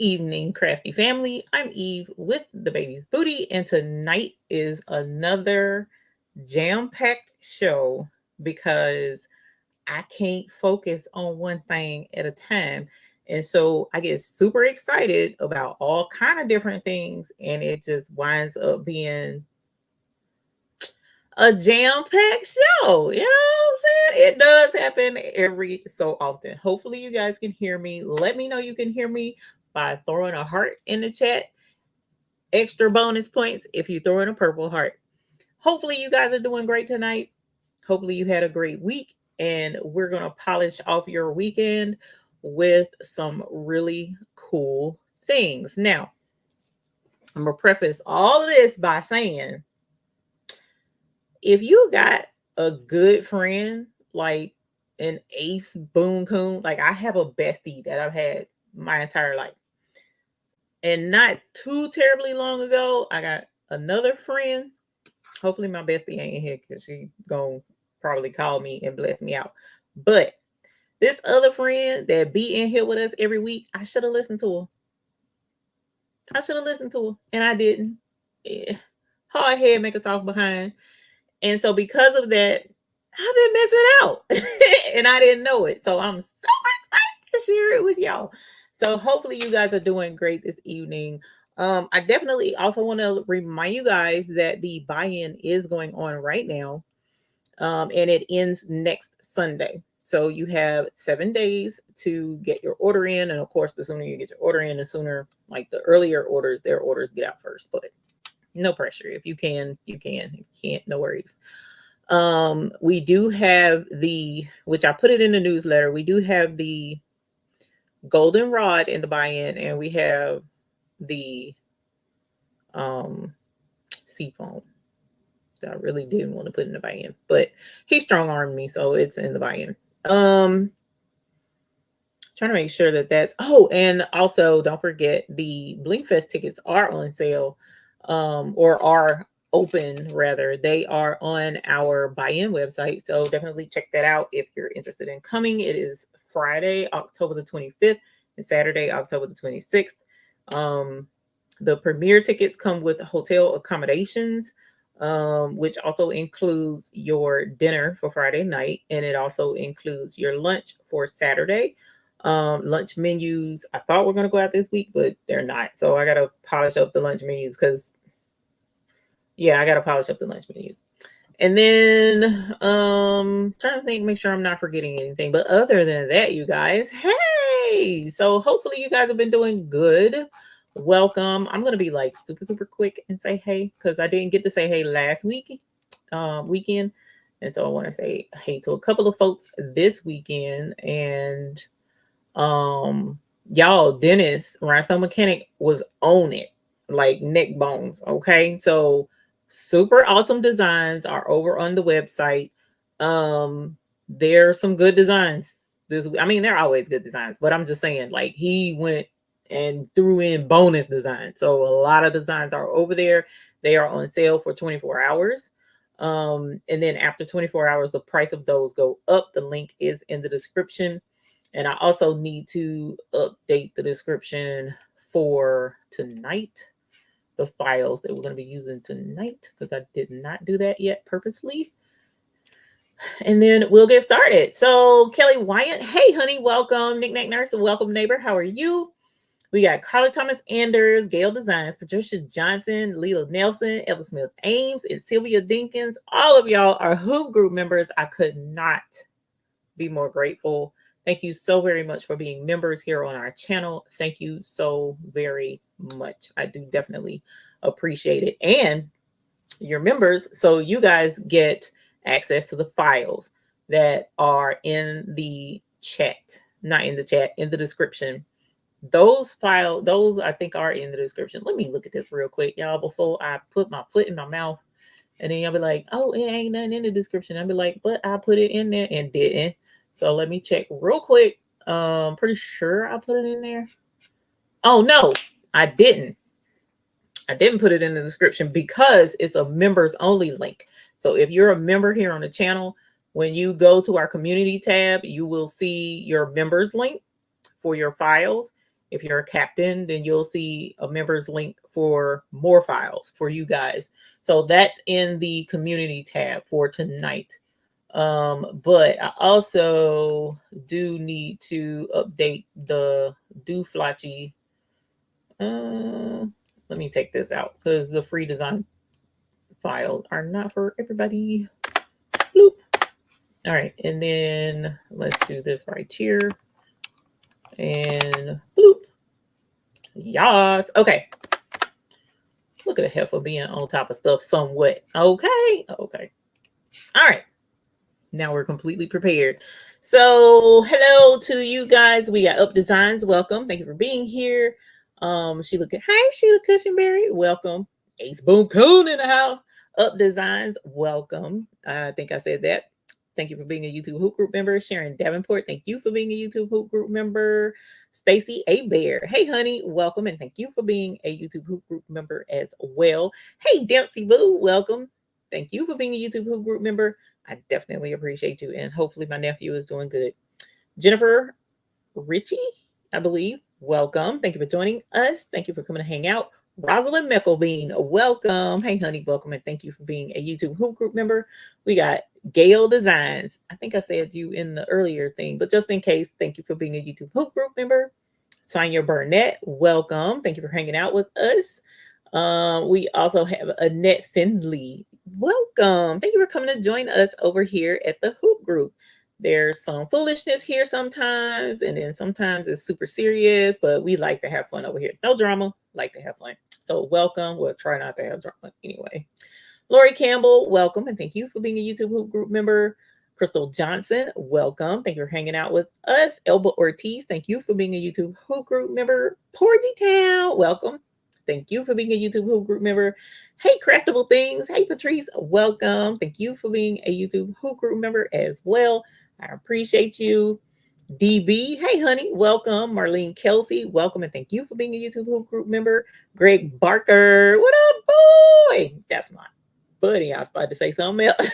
evening, crafty family. I'm Eve with the baby's booty, and tonight is another jam-packed show because I can't focus on one thing at a time. And so I get super excited about all kind of different things, and it just winds up being a jam-packed show. You know what I'm saying? It does happen every so often. Hopefully you guys can hear me. Let me know you can hear me by throwing a heart in the chat. Extra bonus points if you throw in a purple heart. Hopefully you guys are doing great tonight. Hopefully you had a great week, and we're going to polish off your weekend with some really cool things. Now, I'm going to preface all of this by saying, if you got a good friend, like an ace boon coon, like I have a bestie that I've had my entire life. And not too terribly long ago, I got another friend. Hopefully my bestie ain't in here because she gonna probably call me and bless me out. But this other friend that be in here with us every week, I should have listened to her. And I didn't. Yeah. Hard head make us off behind. And so because of that, I've been missing out. And I didn't know it. So I'm so excited to share it with y'all. So hopefully you guys are doing great this evening. I definitely also want to remind you guys that the buy-in is going on right now. And it ends next Sunday. So you have 7 days to get your order in. And of course, the sooner you get your order in, the sooner, like the earlier orders, their orders get out first. But no pressure. If you can, you can. If you can't, no worries. We do have which I put it in the newsletter, we do have the golden rod in the buy-in, and we have the seafoam that I really didn't want to put in the buy-in, but he strong-armed me, so it's in the buy-in. Trying to make sure that that's, and also don't forget the Blinkfest tickets are on sale, or are open rather. They are on our buy-in website, so definitely check that out if you're interested in coming. It is Friday, October the 25th, and Saturday, October the 26th. The premiere tickets come with hotel accommodations, which also includes your dinner for Friday night, and it also includes your lunch for Saturday. Lunch menus, I thought we're going to go out this week, but they're not. So I got to polish up the lunch menus because, yeah, I got to polish up the lunch menus. And then trying to think, make sure I'm not forgetting anything. But other than that, you guys, hey! So hopefully you guys have been doing good. Welcome. I'm going to be like super quick and say hey because I didn't get to say hey last weekend. And so I want to say hey to a couple of folks this weekend. And y'all, Dennis, Rhinestone Mechanic, was on it like neck bones. Okay, so super awesome designs are over on the website. There are some good designs this, I mean, they're always good designs, but I'm just saying, like, he went and threw in bonus designs. So a lot of designs are over there. They are on sale for 24 hours. And then after 24 hours, the price of those go up. The link is in the description. And I also need to update the description for tonight, the files that we're going to be using tonight, because I did not do that yet purposely. And then we'll get started. So Kelly Wyatt, hey honey, welcome. Knickknack Nurse, welcome neighbor. How are you? We got Carla Thomas Anders, Gale Designs, Patricia Johnson, Leela Nelson, Ella Smith Ames, and Sylvia Dinkins. All of y'all are Hoop Group members. I could not be more grateful. Thank you so very much for being members here on our channel. Thank you so very much. I do definitely appreciate it. And you're members, so you guys get access to the files that are in the chat. Not in the chat, in the description. Those I think are in the description. Let me look at this real quick, y'all, before I put my foot in my mouth. And then y'all be like, oh, it ain't nothing in the description. I'll be like, but I put it in there and didn't. So let me check real quick. Pretty sure I put it in there. Oh, no, I didn't. I didn't put it in the description because it's a members only link. So if you're a member here on the channel, when you go to our community tab, you will see your members link for your files. If you're a captain, then you'll see a members link for more files for you guys. So that's in the community tab for tonight. But I also do need to update the dooflachi. Let me take this out because the free design files are not for everybody. Bloop. All right, and then let's do this right here. And bloop. Yas. Okay. Look at the heifer being on top of stuff somewhat. Okay. Okay. All right. Now we're completely prepared. So hello to you guys. We got Up Designs. Welcome. Thank you for being here. Sheila Cushionberry. Welcome. Ace Boom Coon in the house. Up Designs. Welcome. I think I said that. Thank you for being a YouTube Hoop Group member. Sharon Davenport, thank you for being a YouTube Hoop Group member. Stacy A. Bear, hey honey, welcome, and thank you for being a YouTube Hoop Group member as well. Hey Dempsey Boo, welcome. Thank you for being a YouTube Hoop Group member. I definitely appreciate you, and hopefully my nephew is doing good. Jennifer Ritchie, I believe, welcome. Thank you for joining us. Thank you for coming to hang out. Rosalind Meckelbean, welcome. Hey, honey, welcome, and thank you for being a YouTube Hoop Group member. We got Gail Designs. I think I said you in the earlier thing, but just in case, thank you for being a YouTube Hoop Group member. Sonia Burnett, welcome. Thank you for hanging out with us. We also have Annette Finley. Welcome. Thank you for coming to join us over here at the Hoop Group. There's some foolishness here sometimes, and then sometimes it's super serious, but we like to have fun over here. No drama, like to have fun. So welcome. We'll try not to have drama anyway. Lori Campbell, welcome, and thank you for being a YouTube Hoop Group member. Crystal Johnson, welcome. Thank you for hanging out with us. Elba Ortiz, thank you for being a YouTube Hoop Group member. Porgy Town, welcome. Thank you for being a YouTube Hoop Group member. Hey, Craftable Things. Hey, Patrice, welcome. Thank you for being a YouTube Hoop Group member as well. I appreciate you. DB, hey, honey, welcome. Marlene Kelsey, welcome, and thank you for being a YouTube Hoop Group member. Greg Barker, what up, boy? That's my buddy. I was about to say something else.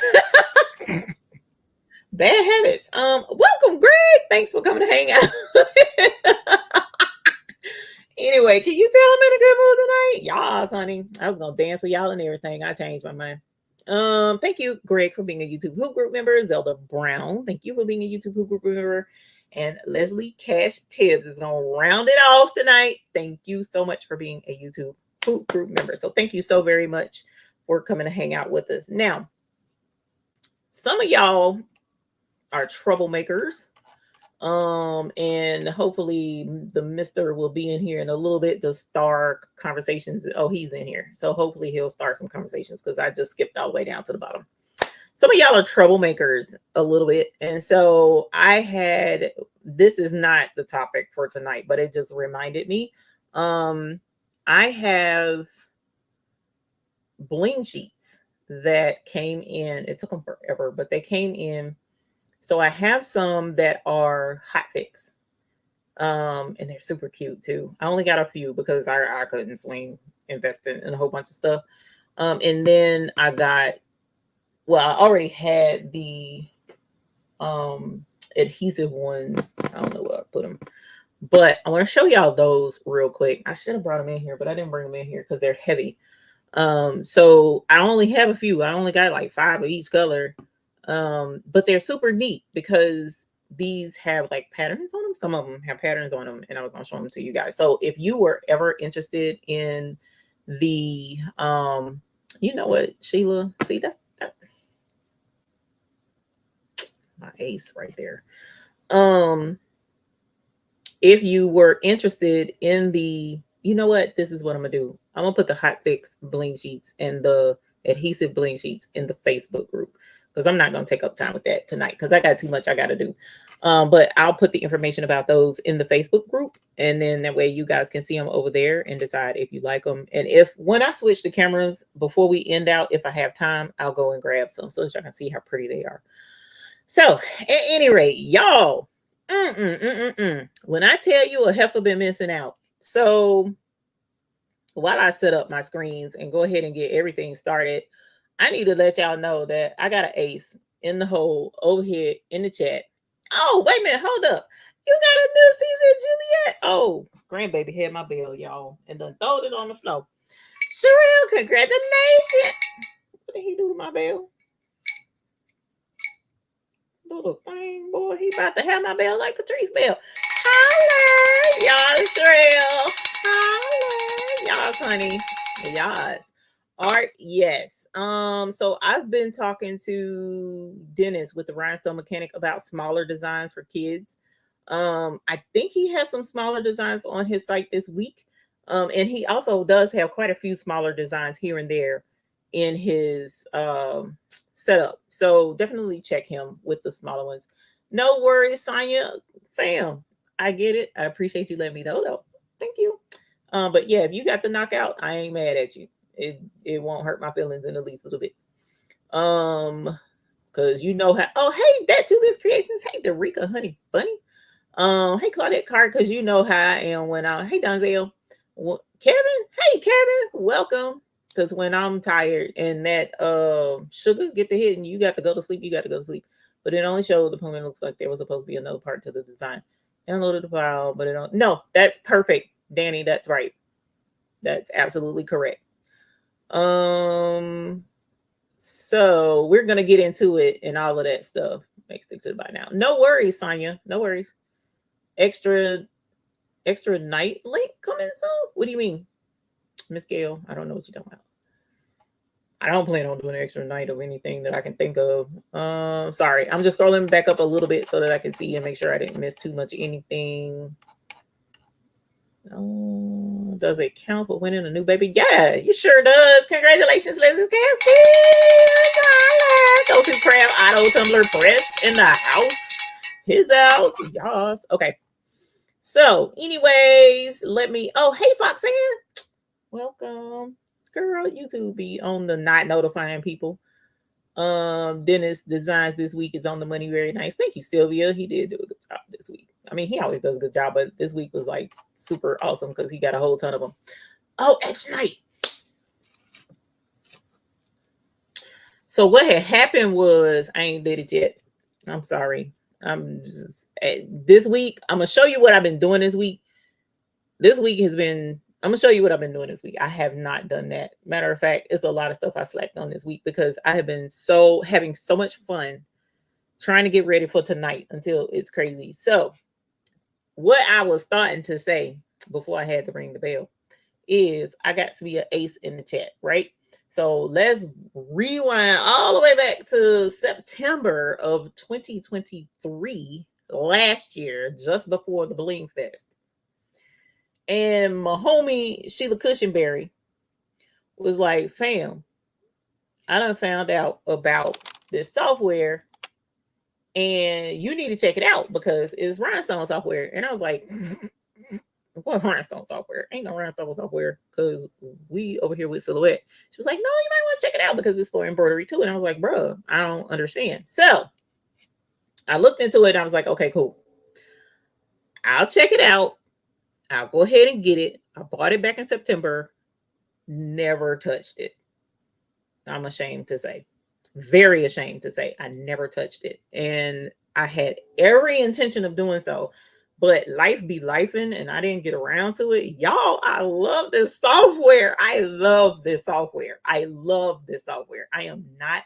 Bad habits. Welcome, Greg. Thanks for coming to hang out. Anyway, can you tell I'm in a good mood tonight? Y'all, honey. I was gonna dance with y'all and everything. I changed my mind. Thank you, Greg, for being a YouTube Hoop Group member. Zelda Brown, thank you for being a YouTube Hoop Group member. And Leslie Cash Tibbs is gonna round it off tonight. Thank you so much for being a YouTube Hoop Group member. So thank you so very much for coming to hang out with us. Now, some of y'all are troublemakers. And hopefully the mister will be in here in a little bit to start conversations. Oh, he's in here. So hopefully he'll start some conversations because I just skipped all the way down to the bottom. Some of y'all are troublemakers a little bit. And so this is not the topic for tonight, but it just reminded me. I have bling sheets that came in. It took them forever, but they came in. So I have some that are Hotfix, and they're super cute too. I only got a few because I couldn't swing investing in a whole bunch of stuff. And then I already had the adhesive ones. I don't know where I put them, but I want to show y'all those real quick. I should have brought them in here, but I didn't bring them in here because they're heavy. So I only have a few. I only got like 5 of each color. But they're super neat because these have like patterns on them. Some of them have patterns on them, and I was gonna show them to you guys. So if you were ever interested in the, you know what, Sheila, see that's my ace right there. If you were interested in the, you know what, this is what I'm gonna do. I'm gonna put the Hotfix bling sheets and the adhesive bling sheets in the Facebook group, because I'm not going to take up time with that tonight because I got too much I got to do. But I'll put the information about those in the Facebook group, and then that way you guys can see them over there and decide if you like them. And when I switch the cameras before we end out, if I have time, I'll go and grab some so that y'all can see how pretty they are. So at any rate, y'all, when I tell you a heifer been missing out. So while I set up my screens and go ahead and get everything started, I need to let y'all know that I got an ace in the hole over here in the chat. Oh, wait a minute. Hold up. You got a new Caesar Juliet? Oh, Grandbaby had my bell, y'all, and done throwed it on the floor. Sherelle, congratulations. What did he do to my bell? Little thing, boy. He about to have my bell like Patrice Bell. Holla, y'all, Sherelle. Holla, y'all, honey. Y'all. Art, yes. So I've been talking to Dennis with the Rhinestone Mechanic about smaller designs for kids. I think he has some smaller designs on his site this week. And he also does have quite a few smaller designs here and there in his setup. So definitely check him with the smaller ones. No worries, Sonia. Fam, I get it. I appreciate you letting me know though. Thank you. But yeah, if you got the knockout, I ain't mad at you. It won't hurt my feelings in the least little bit. Because you know how. Oh, hey, that too is creations. Hey, Derica Honey Bunny. Hey, Claudette Card, because you know how I am when I. Hey, Donzel. Kevin. Hey, Kevin. Welcome. Because when I'm tired and that sugar get the hit and you got to go to sleep, you got to go to sleep. But it only showed the payment looks like there was supposed to be another part to the design. Downloaded the file, but it don't. No, that's perfect, Danny. That's right. That's absolutely correct. So we're gonna get into it and all of that stuff. Make stick to it by now. No worries, Sonia. No worries. Extra night link coming soon. What do you mean, Miss Gail? I don't know what you're talking about. I don't plan on doing an extra night of anything that I can think of. Sorry, I'm just scrolling back up a little bit so that I can see and make sure I didn't miss too much anything. Oh, does it count for winning a new baby? Yeah, you sure does. Congratulations, Leslie. Go to Craft Auto Tumbler Press in the house. His house. Yes. Okay. So, anyways, let me. Oh, hey, Foxanne. Welcome. Girl, YouTube be on the not notifying people. Dennis Designs this week is on the money. Very nice. Thank you, Sylvia. He did do a good job this week. I mean, he always does a good job, but this week was like super awesome because he got a whole ton of them. Oh, extra night. So what had happened was I ain't did it yet. I'm sorry. I'm just this week. I'm gonna show you what I've been doing this week. This week has been. I'm gonna show you what I've been doing this week. I have not done that. Matter of fact, it's a lot of stuff I slacked on this week because I have been having so much fun trying to get ready for tonight until it's crazy. So what I was starting to say before I had to ring the bell is I got to be an ace in the chat, right? So let's rewind all the way back to September of 2023, last year, just before the Bling Fest. And my homie Sheila Cushionberry was like, fam, I done found out about this software and you need to check it out because it's Rhinestone software. And I was like, what Rhinestone software? Ain't no Rhinestone software because we over here with Silhouette. She was like, no, you might want to check it out because it's for embroidery too. And I was like, bro, I don't understand. So I looked into it and I was like, okay, cool. I'll check it out. I'll go ahead and get it. I bought it back in September. Never touched it. I'm ashamed to say. Very ashamed to say I never touched it. And I had every intention of doing so. But life be lifing and I didn't get around to it. Y'all, I love this software. I love this software. I love this software. I am not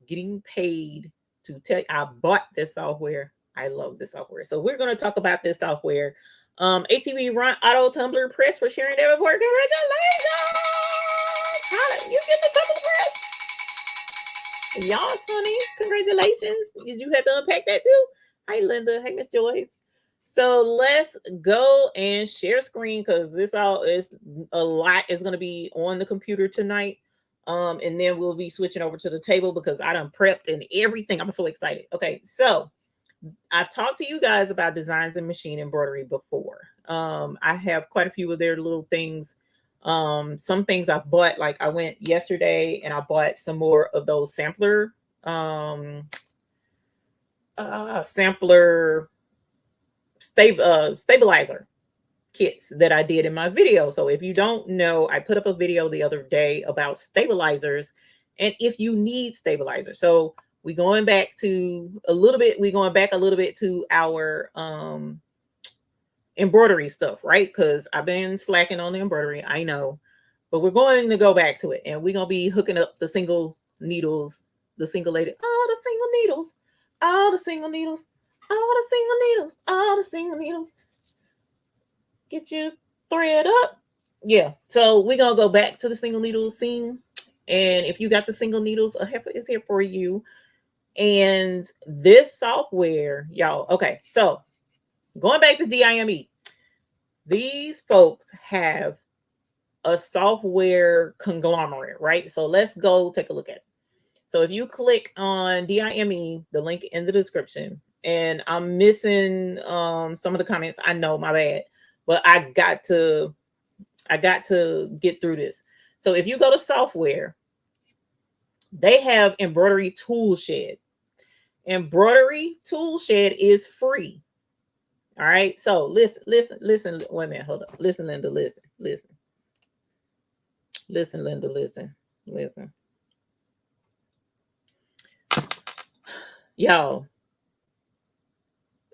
getting paid to tell you I bought this software. I love this software. So we're going to talk about this software. HTV Run Auto Tumbler Press for sharing their report. Congratulations! You get the Tumbler Press. Y'all, honey. Congratulations. Did you have to unpack that too? Hi, Linda. Hey, Miss Joyce. So let's go and share screen because this all is a lot is going to be on the computer tonight. And then we'll be switching over to the table because I done prepped and everything. I'm so excited. Okay, so I've talked to you guys about designs and machine embroidery before. I have quite a few of their little things. Some things I bought, like I went yesterday and I bought some more of those sampler stabilizer kits that I did in my video. So if you don't know, I put up a video the other day about stabilizers and if you need stabilizers. So we're going back a little bit to our embroidery stuff, right? Because I've been slacking on the embroidery, I know, but we're going to go back to it, and we're gonna be hooking up the single needles, the single lady, all the single needles, all the single needles, all the single needles, all the single needles. Get you thread up. Yeah. So we're gonna go back to the single needle scene. And if you got the single needles, a heifer is here for you. And this software, y'all. Okay, so going back to DIME, these folks have a software conglomerate, right? So let's go take a look at it. So if you click on DIME, the link in the description, and I'm missing some of the comments. I know, my bad, but I got to get through this. So if you go to software, they have Embroidery Toolshed. Embroidery Toolshed is free. All right. So listen. Wait a minute. Hold up. Listen, Linda. Listen. Listen, Linda. Listen. Y'all,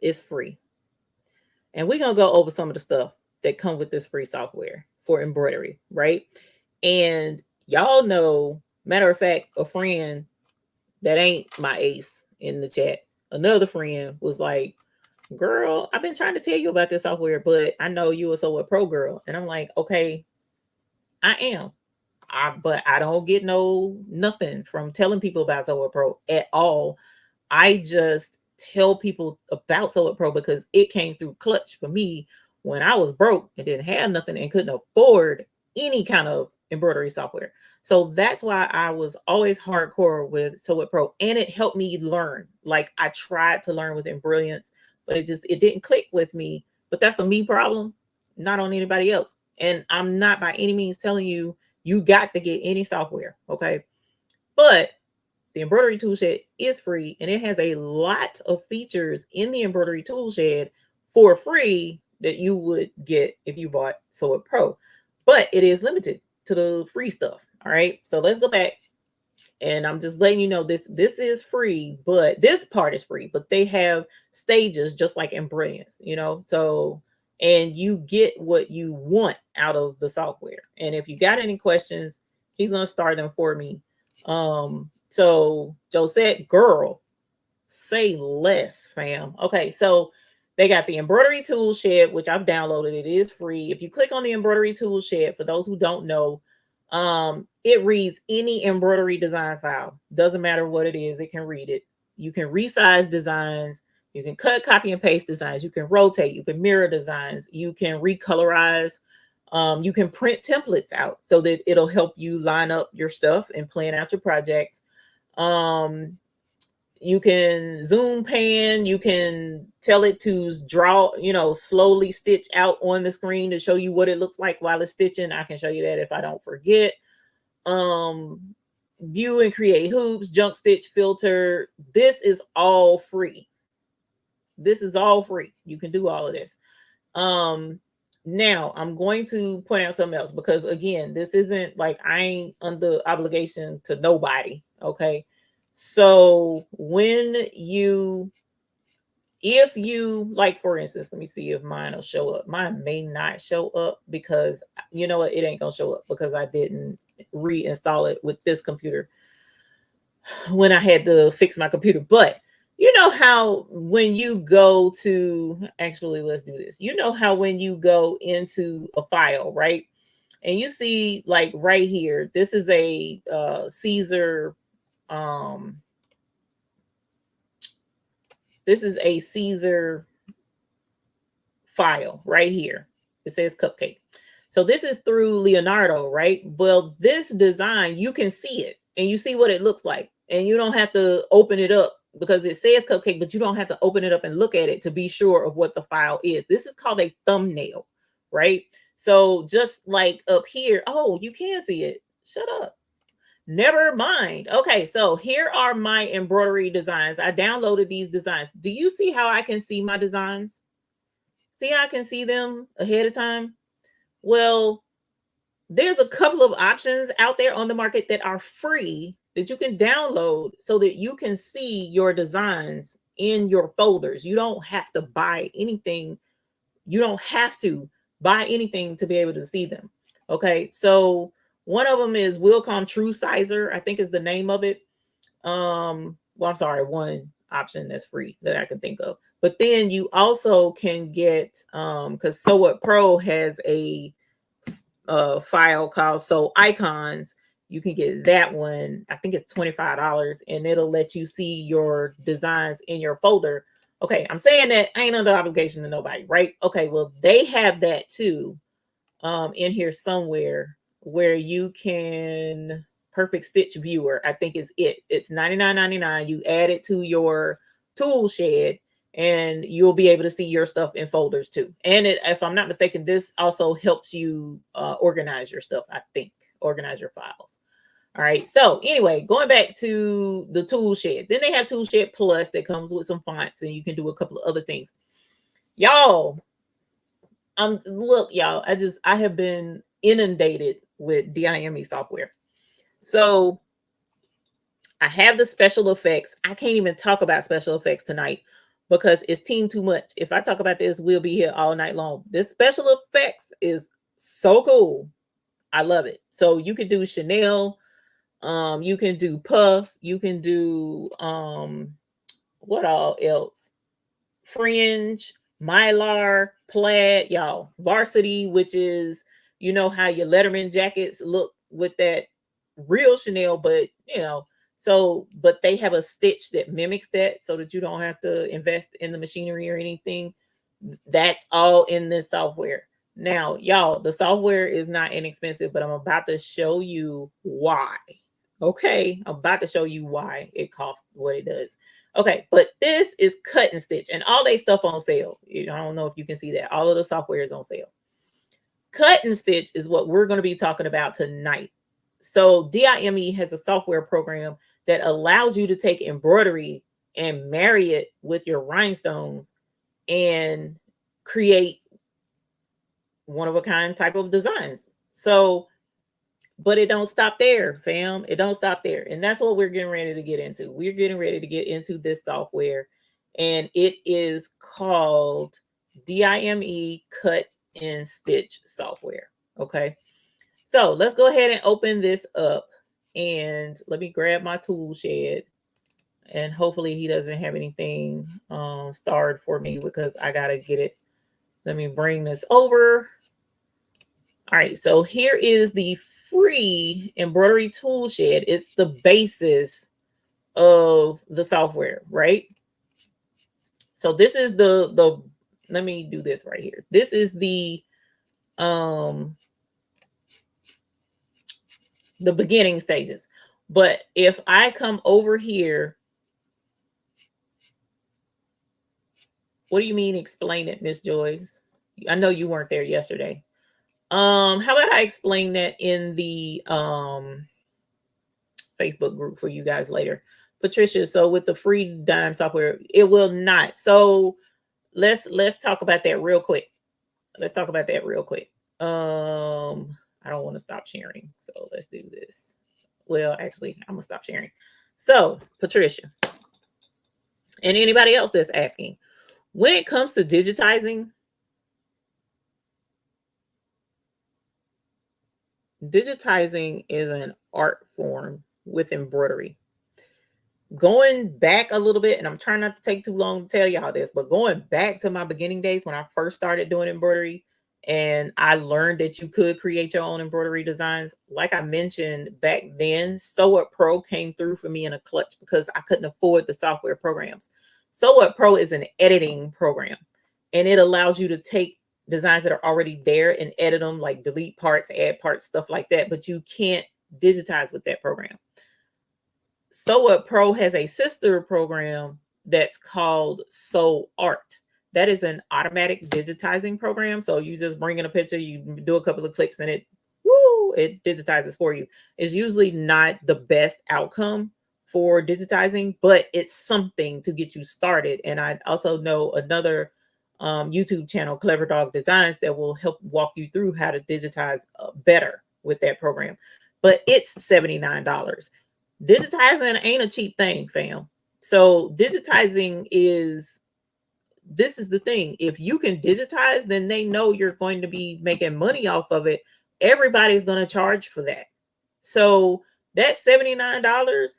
it's free. And we're going to go over some of the stuff that come with this free software for embroidery, right? And y'all know, matter of fact, a friend that ain't my ace in the chat, another friend was like, girl, I've been trying to tell you about this software, but I know you are so a pro girl. And I'm like, okay, I am. But I don't get nothing from telling people about Zoa Pro at all. I just tell people about Zoa Pro because it came through clutch for me when I was broke and didn't have nothing and couldn't afford any kind of embroidery software. So that's why I was always hardcore with Zoa Pro, and it helped me learn. Like, I tried to learn with Embrilliance, but it didn't click with me. But that's a me problem, not on anybody else. And I'm not by any means telling you got to get any software, okay? But the Embroidery Toolshed is free, and it has a lot of features in the Embroidery Toolshed for free that you would get if you bought Sew It Pro. But it is limited to the free stuff. All right. So let's go back. And I'm just letting you know this is free, but this part is free, but they have stages just like Embrilliance, you know. So, and you get what you want out of the software. And if you got any questions, he's gonna start them for me. So Josette, girl, say less, fam. Okay, so they got the embroidery tool shed, which I've downloaded. It is free. If you click on the embroidery tool shed, for those who don't know, it reads any embroidery design file. Doesn't matter what it is, it can read it. You can resize designs, you can cut, copy, and paste designs, you can rotate, you can mirror designs, you can recolorize, you can print templates out so that it'll help you line up your stuff and plan out your projects. You can zoom pan, you can tell it to draw, slowly stitch out on the screen to show you what it looks like while it's stitching. I can show you that if I don't forget. View and create hoops, junk stitch filter. This is all free. This is all free. You can do all of this. Now I'm going to point out something else, because again, this isn't like I ain't under obligation to nobody. Okay. So if you like, for instance, let me see if mine will show up. Mine may not show up because you know what? It ain't gonna show up because I didn't reinstall it with this computer when I had to fix my computer. But you know how when you go to, actually, let's do this. You know how when you go into a file, right? And you see like right here, this is a Caesar, this is a Caesar file right here. It says cupcake. So this is through Leonardo, right? Well, this design, you can see it and you see what it looks like. And you don't have to open it up because it says cupcake, but you don't have to open it up and look at it to be sure of what the file is. This is called a thumbnail, right? So just like up here, oh, you can see it. Shut up. Never mind. Okay, so here are my embroidery designs. I downloaded these designs. Do you see how I can see my designs? See how I can see them ahead of time? Well, there's a couple of options out there on the market that are free that you can download so that you can see your designs in your folders. You don't have to buy anything You don't have to buy anything to be able to see them. Okay, so one of them is Wilcom True Sizer, I think is the name of it. Well, I'm sorry, one option that's free that I can think of. But then you also can get because So What Pro has a file called So Icons. You can get that one. I think it's $25, and it'll let you see your designs in your folder. Okay, I'm saying that I ain't under obligation to nobody, right? Okay, well, they have that too in here somewhere where you can Perfect Stitch Viewer, I think is it. It's $99.99. You add it to your tool shed and you'll be able to see your stuff in folders too. And it, if I'm not mistaken, this also helps you organize your stuff, I think, organize your files. All right. So anyway, going back to the tool shed, then they have Tool Shed Plus that comes with some fonts and you can do a couple of other things. Y'all, look, y'all, I have been inundated with DIME software. So I have the special effects. I can't even talk about special effects tonight because it's team too much. If I talk about this, we'll be here all night long. This special effects is so cool. I love it. So you can do Chanel, you can do Puff, you can do what all else? Fringe, Mylar, Plaid, y'all, Varsity, which is, you know, how your Letterman jackets look with that real Chanel, but you know, so, but they have a stitch that mimics that so that you don't have to invest in the machinery or anything. That's all in this software. Now, y'all, the software is not inexpensive, but I'm about to show you why. Okay, I'm about to show you why it costs what it does. Okay, but this is Cut and Stitch, and all they stuff on sale. I don't know if you can see that. All of the software is on sale. Cut and Stitch is what we're going to be talking about tonight. So DIME has a software program that allows you to take embroidery and marry it with your rhinestones and create one of a kind type of designs. So, but it don't stop there, fam. It don't stop there. And that's what we're getting ready to get into. We're getting ready to get into this software, and it is called DIME Cut and Stitch software. Okay. So let's go ahead and open this up, and let me grab my tool shed, and hopefully he doesn't have anything starred for me because I got to get it. Let me bring this over. All right, so here is the free embroidery tool shed. It's the basis of the software, right? So this is the let me do this right here. This is the beginning stages. But if I come over here, what do you mean explain it, Miss Joyce? I know you weren't there yesterday. How about I explain that in the Facebook group for you guys later. Patricia, so with the free dime software, it will not. So let's talk about that real quick. Let's talk about that real quick. I don't want to stop sharing. So let's do this. Well, actually, I'm gonna stop sharing. So, Patricia, and anybody else that's asking, when it comes to digitizing, digitizing is an art form with embroidery. Going back a little bit, and I'm trying not to take too long to tell y'all this, but going back to my beginning days when I first started doing embroidery, and I learned that you could create your own embroidery designs. Like I mentioned back then, Sew What Pro came through for me in a clutch because I couldn't afford the software programs. Sew What Pro is an editing program, and it allows you to take designs that are already there and edit them, like delete parts, add parts, stuff like that, but you can't digitize with that program. Sew What Pro has a sister program that's called Sew Art. That is an automatic digitizing program. So you just bring in a picture, you do a couple of clicks, and it digitizes for you. It's usually not the best outcome for digitizing, but it's something to get you started. And I also know another YouTube channel, Clever Dog Designs, that will help walk you through how to digitize better with that program. But it's $79. Digitizing ain't a cheap thing, fam. So digitizing is this is the thing. If you can digitize, then they know you're going to be making money off of it. Everybody's going to charge for that. So that $79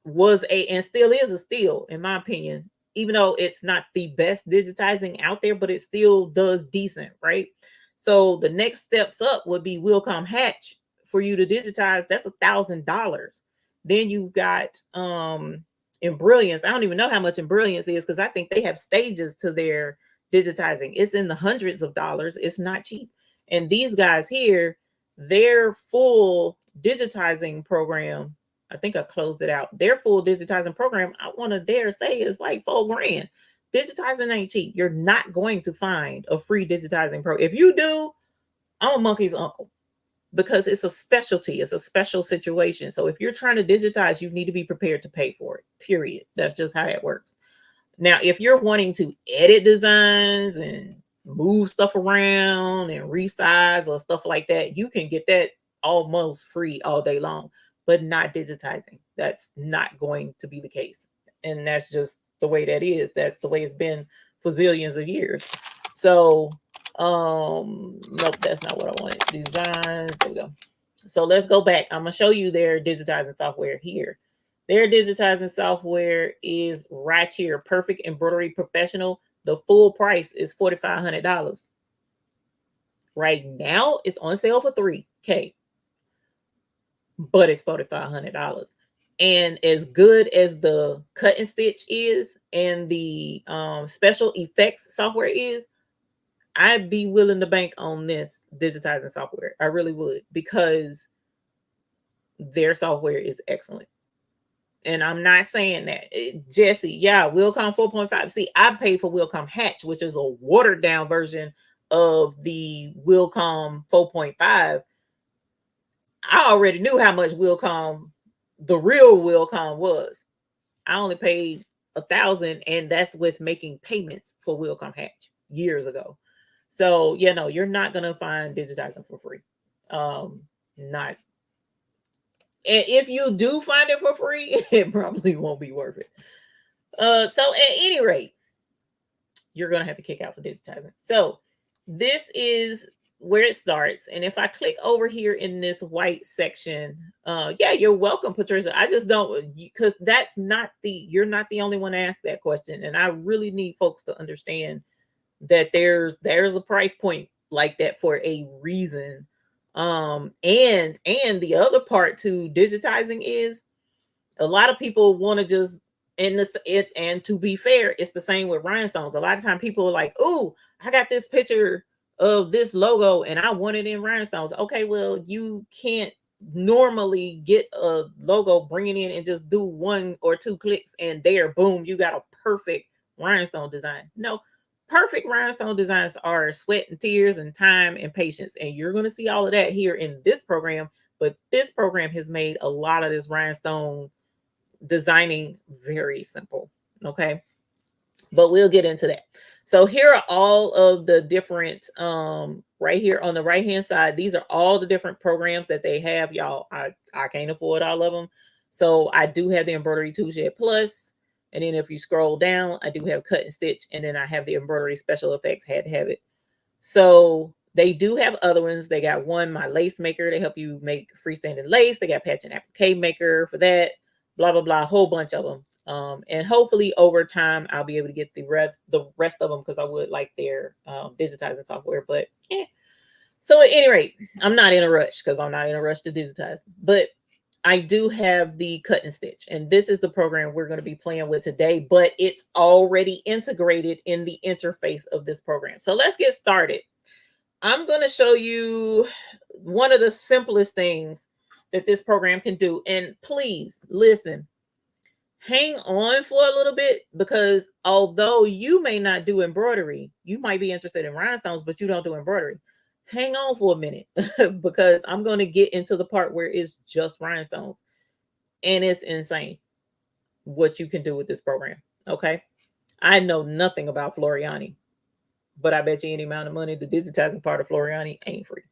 was a and still is a steal, in my opinion, even though it's not the best digitizing out there, but it still does decent, right? So the next steps up would be Wilcom Hatch for you to digitize. That's $1,000. Then you've got Embrilliance. I don't even know how much Embrilliance is because I think they have stages to their digitizing. It's in the hundreds of dollars. It's not cheap. And these guys here, their full digitizing program, I think I closed it out. Their full digitizing program, I want to dare say, is like $4,000. Digitizing ain't cheap. You're not going to find a free digitizing pro. If you do, I'm a monkey's uncle because it's a specialty. It's a special situation. So if you're trying to digitize, you need to be prepared to pay for it, period. That's just how that works. Now, if you're wanting to edit designs and move stuff around and resize or stuff like that, you can get that almost free all day long, but not digitizing. That's not going to be the case. And that's just the way that is. That's the way it's been for zillions of years. So, nope, that's not what I wanted. Designs, there we go. So let's go back. I'm going to show you their digitizing software here. Their digitizing software is right here. Perfect Embroidery Professional. The full price is $4,500. Right now, it's on sale for $3,000, but it's $4,500. And as good as the cut and stitch is, and the special effects software is, I'd be willing to bank on this digitizing software. I really would, because their software is excellent. And I'm not saying that. Jesse, yeah, Wilcom 4.5. See, I paid for Wilcom Hatch, which is a watered down version of the Wilcom 4.5. I already knew how much Wilcom, the real Wilcom, was. I only paid $1,000, and that's with making payments for Wilcom Hatch years ago. So, you know, you're not gonna find digitizing for free. Not And if you do find it for free, it probably won't be worth it. So at any rate, you're gonna have to kick out for digitizing. So this is where it starts. And if I click over here in this white section, yeah, you're welcome, Patricia. I just don't, because that's not you're not the only one to ask that question. And I really need folks to understand that there's a price point like that for a reason. And the other part to digitizing is a lot of people want to just and to be fair, it's the same with rhinestones. A lot of time people are like, oh, I got this picture of this logo and I want it in rhinestones. Okay, well, you can't normally get a logo, bring it in and just do 1 or 2 clicks and there, boom, you got a perfect rhinestone design. No, perfect rhinestone designs are sweat and tears and time and patience. And you're going to see all of that here in this program. But this program has made a lot of this rhinestone designing very simple. Okay. But we'll get into that. So here are all of the different, right here on the right hand side, these are all the different programs that they have, y'all. I can't afford all of them. So I do have the Embroidery Tool Shed Plus. And then if you scroll down, I do have Cut and Stitch. And then I have the Embroidery Special Effects, had to have it. So they do have other ones. They got one, My Lace Maker, to help you make freestanding lace. They got Patch and Applique Maker for that, blah, blah, blah, a whole bunch of them. And hopefully over time, I'll be able to get the rest of them, because I would like their digitizing software. But yeah. So at any rate, I'm not in a rush, because I'm not in a rush to digitize. But I do have the Cut and Stitch, and this is the program we're going to be playing with today, but it's already integrated in the interface of this program. So let's get started. I'm going to show you one of the simplest things that this program can do. And please listen, hang on for a little bit, because although you may not do embroidery, you might be interested in rhinestones, but you don't do embroidery. Hang on for a minute, because I'm going to get into the part where it's just rhinestones, and it's insane what you can do with this program. Okay. I know nothing about Floriani, but I bet you any amount of money the digitizing part of Floriani ain't free.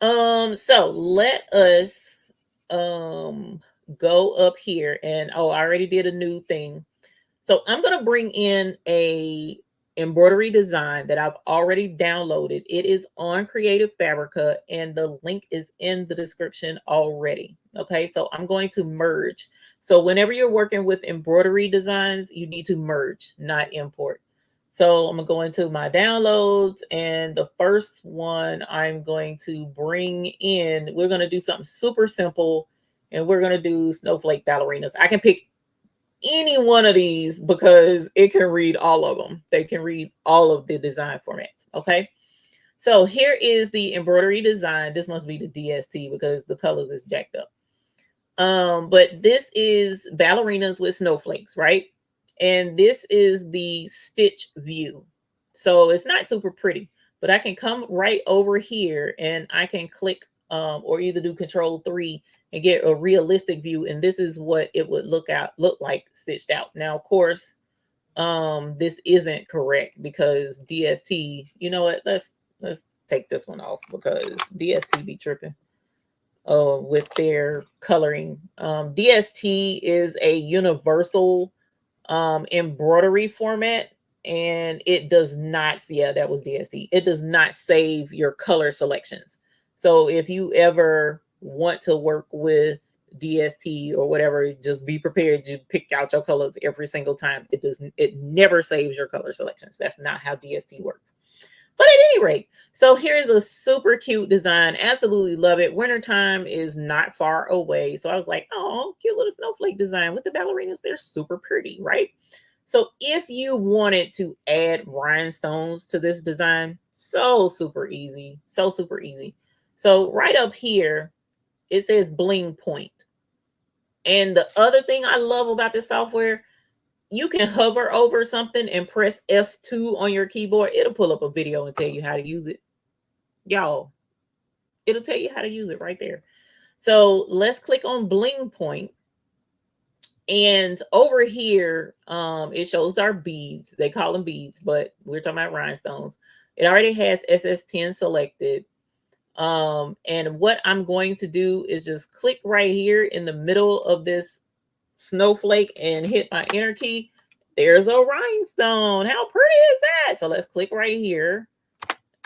So let us go up here, and I already did a new thing. So I'm going to bring in a embroidery design that I've already downloaded. It is on Creative Fabrica and the link is in the description already. Okay, so I'm going to merge. So whenever you're working with embroidery designs, you need to merge, not import. So I'm going to go into my downloads, and the first one I'm going to bring in, we're going to do something super simple, and we're going to do snowflake ballerinas. I can pick any one of these because it can read all of them. They can read all of the design formats. Okay. So here is the embroidery design. This must be the DST because the colors is jacked up. But this is ballerinas with snowflakes, right? And this is the stitch view. So it's not super pretty, but I can come right over here and I can click or either do Control 3 and get a realistic view. And this is what it would look like stitched out. Now, of course, this isn't correct because DST, you know what? Let's take this one off because DST be tripping with their coloring. DST is a universal embroidery format, and it does not, yeah, that was DST. It does not save your color selections. So if you ever want to work with DST or whatever, just be prepared to pick out your colors every single time. It never saves your color selections. That's not how DST works. But at any rate, so here's a super cute design. Absolutely love it. Wintertime is not far away. So I was like, oh, cute little snowflake design with the ballerinas. They're super pretty, right? So if you wanted to add rhinestones to this design, so super easy. So super easy. So right up here, it says bling point. And the other thing I love about this software, you can hover over something and press F2 on your keyboard. It'll pull up a video and tell you how to use it. Y'all, it'll tell you how to use it right there. So let's click on Bling Point. And over here, it shows our beads. They call them beads, but we're talking about rhinestones. It already has SS10 selected. And what I'm going to do is just click right here in the middle of this snowflake and hit my enter key. There's a rhinestone. How pretty is that? So let's click right here.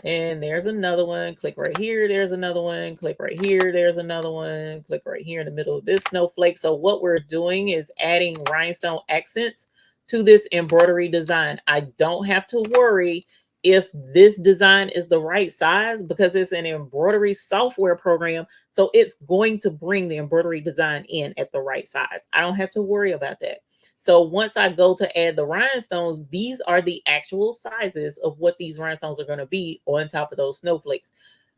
And there's another one. Click right here. There's another one. Click right here. There's another one. Click right here in the middle of this snowflake. So what we're doing is adding rhinestone accents to this embroidery design. I don't have to worry if this design is the right size because it's an embroidery software program. So it's going to bring the embroidery design in at the right size. I don't have to worry about that. So once I go to add the rhinestones, these are the actual sizes of what these rhinestones are going to be on top of those snowflakes.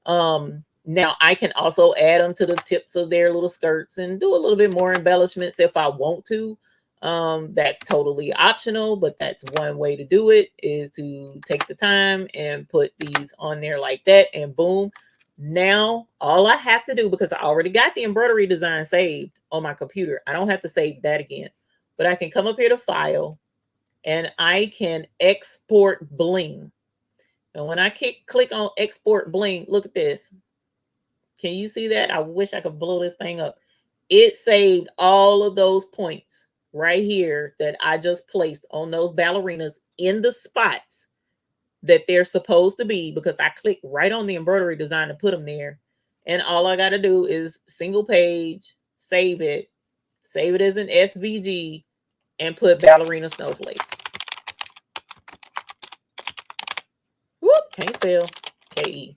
Now I can also add them to the tips of their little skirts and do a little bit more embellishments if I want to. That's totally optional, but that's one way to do it, is to take the time and put these on there like that, and boom. Now all I have to do, because I already got the embroidery design saved on my computer, I don't have to save that again. But I can come up here to File, and I can export bling. And when I click on export bling, look at this. Can you see that? I wish I could blow this thing up. It saved all of those points right here that I just placed on those ballerinas in the spots that they're supposed to be, because I clicked right on the embroidery design to put them there. And all I got to do is single page, save it as an SVG, and put ballerina snowflakes. Whoop, can't spell. KE.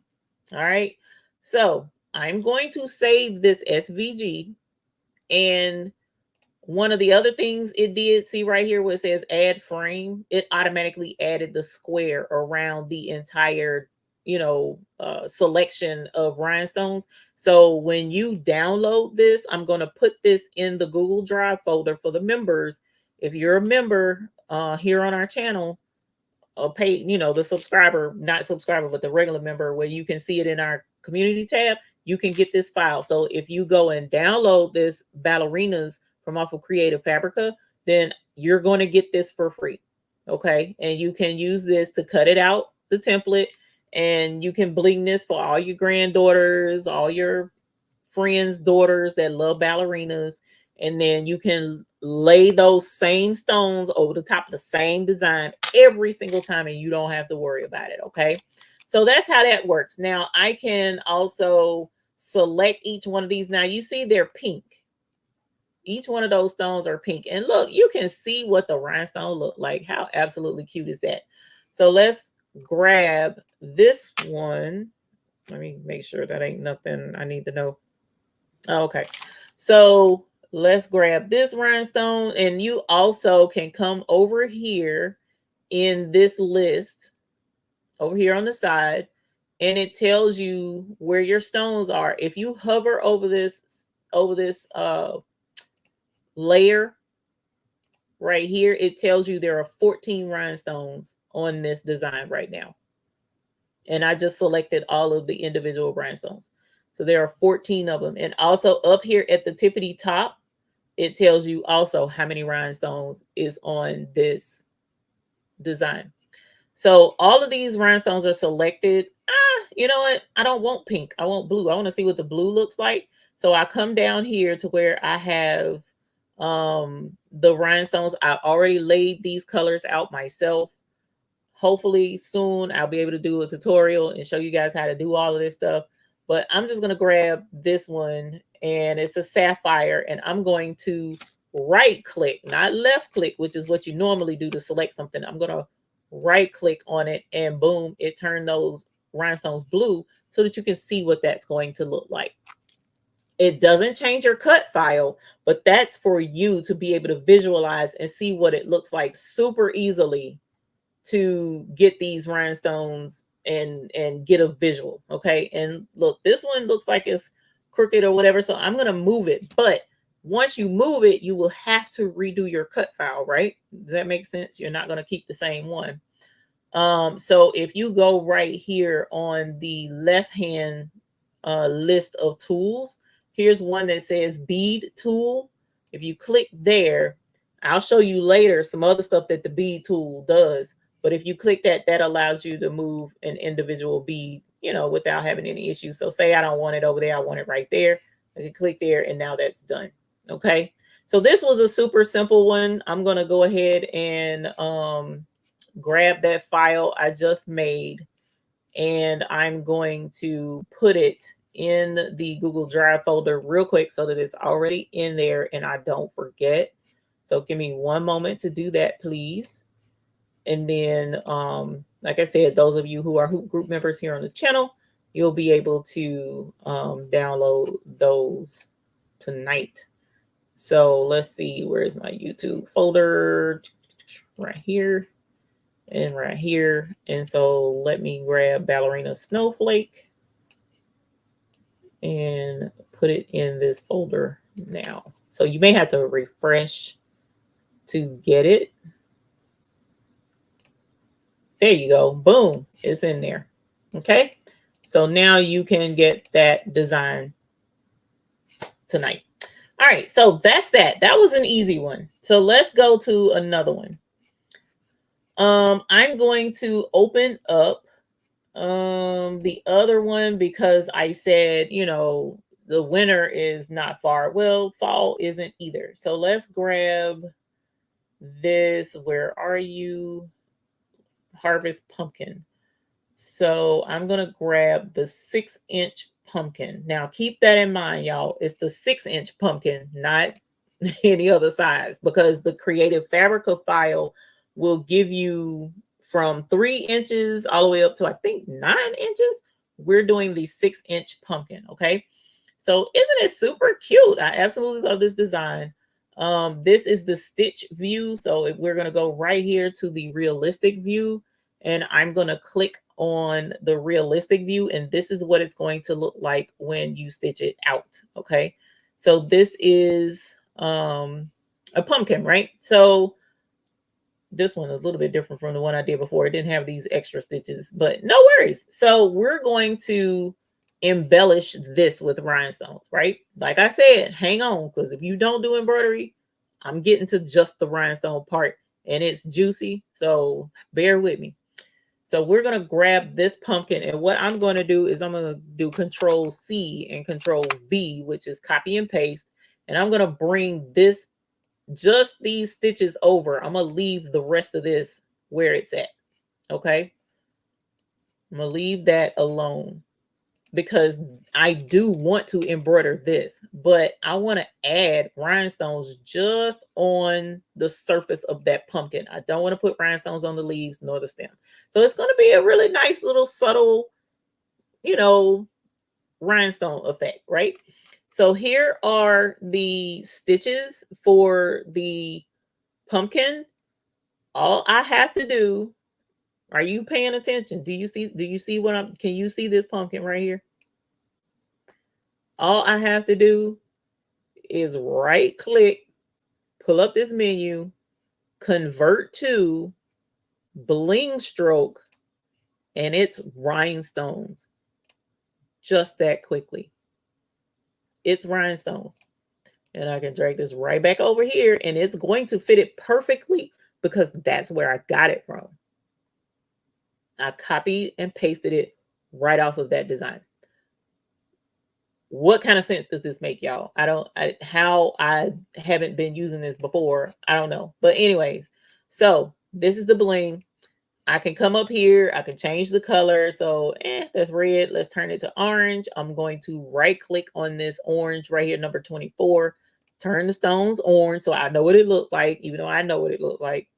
All right. So I'm going to save this SVG. And one of the other things it did, see right here where it says add frame, it automatically added the square around the entire, selection of rhinestones. So when you download this, I'm going to put this in the Google Drive folder for the members. If you're a member here on our channel, pay, the subscriber, not subscriber, but the regular member, where you can see it in our community tab, you can get this file. So if you go and download this ballerinas from off of Creative Fabrica, then you're going to get this for free. Okay. And you can use this to cut it out, the template, and you can bling this for all your granddaughters, all your friends' daughters that love ballerinas. And then you can lay those same stones over the top of the same design every single time, and you don't have to worry about it. Okay. So that's how that works. Now I can also select each one of these. Now you see they're pink. Each one of those stones are pink. And look, you can see what the rhinestone look like. How absolutely cute is that? So let's grab this one. Let me make sure that ain't nothing I need to know. Okay. So let's grab this rhinestone. And you also can come over here in this list over here on the side, and it tells you where your stones are. If you hover over this layer right here, it tells you there are 14 rhinestones on this design right now. And I just selected all of the individual rhinestones. So there are 14 of them. And also up here at the tippity top, it tells you also how many rhinestones is on this design. So all of these rhinestones are selected. You know what? I don't want pink. I want blue. I want to see what the blue looks like. So I come down here to where I have the rhinestones. I already laid these colors out myself. Hopefully soon I'll be able to do a tutorial and show you guys how to do all of this stuff. But I'm just going to grab this one, and it's a sapphire, and I'm going to right click, not left click, which is what you normally do to select something. I'm going to right click on it, and boom, it turned those rhinestones blue so that you can see what that's going to look like. It doesn't change your cut file, but that's for you to be able to visualize and see what it looks like super easily to get these rhinestones and get a visual. Okay. And look, this one looks like it's crooked or whatever. So I'm going to move it. But once you move it, you will have to redo your cut file, right? Does that make sense? You're not going to keep the same one. So if you go right here on the left hand list of tools, here's one that says bead tool. If you click there, I'll show you later some other stuff that the bead tool does. But if you click that, that allows you to move an individual bead, you know, without having any issues. So say I don't want it over there, I want it right there. I can click there, and now that's done. Okay. So this was a super simple one. I'm going to go ahead and grab that file I just made, and I'm going to put it in the Google Drive folder real quick so that it's already in there and I don't forget. So give me one moment to do that, please. And then, like I said, those of you who are Hoop Group members here on the channel, you'll be able to download those tonight. So let's see, where's my YouTube folder? Right here and right here. And so let me grab Ballerina Snowflake and put it in this folder now. So you may have to refresh to get it. There you go. Boom. It's in there. Okay. So now you can get that design tonight. All right. So that's that. That was an easy one. So let's go to another one. I'm going to open up the other one because I said, you know, the winter is not far. Well, fall isn't either. So let's grab this. Where are you? Harvest pumpkin. So I'm going to grab the 6-inch pumpkin. Now keep that in mind, y'all. It's the 6-inch pumpkin, not any other size, because the Creative Fabrica file will give you from 3 inches all the way up to, I think, 9 inches. We're doing the 6-inch pumpkin. Okay. So isn't it super cute? I absolutely love this design. This is the stitch view. So if we're going to go right here to the realistic view, and I'm going to click on the realistic view, and this is what it's going to look like when you stitch it out. Okay. So this is a pumpkin, right? So this one is a little bit different from the one I did before. It didn't have these extra stitches, but no worries. So we're going to embellish this with rhinestones, right? Like I said, hang on, because if you don't do embroidery, I'm getting to just the rhinestone part, and it's juicy. So bear with me. So we're going to grab this pumpkin, and what I'm going to do is I'm going to do Control C and Control V, which is copy and paste. And I'm going to bring this, just these stitches over. I'm going to leave the rest of this where it's at. Okay. I'm going to leave that alone because I do want to embroider this, but I want to add rhinestones just on the surface of that pumpkin. I don't want to put rhinestones on the leaves nor the stem. So it's going to be a really nice little subtle, you know, rhinestone effect, right? So here are the stitches for the pumpkin. All I have to do, are you paying attention? Do you see what can you see this pumpkin right here? All I have to do is right click, pull up this menu, convert to bling stroke, and it's rhinestones. Just that quickly. It's rhinestones. And I can drag this right back over here and it's going to fit it perfectly because that's where I got it from. I copied and pasted it right off of that design. What kind of sense does this make, y'all? How I haven't been using this before, I don't know. But anyways, so this is the bling. I can come up here, I can change the color. So that's red. Let's turn it to orange. I'm going to right click on this orange right here, number 24. Turn the stones orange so I know what it looked like, even though I know what it looked like.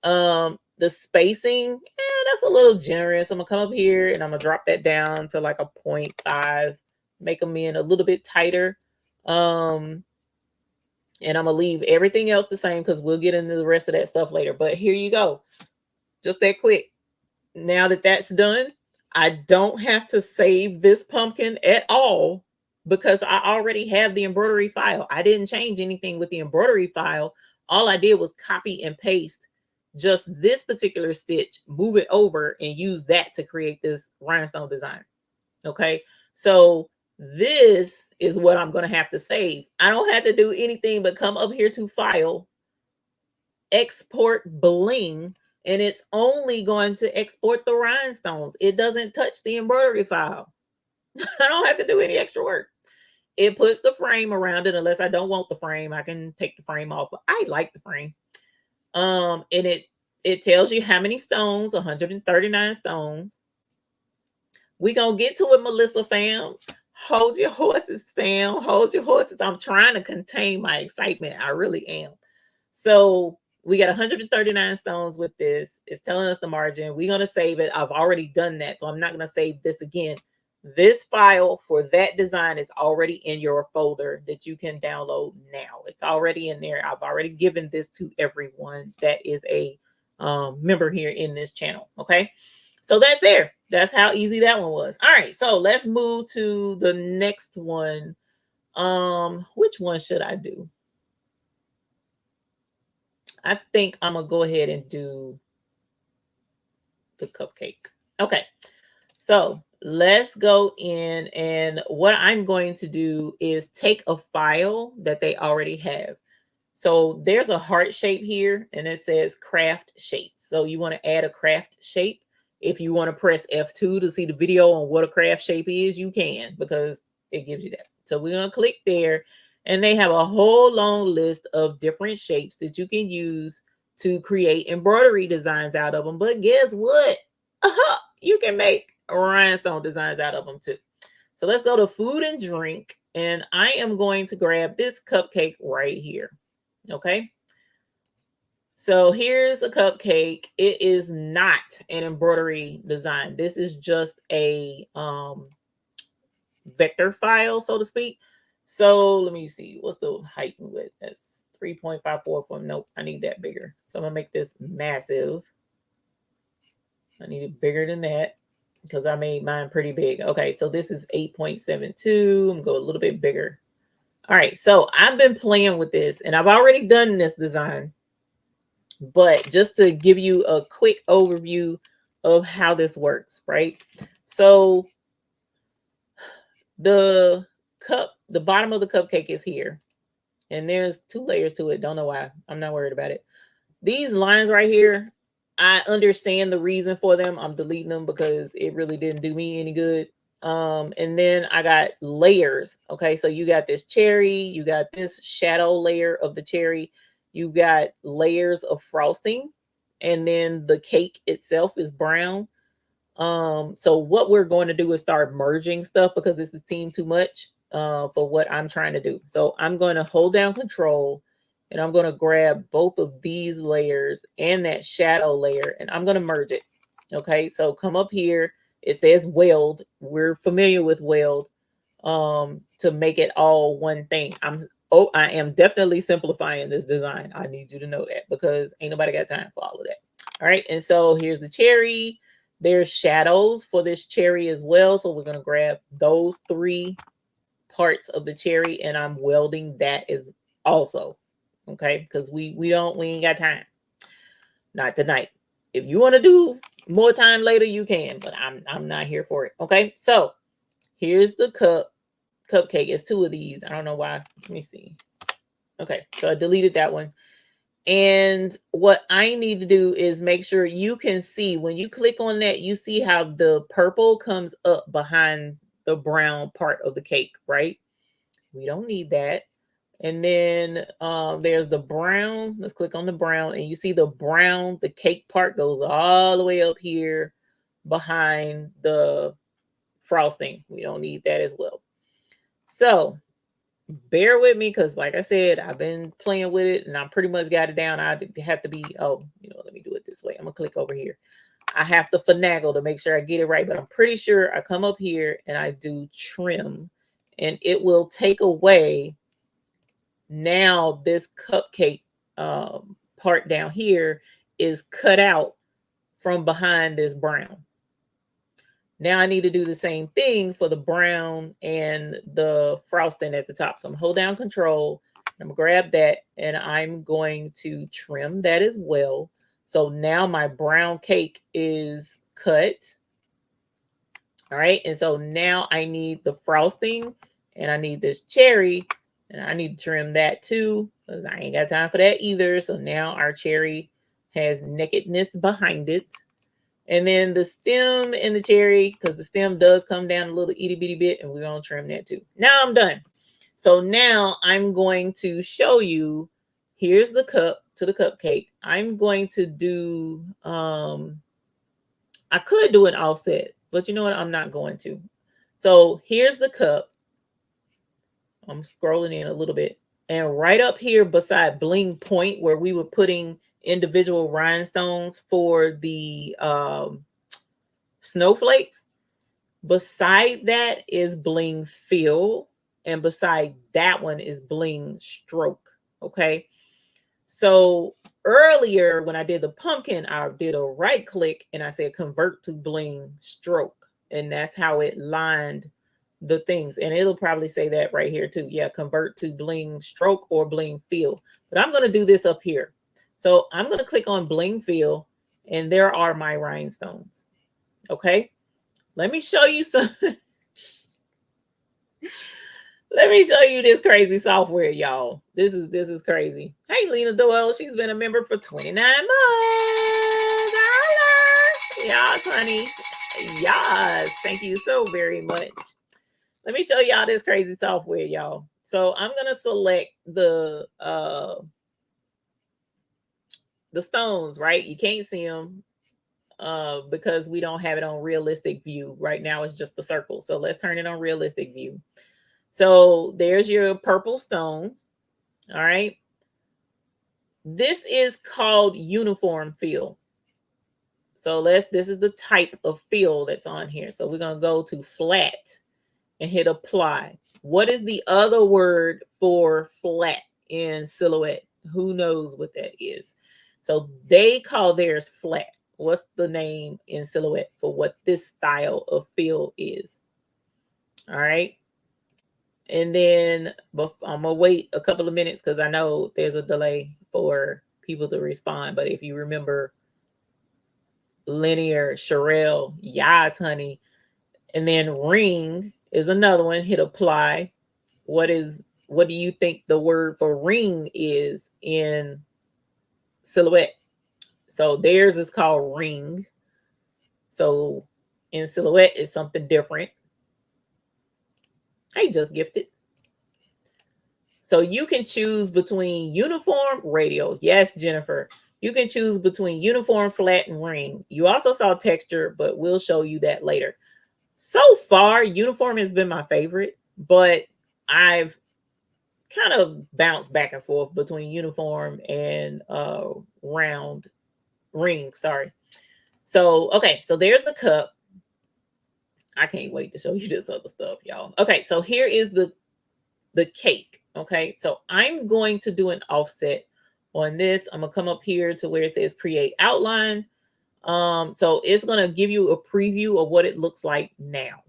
The spacing, that's a little generous. I'm gonna come up here and I'm gonna drop that down to like a 0.5, make them in a little bit tighter. And I'm gonna leave everything else the same because we'll get into the rest of that stuff later. But here you go. Just that quick. Now that that's done, I don't have to save this pumpkin at all because I already have the embroidery file. I didn't change anything with the embroidery file. All I did was copy and paste just this particular stitch, move it over and use that to create this rhinestone design. Okay. So this is what I'm going to have to save. I don't have to do anything but come up here to file, export bling, and it's only going to export the rhinestones. It doesn't touch the embroidery file. I don't have to do any extra work. It puts the frame around it. Unless I don't want the frame, I can take the frame off, but I like the frame. And it tells you how many stones, 139 stones. We gonna get to it, Melissa fam. Hold your horses, fam. Hold your horses. I'm trying to contain my excitement. I really am. So we got 139 stones with this. It's telling us the margin. We're gonna save it. I've already done that, so I'm not gonna save this again. This file for that design is already in your folder that you can download now. It's already in there. I've already given this to everyone that is a member here in this channel. Okay, so that's there. That's how easy that one was. All right, so let's move to the next one. Which one should I do? I think I'm gonna go ahead and do the cupcake. Okay, so let's go in, and what I'm going to do is take a file that they already have. So there's a heart shape here and it says craft shapes. So you want to add a craft shape. If you want to press F2 to see the video on what a craft shape is, you can, because it gives you that. So we're going to click there, and they have a whole long list of different shapes that you can use to create embroidery designs out of them. But guess what? You can make rhinestone designs out of them too. So let's go to food and drink, and I am going to grab this cupcake right here. Okay. So here's a cupcake. It is not an embroidery design. This is just a vector file, so to speak. So let me see. What's the height and width? That's 3.54. Nope, I need that bigger. So I'm gonna make this massive. I need it bigger than that because I made mine pretty big. Okay, so this is 8.72. I'm gonna go a little bit bigger. All right, so I've been playing with this and I've already done this design, but just to give you a quick overview of how this works, right? So the bottom of the cupcake is here, and there's 2 layers to it. Don't know why. I'm not worried about it. These lines right here, I understand the reason for them. I'm deleting them because it really didn't do me any good. And then I got layers. Okay, so you got this cherry, you got this shadow layer of the cherry, you got layers of frosting, and then the cake itself is brown. So what we're going to do is start merging stuff because this is team too much for what I'm trying to do. So I'm going to hold down control and I'm going to grab both of these layers and that shadow layer and I'm going to merge it. Okay, so come up here. It says weld. We're familiar with weld to make it all one thing. I am definitely simplifying this design. I need you to know that because ain't nobody got time for all of that. All right, and so here's the cherry. There's shadows for this cherry as well. So we're going to grab those 3 parts of the cherry and I'm welding that as also. Okay, because we ain't got time. Not tonight. If you want to do more time later, you can, but I'm not here for it. Okay, so here's the cupcake. It's 2 of these. I don't know why. Let me see. Okay, so I deleted that one. And what I need to do is make sure you can see when you click on that, you see how the purple comes up behind the brown part of the cake, right? We don't need that. And then there's the brown. Let's click on the brown and you see the brown, the cake part goes all the way up here behind the frosting. We don't need that as well. So bear with me because like I said, I've been playing with it and I pretty much got it down. I have to be, let me do it this way. I'm gonna click over here. I have to finagle to make sure I get it right, but I'm pretty sure I come up here and I do trim and it will take away now this cupcake part down here is cut out from behind this brown. Now I need to do the same thing for the brown and the frosting at the top. So I'm hold down control. I'm gonna grab that and I'm going to trim that as well. So now my brown cake is cut. All right. And so now I need the frosting and I need this cherry and I need to trim that too because I ain't got time for that either. So now our cherry has nakedness behind it. And then the stem and the cherry, because the stem does come down a little itty bitty bit, and we're going to trim that too. Now I'm done. So now I'm going to show you, here's the cup to the cupcake. I'm going to do, I could do an offset, but you know what? I'm not going to. So here's the cup. I'm scrolling in a little bit. And right up here beside bling point where we were putting individual rhinestones for the snowflakes. Beside that is bling fill, and beside that one is bling stroke. Okay. So earlier when I did the pumpkin, I did a right click and I said convert to bling stroke. And that's how it lined the things. And it'll probably say that right here too. Yeah, convert to bling stroke or bling fill. But I'm going to do this up here. So I'm going to click on bling fill and there are my rhinestones. Okay. Let me show you some. Let me show you this crazy software, y'all. This is crazy. Hey, Lena Doyle. She's been a member for 29 months. Yes, honey. Yes. Thank you so very much. Let me show y'all this crazy software, y'all. So I'm gonna select the stones, right? You can't see them because we don't have it on realistic view. Right now it's just the circle. So let's turn it on realistic view. So there's your purple stones. All right. This is called uniform fill. So this is the type of fill that's on here. So we're going to go to flat and hit apply. What is the other word for flat in Silhouette? Who knows what that is? So they call theirs flat. What's the name in Silhouette for what this style of fill is? All right. And then I'm going to wait a couple of minutes because I know there's a delay for people to respond. But if you remember linear, Sherelle, yes, honey. And then ring is another one. Hit apply. What do you think the word for ring is in Silhouette? So theirs is called ring. So in Silhouette, it's something different. Hey, just gifted. So you can choose between uniform, radial. Yes, Jennifer. You can choose between uniform, flat, and ring. You also saw texture, but we'll show you that later. So far, uniform has been my favorite, but I've kind of bounced back and forth between uniform and round ring. Sorry. So, okay, so there's the cup. I can't wait to show you this other stuff, y'all. Okay, so here is the cake. Okay, so I'm going to do an offset on this. I'm gonna come up here to where it says create outline. So it's gonna give you a preview of what it looks like now.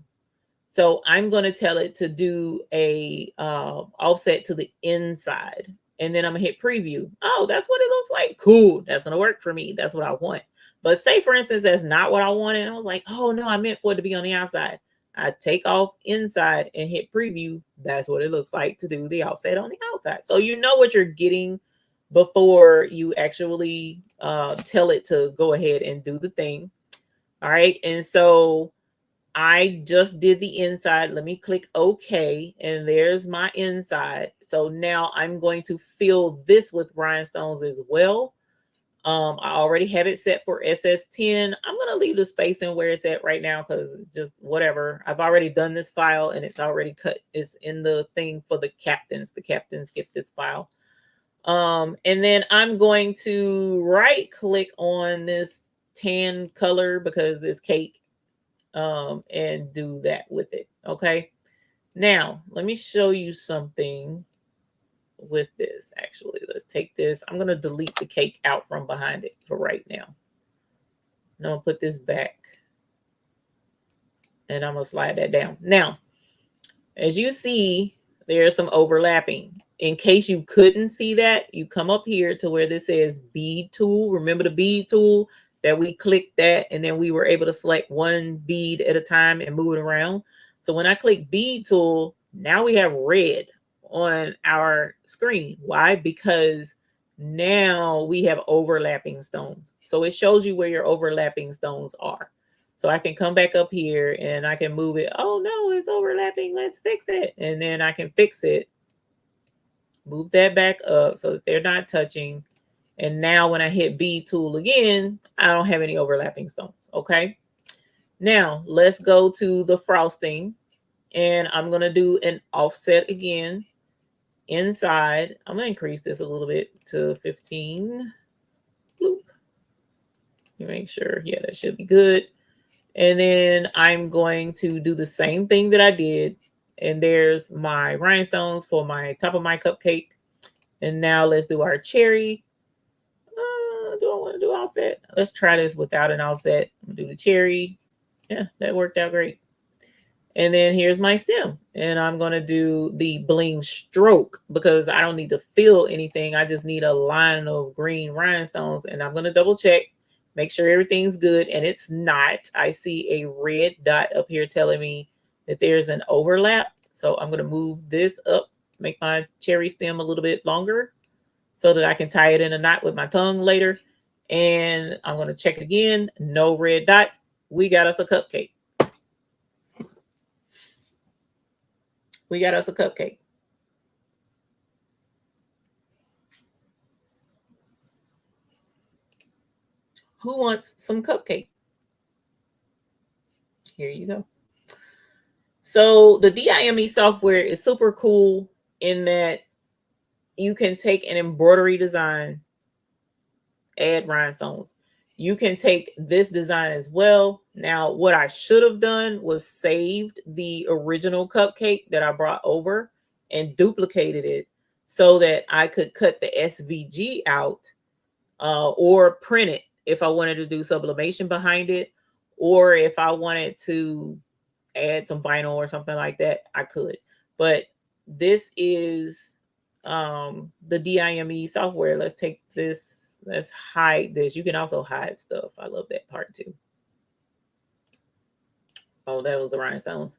So I'm going to tell it to do a offset to the inside, and then I'm gonna hit preview. Oh, that's what it looks like. Cool, that's gonna work for me. That's what I want. But say for instance, that's not what I wanted. I was like, oh no, I meant for it to be on the outside. I take off inside and hit preview. That's what it looks like to do the offset on the outside. So you know what you're getting before you actually tell it to go ahead and do the thing. All right, and so I just did the inside. Let me click OK. And there's my inside. So now I'm going to fill this with rhinestones as well. I already have it set for SS10. I'm going to leave the spacing where it's at right now because just whatever. I've already done this file and it's already cut. It's in the thing for the captains. The captains get this file. And then I'm going to right click on this tan color because it's cake, and do that with it. Okay. Now, let me show you something with this. Actually, let's take this. I'm going to delete the cake out from behind it for right now. And I'm going to put this back. And I'm going to slide that down. Now, as you see, there's some overlapping. In case you couldn't see that, you come up here to where this says bead tool. Remember the bead tool that we clicked that and then we were able to select one bead at a time and move it around. So when I click bead tool, now we have red on our screen. Why? Because now we have overlapping stones. So it shows you where your overlapping stones are. So I can come back up here and I can move it. Oh no, it's overlapping. Let's fix it. And then I can fix it. Move that back up so that they're not touching. And now when I hit bead tool again, I don't have any overlapping stones. Okay. Now let's go to the frosting. And I'm going to do an offset again inside. I'm going to increase this a little bit to 15. Bloop. You make sure. Yeah, that should be good. And then I'm going to do the same thing that I did. And there's my rhinestones for my top of my cupcake. And now let's do our cherry. Do I want to do offset? Let's try this without an offset. I'm gonna do the cherry. Yeah, that worked out great. And then here's my stem. And I'm going to do the bling stroke because I don't need to fill anything. I just need a line of green rhinestones. And I'm going to double check, make sure everything's good. And it's not. I see a red dot up here telling me that there's an overlap. So I'm going to move this up, make my cherry stem a little bit longer so that I can tie it in a knot with my tongue later. And I'm going to check again. No red dots. We got us a cupcake. We got us a cupcake. Who wants some cupcake? Here you go. So the DIME software is super cool in that you can take an embroidery design, add rhinestones. You can take this design as well. Now, what I should have done was saved the original cupcake that I brought over and duplicated it so that I could cut the SVG out, or print it if I wanted to do sublimation behind it, or if I wanted to add some vinyl or something like that, I could. But this is the DIME software. Let's take this, let's hide this. You can also hide stuff. I love that part too. Oh, that was the rhinestones.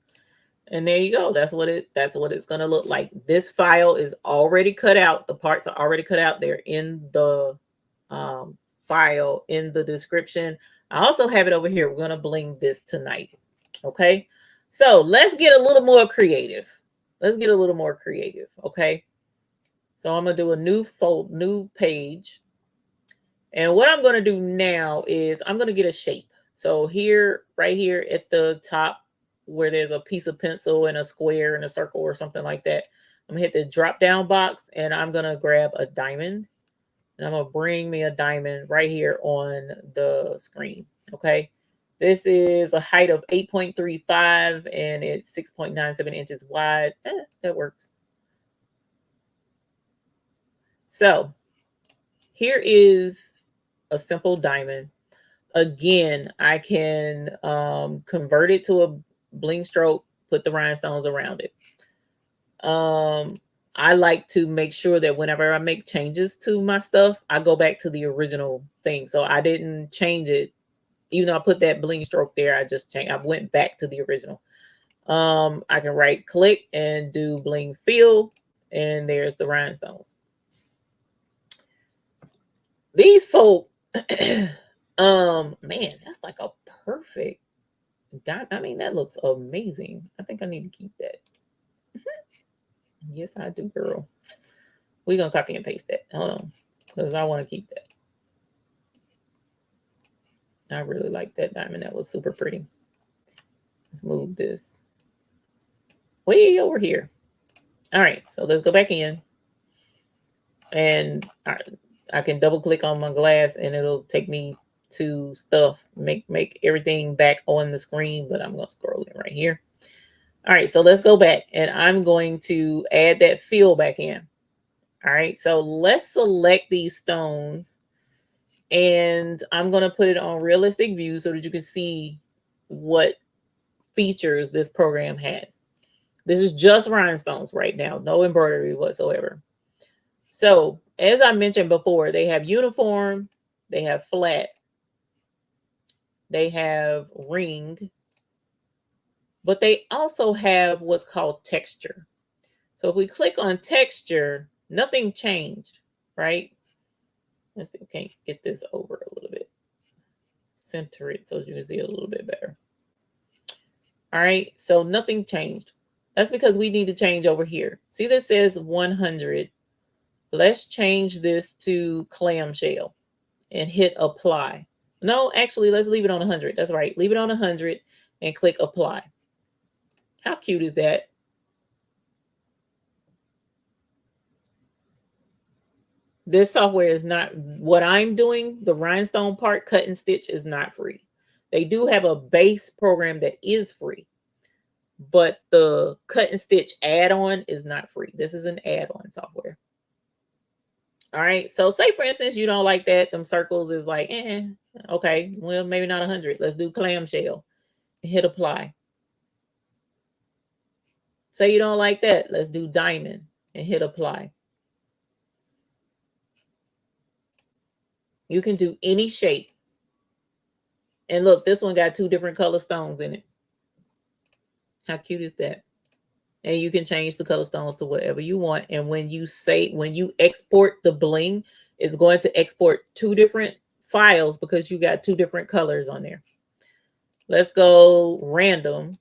And there you go. That's what it's gonna look like. This file is already cut out. The parts are already cut out. They're in the file in the description. I also have it over here. We're gonna bling this tonight. Okay. So let's get a little more creative. Let's get a little more creative, okay? So I'm gonna do a new page. And what I'm gonna do now is I'm gonna get a shape. So here, right here at the top, where there's a piece of pencil and a square and a circle or something like that, I'm gonna hit the drop down box and I'm gonna grab a diamond. And I'm gonna bring me a diamond right here on the screen, okay? This is a height of 8.35 and it's 6.97 inches wide. That works. So here is a simple diamond. Again, I can convert it to a bling stroke, put the rhinestones around it. I like to make sure that whenever I make changes to my stuff, I go back to the original thing. So I didn't change it. Even though I put that bling stroke there, I went back to the original. I can right click and do bling fill, and there's the rhinestones. These folk, man, that's like a perfect I mean, that looks amazing. I think I need to keep that. Yes, I do, girl. We're gonna copy and paste that. Hold on, because I want to keep that. I really like that diamond. That was super pretty. Let's move this way over here. All right, so let's go back in, and I can double click on my glass, and it'll take me to stuff. Make everything back on the screen, but I'm gonna scroll in right here. All right, so let's go back, and I'm going to add that fill back in. All right, so let's select these stones, and I'm going to put it on realistic view so that you can see what features this program has. This is just rhinestones right now, no embroidery whatsoever. So as I mentioned before, they have uniform, they have flat, they have ring, but they also have what's called texture. So if we click on texture, nothing changed, right? Let's see, we can get this over a little bit. Center it so you can see it a little bit better. All right, so nothing changed. That's because we need to change over here. See, this says 100. Let's change this to clamshell and hit apply. No, actually, let's leave it on 100. That's right. Leave it on 100 and click apply. How cute is that? This software is not what I'm doing. The rhinestone part, cut and stitch, is not free. They do have a base program that is free, but the cut and stitch add-on is not free. This is an add-on software. All right. So say for instance, you don't like that. Them circles is like, okay, well, maybe not 100. Let's do clamshell. Hit apply. Say you don't like that. Let's do diamond and hit apply. You can do any shape. And look, this one got 2 different color stones in it. How cute is that? And you can change the color stones to whatever you want. And when you export the bling, it's going to export 2 different files because you got 2 different colors on there. Let's go random.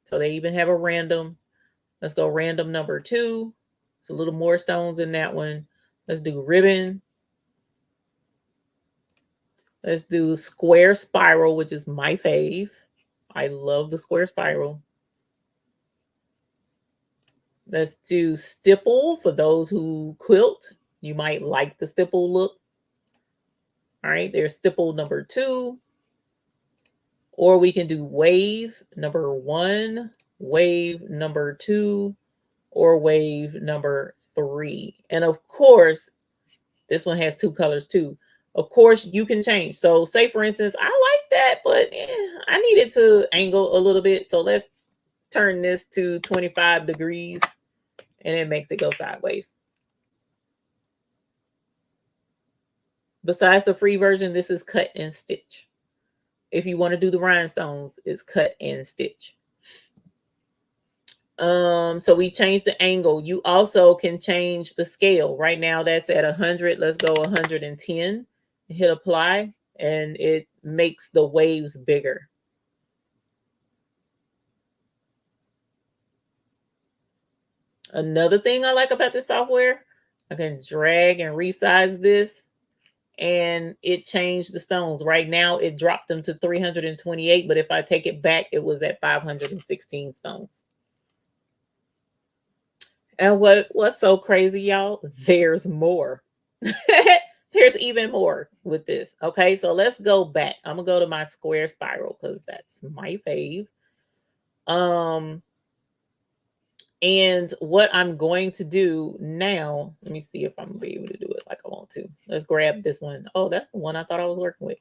So they even have a random. Let's go random number 2. It's a little more stones in that one. Let's do ribbon. Let's do square spiral, which is my fave. I love the square spiral. Let's do stipple for those who quilt. You might like the stipple look. All right, there's stipple number 2. Or we can do wave number 1, wave number 2, or wave number 3. And of course, this one has 2 colors too. Of course, you can change. So say for instance, I like that, but I need it to angle a little bit. So let's turn this to 25 degrees and it makes it go sideways. Besides the free version, this is cut and stitch. If you want to do the rhinestones, it's cut and stitch. So we changed the angle. You also can change the scale. Right now that's at 100. Let's go 110. Hit apply and it makes the waves bigger. Another thing I like about this software, I can drag and resize this and it changed the stones. Right now it dropped them to 328, but if I take it back, it was at 516 stones. And what's so crazy, y'all? There's more. There's even more with this. Okay, so let's go back. I'm gonna go to my square spiral because that's my fave. And what I'm going to do now, let me see if I'm gonna be able to do it like I want to. Let's grab this one. Oh, that's the one I thought I was working with.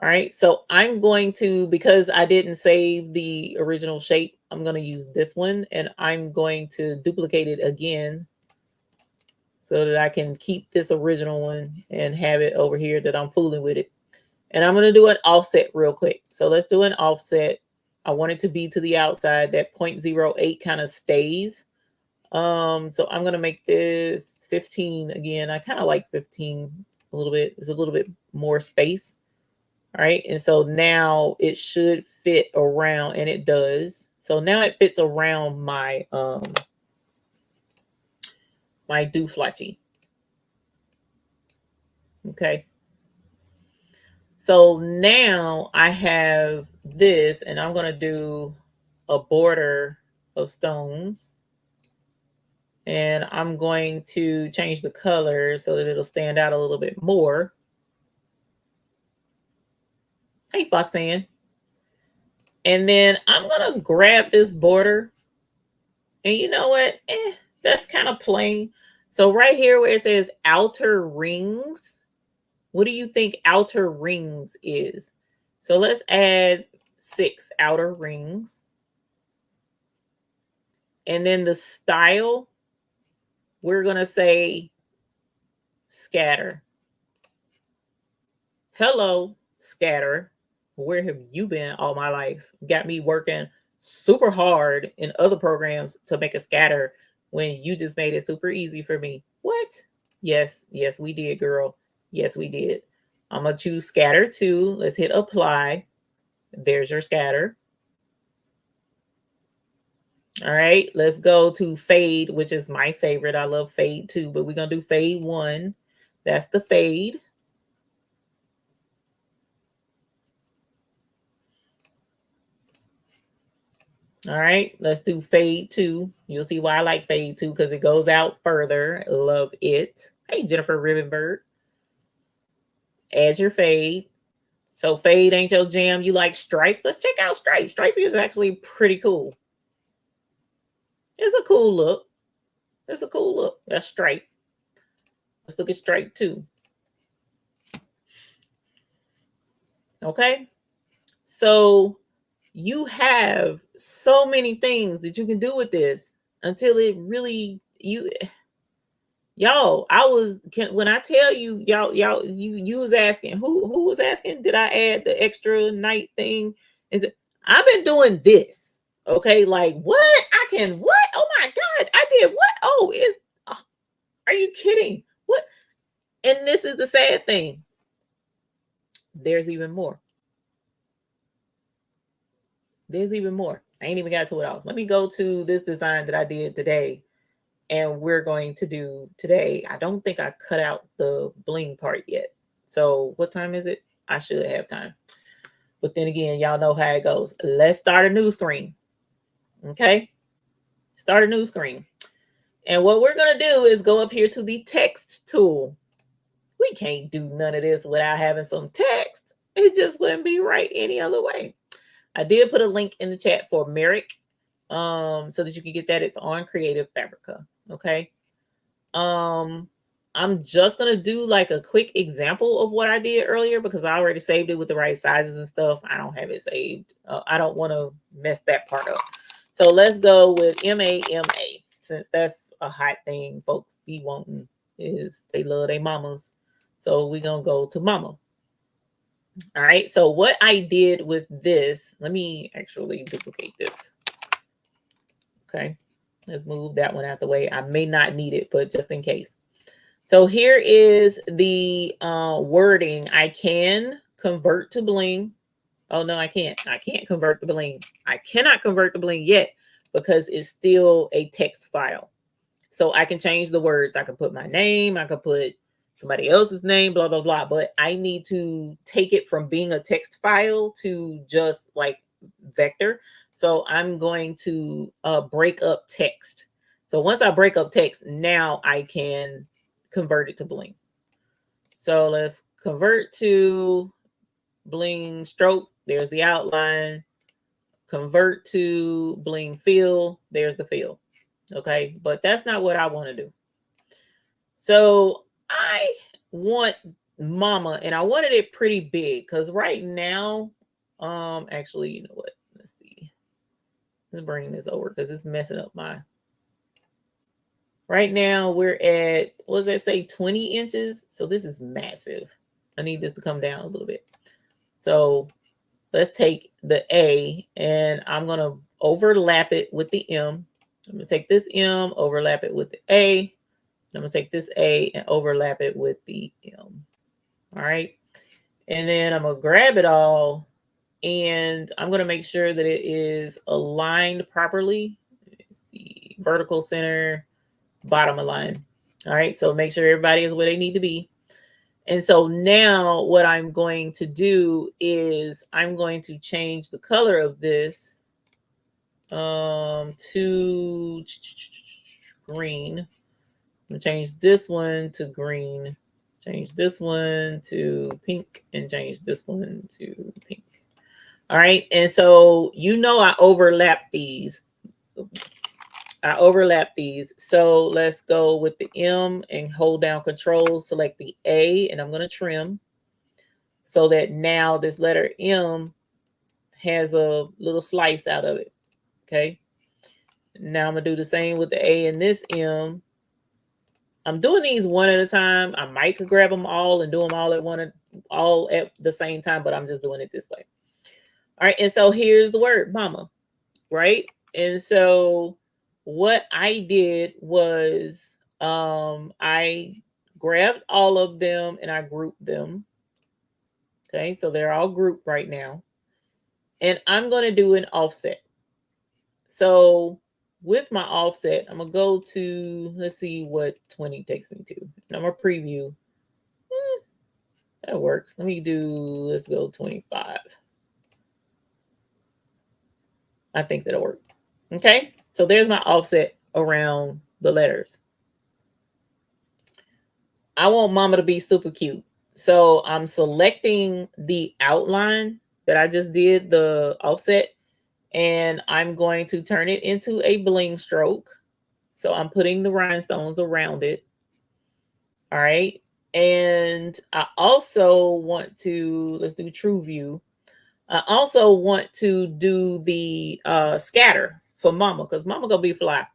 All right, so I'm going to, because I didn't save the original shape, I'm going to use this one and I'm going to duplicate it again so that I can keep this original one and have it over here that I'm fooling with it. And I'm going to do an offset real quick. So let's do an offset. I want it to be to the outside. That 0.08 kind of stays. So I'm going to make this 15 again. I kind of like 15 a little bit. It's a little bit more space. All right, and so now it should fit around, and it does. So now it fits around my my dooflachi. Okay. So now I have this, and I'm gonna do a border of stones. And I'm going to change the color so that it'll stand out a little bit more. Hey, Foxanne. And then I'm going to grab this border. And you know what? That's kind of plain. So right here where it says outer rings, what do you think outer rings is? So let's add 6 outer rings. And then the style, we're going to say scatter. Hello, scatter. Where have you been all my life? Got me working super hard in other programs to make a scatter when you just made it super easy for me. What? Yes, yes, we did, girl. Yes, we did. I'm going to choose scatter 2. Let's hit apply. There's your scatter. All right, let's go to fade, which is my favorite. I love fade too, but we're going to do fade 1. That's the fade. All right, let's do fade 2. You'll see why I like fade 2 because it goes out further. Love it. Hey, Jennifer Rivenberg. Add your fade. So fade ain't your jam. You like stripe? Let's check out stripe. Stripe is actually pretty cool. It's a cool look. It's a cool look. That's stripe. Let's look at stripe 2. Okay. So you have so many things that you can do with this until it really y'all, when I tell you, y'all, you was asking who was asking, did I add the extra night thing? I've been doing this. Okay, like what? What? Oh my God, I did what? Are you kidding? What? And this is the sad thing. There's even more. There's even more. I ain't even got to it all. Let me go to this design that I did today. And we're going to do today. I don't think I cut out the bling part yet. So what time is it? I should have time. But then again, y'all know how it goes. Let's start a new screen. Okay. Start a new screen. And what we're going to do is go up here to the text tool. We can't do none of this without having some text. It just wouldn't be right any other way. I did put a link in the chat for Merrick so that you can get that. It's on Creative Fabrica. Okay. I'm just going to do like a quick example of what I did earlier because I already saved it with the right sizes and stuff. I don't have it saved. I don't want to mess that part up. So let's go with MAMA since that's a hot thing folks be wanting is they love their mamas. So we're going to go to mama. All right. So what I did with this, let me actually duplicate this. Okay. Let's move that one out the way. I may not need it, but just in case. So here is the wording. I can convert to bling. Oh, no, I can't. I can't convert to bling. I cannot convert to bling yet. because it's still a text file. So I can change the words. I can put my name, I could put somebody else's name, blah, blah, blah. But I need to take it from being a text file to just like vector. So I'm going to break up text. So once I break up text, now I can convert it to bling. So let's convert to bling stroke. There's the outline. Convert to bling fill. There's the fill. Okay, but that's not what I want to do. So I want mama, and I wanted it pretty big because right now, actually, you know what? Let's see. Let's bring this over because it's messing up my. Right now we're at, what does that say, 20 inches? So this is massive. I need this to come down a little bit. So let's take the A and I'm going to overlap it with the M. I'm going to take this M, overlap it with the A. I'm going to take this A and overlap it with the M. All right. And then I'm going to grab it all and I'm going to make sure that it is aligned properly. Let's see, vertical center, bottom align. All right. So make sure everybody is where they need to be. And so now what I'm going to do is I'm going to change the color of this to green. I'm going to change this one to green, change this one to pink, and change this one to pink. All right. And so, you know, I overlap these. So let's go with the M and hold down control, select the A, and I'm going to trim so that now this letter M has a little slice out of it. Okay. Now I'm going to do the same with the A and this M. I'm doing these one at a time. I might could grab them all and do them all at the same time, but I'm just doing it this way. All right. And so here's the word mama, right? And so what I did was I grabbed all of them and I grouped them. Okay, so they're all grouped right now. And I'm going to do an offset. So with my offset, I'm going to go to, let's see what 20 takes me to. I'm going to preview. That works. Let's go 25. I think that'll work. Okay, so there's my offset around the letters. I want mama to be super cute. So I'm selecting the outline that I just did, the offset, and I'm going to turn it into a bling stroke. So I'm putting the rhinestones around it. All right. And I also want to, let's do true view. I also want to do the scatter for mama because mama gonna be fly.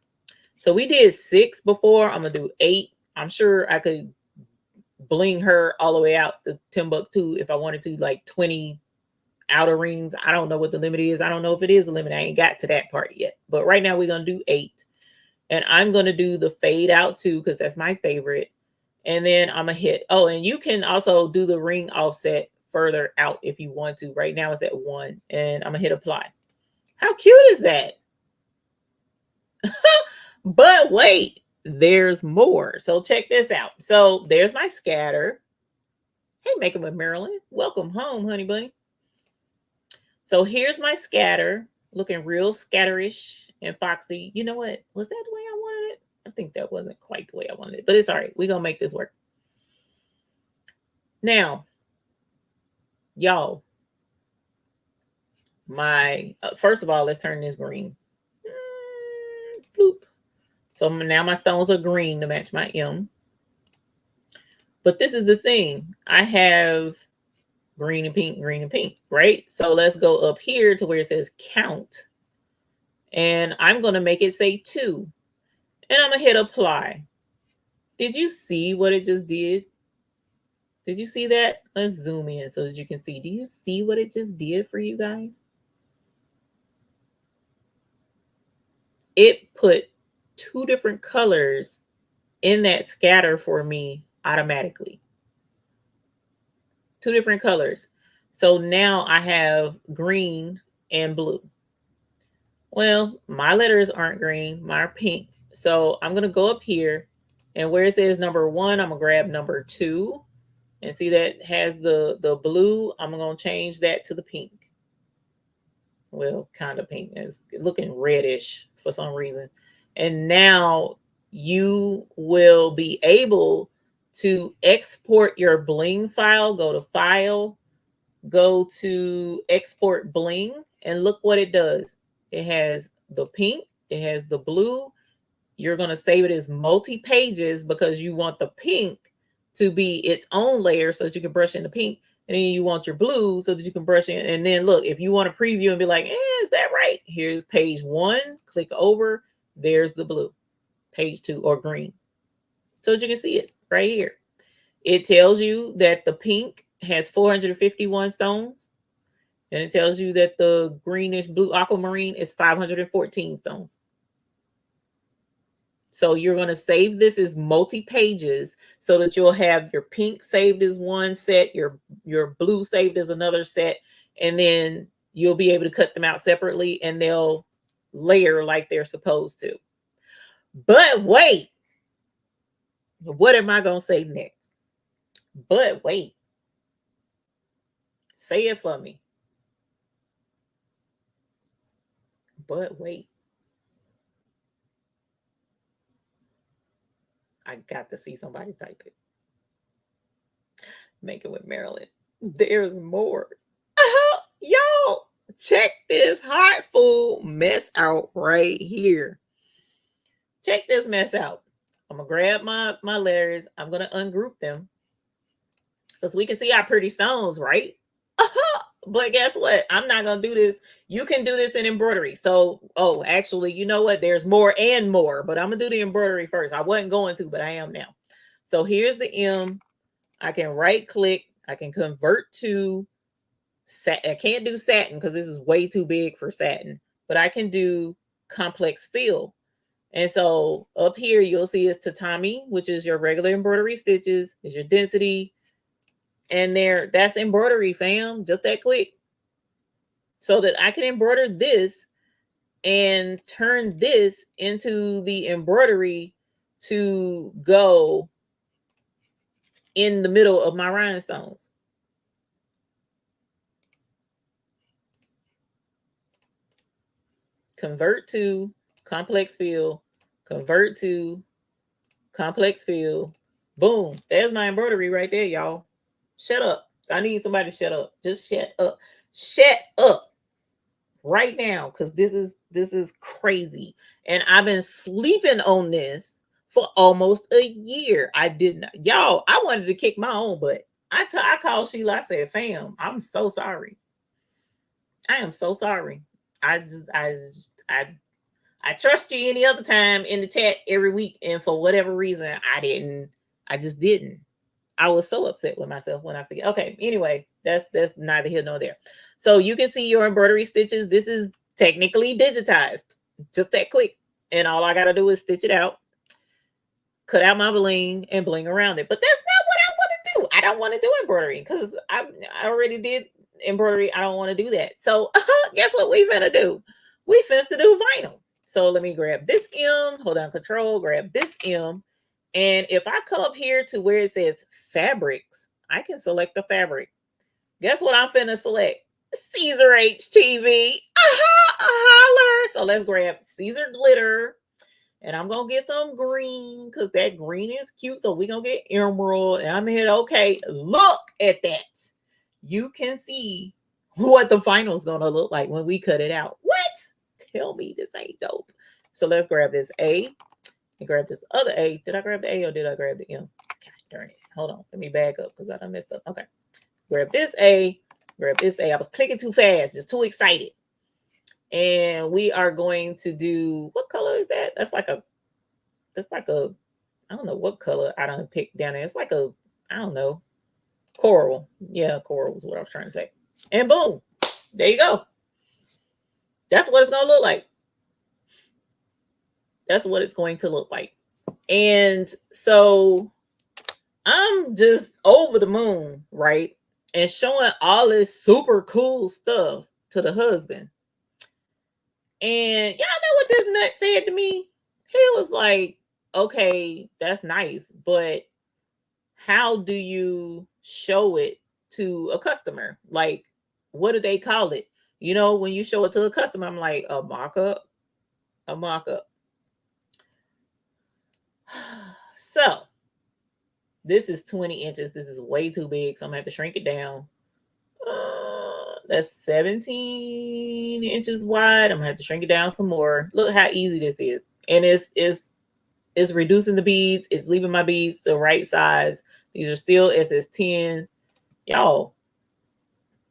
So we did 6 before. I'm gonna do 8. I'm sure I could bling her all the way out to Timbuktu if I wanted to, like 20 outer rings. I don't know what the limit is. I don't know if it is a limit. I ain't got to that part yet. But right now we're gonna do 8. And I'm gonna do the fade out too, because that's my favorite. And then I'm gonna hit. Oh, and you can also do the ring offset further out if you want to. Right now it's at 1. And I'm gonna hit apply. How cute is that? But wait, there's more. So check this out. So there's my scatter. Hey, Make 'em with Marilyn. Welcome home, honey bunny. So here's my scatter, looking real scatterish and foxy. You know what? Was that the way I wanted it? I think that wasn't quite the way I wanted it, but it's all right. We're going to make this work. Now, y'all, first of all, let's turn this green. Bloop. So now my stones are green to match my M. But this is the thing. I have green and pink, right? So let's go up here to where it says count. And I'm going to make it say 2. And I'm going to hit apply. Did you see what it just did? Did you see that? Let's zoom in so that you can see. Do you see what it just did for you guys? It put 2 different colors in that scatter for me automatically. 2 different colors. So now I have green and blue. Well, my letters aren't green, mine are pink. So I'm going to go up here, and where it says number 1, I'm going to grab number 2. And see that has the blue. I'm going to change that to the pink. Well, kind of pink. It's looking reddish for some reason. And now you will be able to export your bling file. Go to File, go to Export Bling, and look what it does. It has the pink, it has the blue. You're going to save it as multi-pages because you want the pink to be its own layer so that you can brush in the pink. And then you want your blue so that you can brush in. And then look, if you want to preview and be like, is that right? Here's page 1. Click over. There's the blue. Page 2 or green. So that you can see it right here. It tells you that the pink has 451 stones. And it tells you that the greenish blue aquamarine is 514 stones. So you're going to save this as multi-pages so that you'll have your pink saved as one set, your blue saved as another set, and then you'll be able to cut them out separately and they'll layer like they're supposed to. But wait, what am I going to say next? But wait, say it for me. But wait. I got to see somebody type it. Make it with Marilyn. There's more. Y'all, check this hot food mess out right here. Check this mess out. I'm going to grab my letters. I'm going to ungroup them. Because we can see our pretty stones, right? But guess what? I'm not going to do this. You can do this in embroidery. So, actually, you know what? There's more and more. But I'm going to do the embroidery first. I wasn't going to, but I am now. So here's the M. I can right click. I can convert to satin. I can't do satin because this is way too big for satin. But I can do complex fill. And so up here, you'll see it's tatami, which is your regular embroidery stitches, is your density. And that's embroidery, fam, just that quick. So that I can embroider this and turn this into the embroidery to go in the middle of my rhinestones. Convert to complex fill, convert to complex fill. Boom. There's my embroidery right there, y'all. Shut up. I need somebody to shut up. Just shut up. Shut up right now, because this is crazy. And I've been sleeping on this for almost a year. I didn't, y'all. I wanted to kick my own butt. I called Sheila. I said, "Fam, I'm so sorry. I am so sorry. I trust you any other time in the chat every week, and for whatever reason, I just didn't. I was so upset with myself when I forget. Okay, anyway, that's neither here nor there. So you can see your embroidery stitches. This is technically digitized, just that quick. And all I got to do is stitch it out, cut out my bling, and bling around it. But that's not what I want to do. I don't want to do embroidery because I already did embroidery. I don't want to do that. So guess what we finna do? We finna do vinyl. So let me grab this M, hold down control, grab this M. And if I come up here to where it says fabrics, I can select the fabric. Guess what I'm finna select? Caesar HTV. Holler. So let's grab Caesar glitter. And I'm going to get some green because that green is cute. So we're going to get emerald. And I'm here. Okay, look at that. You can see what the final is going to look like when we cut it out. What? Tell me this ain't dope. So let's grab this A and grab this other A. Did I grab the A or did I grab the M? God darn it. Hold on. Let me back up because I done messed up. Okay. Grab this A. Grab this A. I was clicking too fast. Just too excited. And we are going to do, what color is that? That's like a, I don't know what color I done picked down there. It's like a, I don't know, coral. Yeah, coral is what I was trying to say. And boom, there you go. That's what it's going to look like. That's what it's going to look like. And so I'm just over the moon, right? And showing all this super cool stuff to the husband. And y'all know what this nut said to me? He was like, okay, that's nice, but how do you show it to a customer? Like, what do they call it? You know, when you show it to a customer, I'm like, a mock-up, a mock-up. So this is 20 inches. This is way too big, so I'm gonna have to shrink it down. That's 17 inches wide. I'm gonna have to shrink it down some more. Look how easy this is. And it's reducing the beads. It's leaving my beads the right size. These are still SS10. Y'all,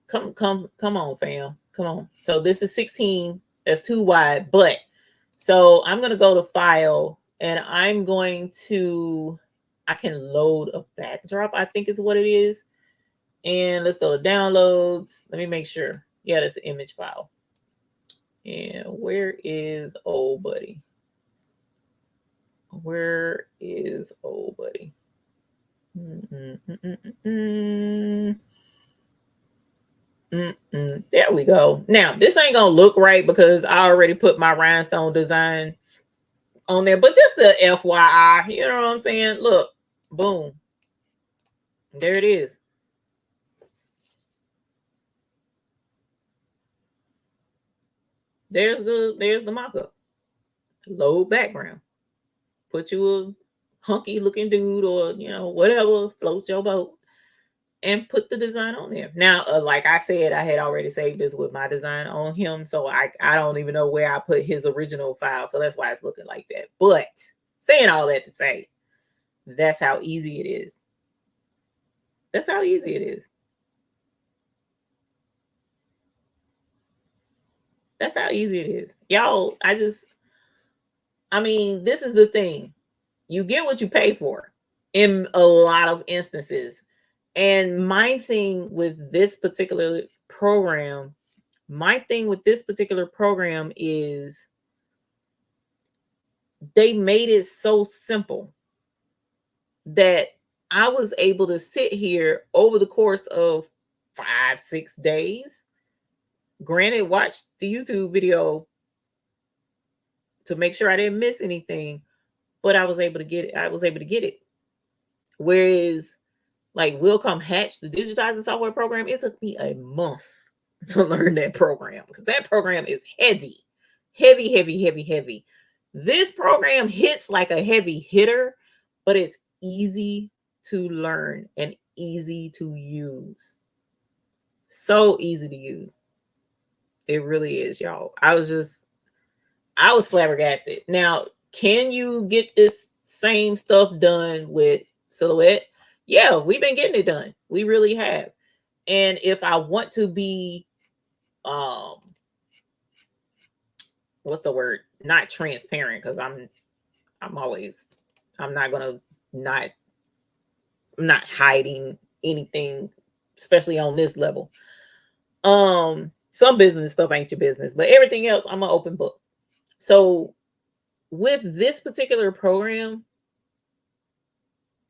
come on, fam. Come on. So this is 16. That's too wide. But so I'm gonna go to file and I'm going to, I can load a backdrop, I think is what it is. And let's go to downloads. Let me make sure. Yeah, that's an image file. And where is old buddy? Where is old buddy? There we go. Now, this ain't gonna look right because I already put my rhinestone design on there, but just the FYI, you know what I'm saying? Look, boom. There it is. There's the mock-up. Load background. Put you a hunky looking dude or, you know, whatever floats your boat and put the design on there. Now, like I said, I had already saved this with my design on him. So I don't even know where I put his original file. So that's why it's looking like that. But saying all that to say, that's how easy it is. That's how easy it is. That's how easy it is. Y'all, I mean, this is the thing. You get what you pay for in a lot of instances. And my thing with this particular program, is they made it so simple that I was able to sit here over the course of 5-6 days. Granted, watch the YouTube video to make sure I didn't miss anything, but I was able to get it. Whereas, like, Willcom Hatch, the digitizing software program, it took me a month to learn that program because that program is heavy. This program hits like a heavy hitter, but it's easy to learn and easy to use. So easy to use. It really is, y'all. I was flabbergasted. Now, can you get this same stuff done with Silhouette? Yeah, we've been getting it done. We really have. And if I want to be what's the word? Not transparent, because I'm not gonna not I'm not hiding anything, especially on this level. Some business stuff ain't your business, but everything else, I'm an open book. So with this particular program,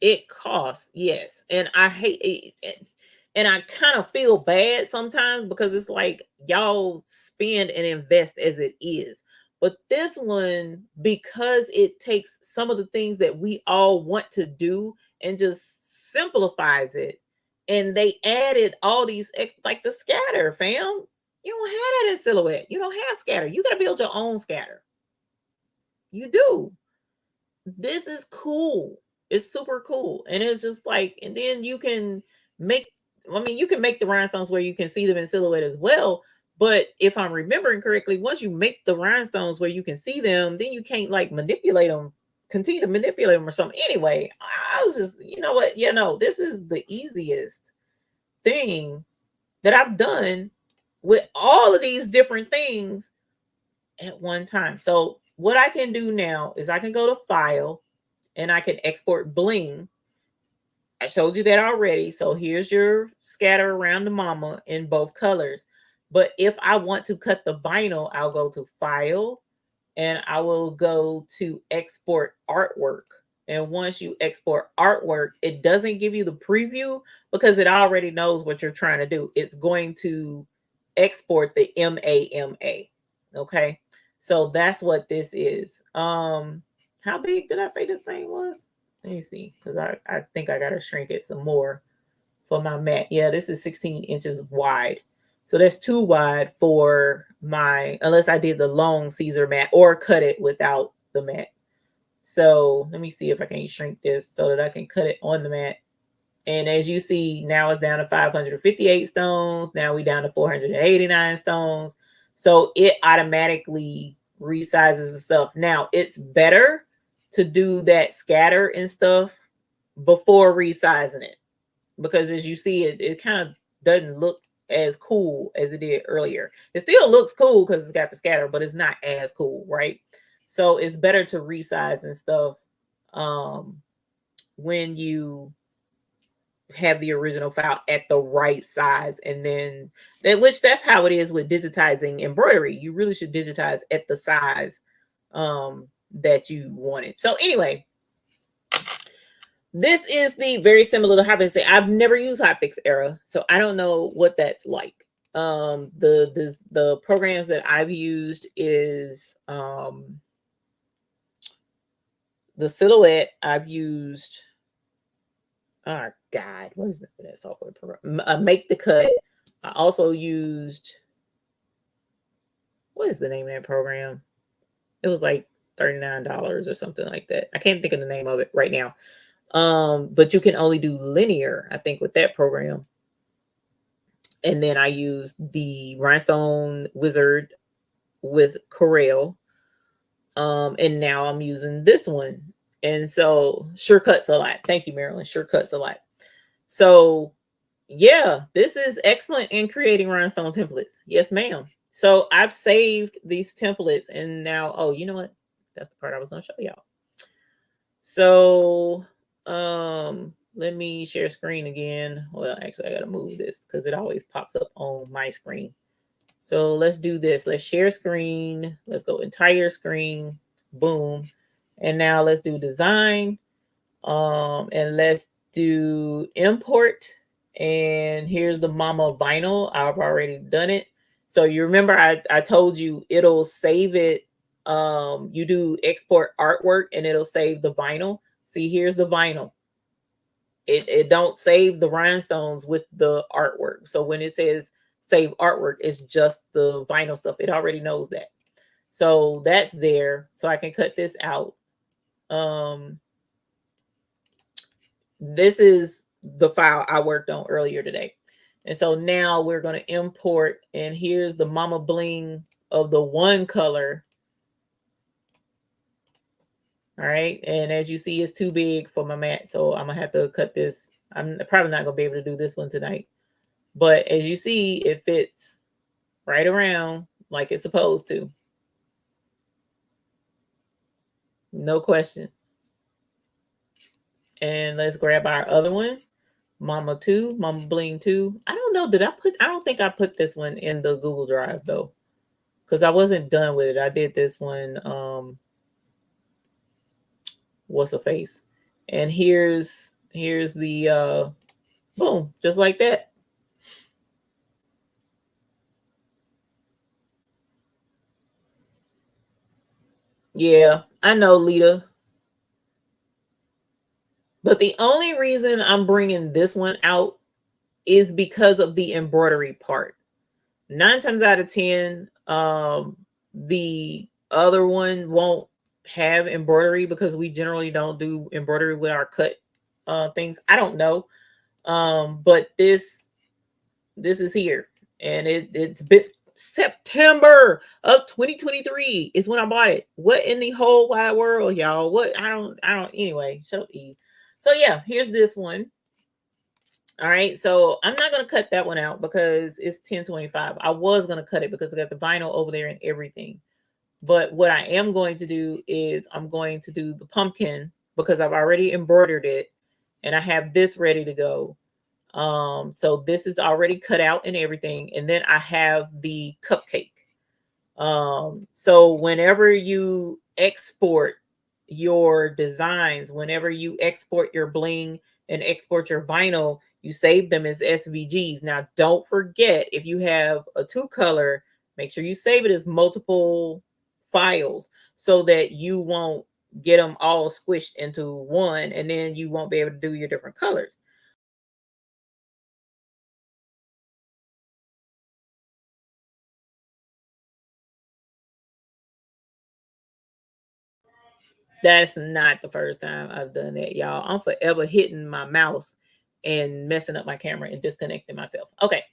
it costs, yes. And I hate it. And I kind of feel bad sometimes because it's like y'all spend and invest as it is. But this one, because it takes some of the things that we all want to do and just simplifies it. And they added all these, like the scatter, fam. You don't have that in Silhouette. You don't have scatter. You got to build your own scatter. You do. This is cool. It's super cool. And it's just like, and then you can make, you can make the rhinestones where you can see them in Silhouette as well. But if I'm remembering correctly, once you make the rhinestones where you can see them, then you can't like manipulate them, continue to manipulate them or something. Anyway, I was just, you know what? This is the easiest thing that I've done with all of these different things at one time. So what I can do now is I can go to file and I can export bling. I showed you that already. So here's your scatter around the mama in both colors. But if I want to cut the vinyl, I'll go to file and I will go to export artwork. And once you export artwork, it doesn't give you the preview because it already knows what you're trying to do. It's going to export the MAMA. Okay. So that's what this is. How big did I say this thing was? Let me see, because I think I gotta shrink it some more for my mat. Yeah, this is 16 inches wide. So that's too wide for my, unless I did the long Caesar mat or cut it without the mat. So let me see if I can shrink this so that I can cut it on the mat. And as you see, now it's down to 558 stones. Now we down to 489 stones. So it automatically resizes the stuff. Now it's better to do that scatter and stuff before resizing it, because as you see, it kind of doesn't look as cool as it did earlier. It still looks cool because it's got the scatter, but it's not as cool, right? So it's better to resize and stuff when you have the original file at the right size. And then that's how it is with digitizing embroidery. You really should digitize at the size that you want it. So anyway, this is the very similar to Hotfix. I've never used Hotfix Era, so I don't know what that's like. The programs that I've used is the Silhouette. I've used, oh God, what is that software program? Make the Cut. I also used, what is the name of that program? It was like $39 or something like that. I can't think of the name of it right now. But you can only do linear, I think, with that program. And then I used the Rhinestone Wizard with Corel. And now I'm using this one. And so sure cuts a lot. Thank you, Marilyn. Sure cuts a lot. So yeah, this is excellent in creating rhinestone templates. Yes, ma'am. So I've saved these templates, and now, oh, you know what? That's the part I was going to show y'all. So let me share screen again. Well, actually, I got to move this because it always pops up on my screen. So let's do this. Let's share screen. Let's go entire screen. Boom. And now let's do design. And let's do import. And here's the mama vinyl. I've already done it. So you remember I told you it'll save it. You do export artwork and it'll save the vinyl. See, here's the vinyl. It don't save the rhinestones with the artwork. So when it says save artwork, it's just the vinyl stuff. It already knows that. So that's there. So I can cut this out. This is the file I worked on earlier today. And so now we're going to import, and here's the mama bling of the one color. All right. And as you see, it's too big for my mat. So I'm going to have to cut this. I'm probably not going to be able to do this one tonight. But as you see, it fits right around like it's supposed to. No question. And let's grab our other one. Mama 2, Mama Bling 2. I don't know. I don't think I put this one in the Google Drive though, because I wasn't done with it. I did this one. What's a face? And here's the boom, just like that. Yeah, I know, Lita. But the only reason I'm bringing this one out is because of the embroidery part. 9 times out of 10, the other one won't have embroidery because we generally don't do embroidery with our cut things. I don't know. But this is here, and it's been September of 2023 is when I bought it. What in the whole wide world, y'all? What? I don't anyway, shut up, Eve. So yeah, here's this one. All right, so I'm not gonna cut that one out because it's 1025. I was gonna cut it because I got the vinyl over there and everything. But what I am going to do is I'm going to do the pumpkin because I've already embroidered it and I have this ready to go. So this is already cut out and everything. And then I have the cupcake. So whenever you export your designs, whenever you export your bling and export your vinyl, you save them as SVGs. Now, don't forget, if you have a 2-color, make sure you save it as multiple files so that you won't get them all squished into one, and then you won't be able to do your different colors. That's not the first time I've done that, y'all. I'm forever hitting my mouse and messing up my camera and disconnecting myself. Okay.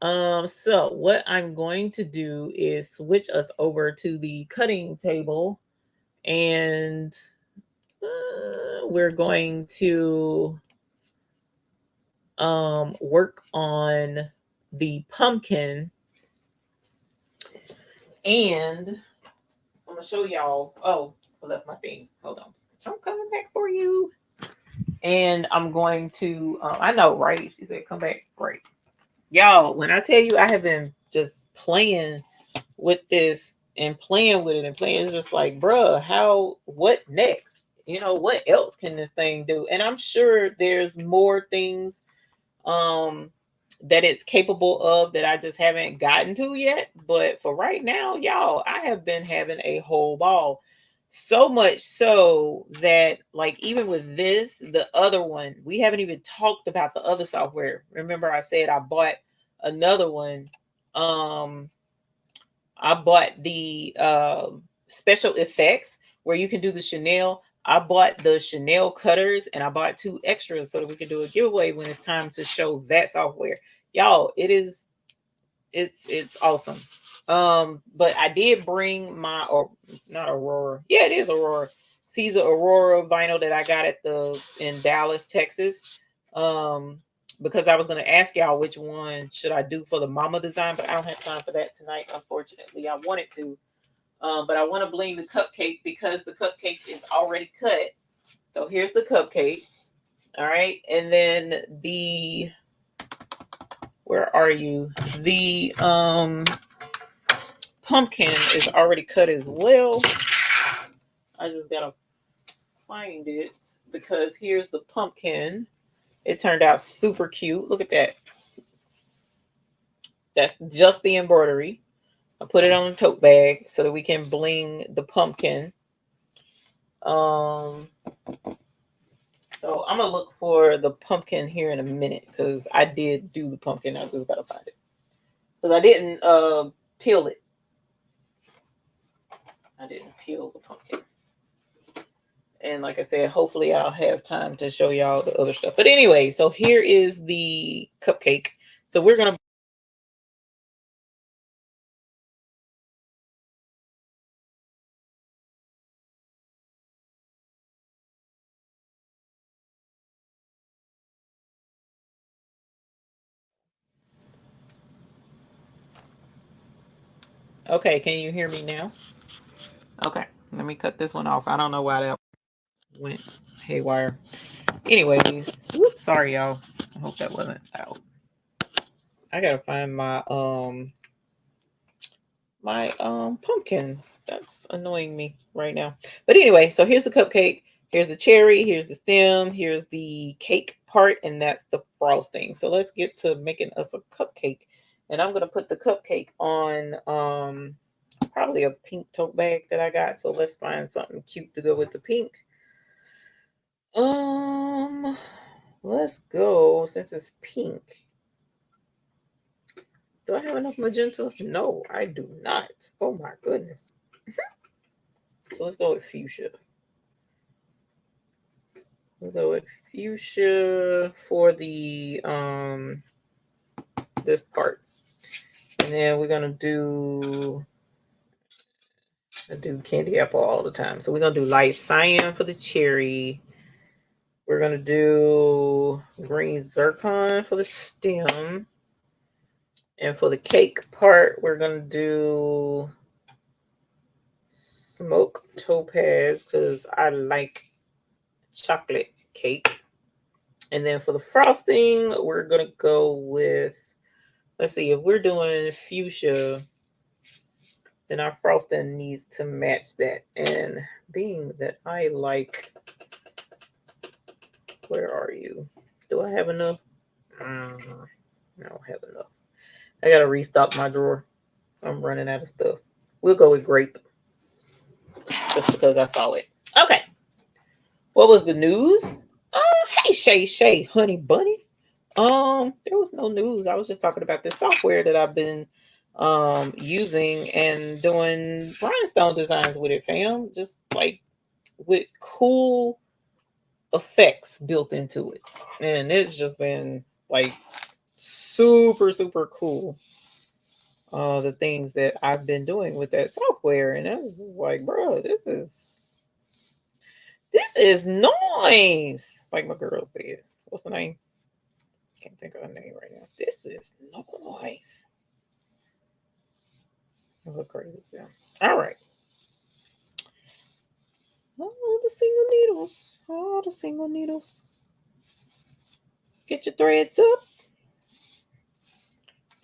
So what I'm going to do is switch us over to the cutting table, and we're going to work on the pumpkin, and I'm gonna show y'all. Oh, I left my thing. Hold on. I'm coming back for you. And I'm going to, I know, right? She said, come back. Right. Y'all, when I tell you I have been just playing with this and playing with it and playing, it's just like, bruh, what next? You know, what else can this thing do? And I'm sure there's more things um that it's capable of that I just haven't gotten to yet. But for right now, y'all, I have been having a whole ball. So much so that, like, even with this, the other one, we haven't even talked about the other software. Remember, I said I bought another one. Um, I bought the special effects where you can do the Chanel. I bought the Chanel cutters, and I bought 2 extras so that we can do a giveaway when it's time to show that software. Y'all, it's awesome. But I did bring my, or not Aurora. Yeah, it is Aurora. Caesar Aurora vinyl that I got at the in Dallas, Texas. Um, because I was gonna ask y'all which one should I do for the mama design, but I don't have time for that tonight, unfortunately. I wanted to. But I want to bling the cupcake because the cupcake is already cut. So here's the cupcake. All right. And then where are you? The pumpkin is already cut as well. I just gotta find it because here's the pumpkin. It turned out super cute. Look at that. That's just the embroidery. I put it on a tote bag so that we can bling the pumpkin. Um, so I'm gonna look for the pumpkin here in a minute because I did do the pumpkin. I just gotta find it because I didn't peel it. I didn't peel the pumpkin. And like I said, hopefully I'll have time to show y'all the other stuff. But anyway, so here is the cupcake. So we're gonna. Okay, can you hear me now? Okay, let me cut this one off. I don't know why that went haywire. Anyways, whoops, sorry y'all. I hope that wasn't out. I gotta find my pumpkin. That's annoying me right now. But anyway, so here's the cupcake. Here's the cherry. Here's the stem. Here's the cake part, and that's the frosting. So let's get to making us a cupcake. And I'm gonna put the cupcake on probably a pink tote bag that I got. So let's find something cute to go with the pink. Um, let's go since it's pink. Do I have enough magenta? No, I do not. Oh my goodness. So let's go with fuchsia. We'll go with fuchsia for the this part. And then we're gonna do I do candy apple all the time. So we're gonna do light cyan for the cherry. We're gonna do green zircon for the stem. And for the cake part, we're gonna do smoke topaz because I like chocolate cake. And then for the frosting, we're gonna go with, let's see, if we're doing fuchsia, then our frosting needs to match that. And being that I like, where are you? Do I have enough? I don't have enough. I gotta restock my drawer. I'm running out of stuff. We'll go with grape. just because I saw it. Okay. What was the news? Hey Shay, honey bunny. There was no news. I was just talking about this software that I've been using and doing rhinestone designs with it, fam. Just like with cool effects built into it. And it's just been like super cool. The things that I've been doing with that software. And I was just like, bro, this is nice. Like my girl said. What's the name? Can't think of her name right now. This is nice. Look crazy sound. All right. Oh, the single needles. Oh, the single needles. Get your threads up.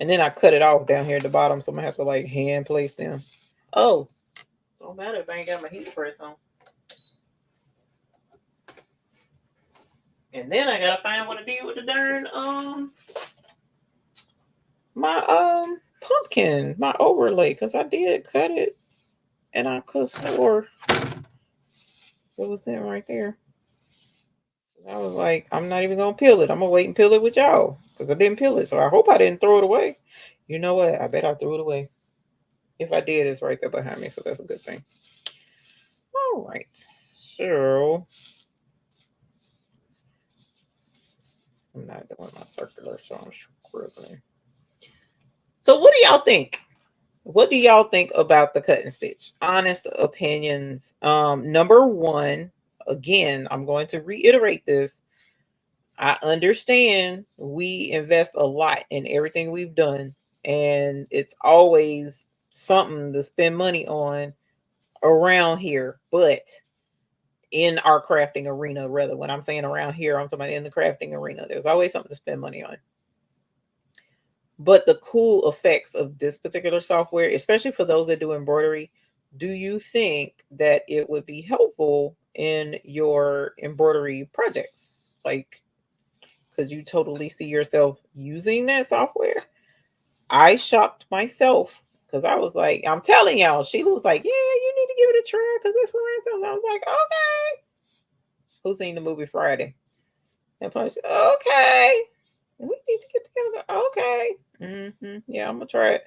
And then I cut it off down here at the bottom, so I'm gonna have to like hand place them. Oh, don't matter if I ain't got my heat press on. And then I gotta find what I did with the darn my pumpkin, my overlay, because I did cut it and I could swore it was in right there. I was like, I'm not even gonna peel it. I'm gonna wait and peel it with y'all because I didn't peel it. So I hope I didn't throw it away. You know what? I bet I threw it away. If I did, it's right there behind me, so that's a good thing. All right. So I'm not doing my circular, so I'm scribbling. So what do y'all think? What do y'all think about the cut and stitch? Honest opinions. Number one, again, I'm going to reiterate this. I understand we invest a lot in everything we've done, and it's always something to spend money on around here, but in our crafting arena, rather, when I'm saying around here, I'm talking about in the crafting arena, there's always something to spend money on. But the cool effects of this particular software, especially for those that do embroidery, do you think that it would be helpful in your embroidery projects? Like, because you totally see yourself using that software? I shocked myself because I was like, I'm telling y'all, Sheila was like, yeah, you need to give it a try because it's for Rhinestones. I was like, okay. Who seen the movie Friday? And Punch said, okay. We need to get together. Okay. Yeah, I'm going to try it.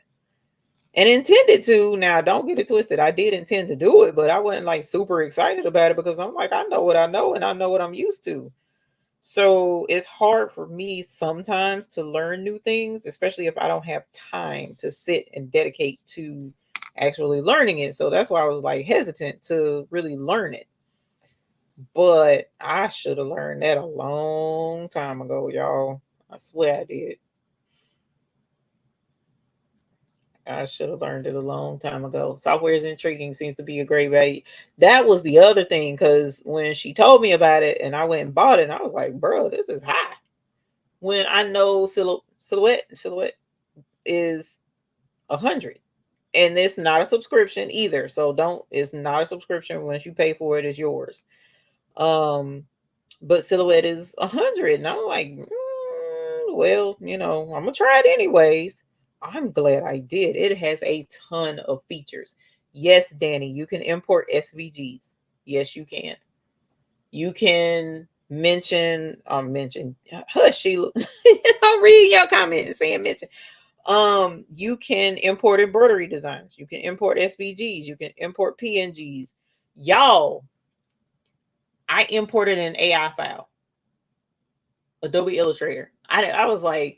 And intended to. Now, don't get it twisted. I did intend to do it, but I wasn't like super excited about it because I'm like, I know what I know and I know what I'm used to. So it's hard for me sometimes to learn new things, especially if I don't have time to sit and dedicate to actually learning it. So that's why I was like hesitant to really learn it. But I should have learned that a long time ago, y'all. I swear I did. I should have learned it a long time ago. Software is intriguing, seems to be a great value. That was the other thing, because when she told me about it and I went and bought it, and I was like, bro, this is high. When I know silhouette is 100, and it's not a subscription either. So it's not a subscription. Once you pay for it, it's yours. But silhouette is 100, and I'm like, well, I'm gonna try it anyways. I'm glad I did. It has a ton of features. Yes, Danny, you can import SVGs. Yes, you can. You can mention, hush, Sheila. I'm reading your comments saying mention. You can import embroidery designs. You can import SVGs. You can import PNGs. Y'all, I imported an AI file, Adobe Illustrator. I was like,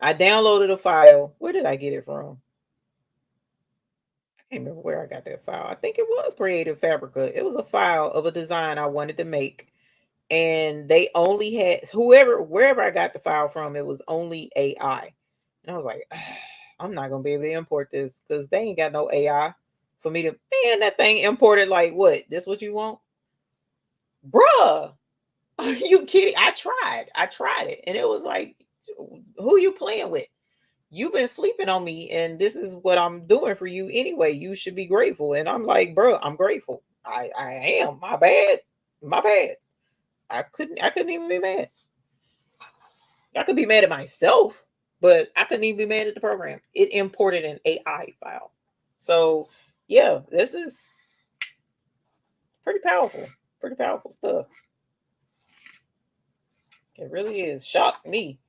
I downloaded a file. Where did I get it from? I can't remember where I got that file. I think it was Creative Fabrica. It was a file of a design I wanted to make. And they only had wherever I got the file from, it was only AI. And I was like, I'm not gonna be able to import this because they ain't got no AI for me to, man, that thing imported like what? This what you want? Bruh. Are you kidding? I tried it, and it was like, who you playing with? You've been sleeping on me, and this is what I'm doing for you anyway. You should be grateful. And I'm like, bro, I'm grateful. I am. My bad. My bad. I couldn't even be mad. I could be mad at myself, but I couldn't even be mad at the program. It imported an AI file. So yeah, this is Pretty powerful stuff. It really is. Shocked me.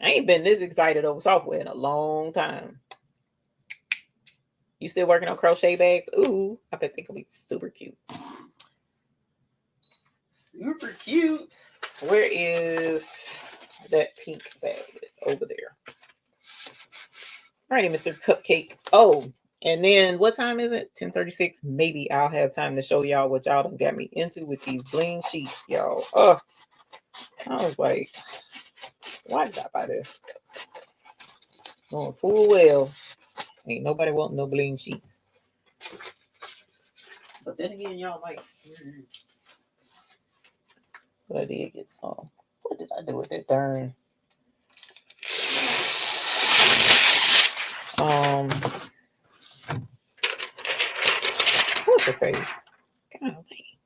I ain't been this excited over software in a long time. You still working on crochet bags? Ooh, I bet they could be super cute. Super cute. Where is that pink bag? It's over there. Alrighty, Mr. Cupcake. Oh, and then what time is it? 10:36. Maybe I'll have time to show y'all what y'all done got me into with these bling sheets, y'all. Oh, I was like, why did I buy this? Knowing full well, ain't nobody wanting no bling sheets. But then again, y'all like, but I did get some. What did I do with that darn? What's her face? Golly.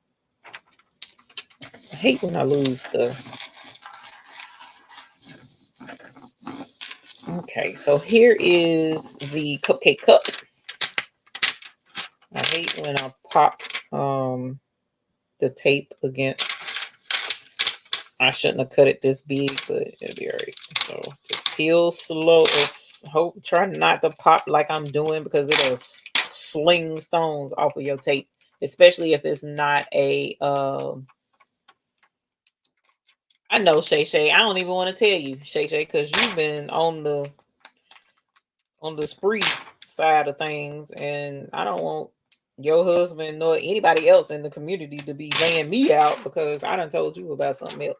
I hate when I lose the. Okay, so here is the cupcake cup. I hate when I pop the tape against. I shouldn't have cut it this big, but it'll be alright. So just peel slow. Try not to pop like I'm doing because it'll sling stones off of your tape, especially if it's not a. I know, Shay Shay. I don't even want to tell you, Shay Shay, because you've been on the spree side of things, and I don't want your husband or anybody else in the community to be laying me out because I done told you about something else.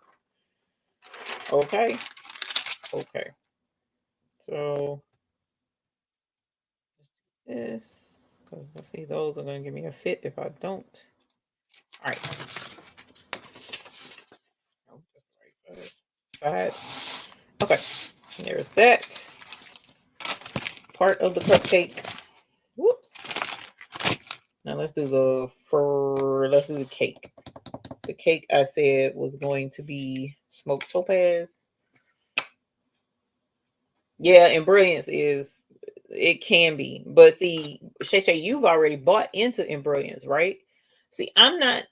Okay. So this, because I see those are going to give me a fit if I don't. All right. Side. Okay. There's that part of the cupcake. Whoops. Now let's do the cake. The cake I said was going to be smoked topaz. Yeah, and brilliance is, it can be. But see, Shay, you've already bought into embrilliance, right? See, I'm not,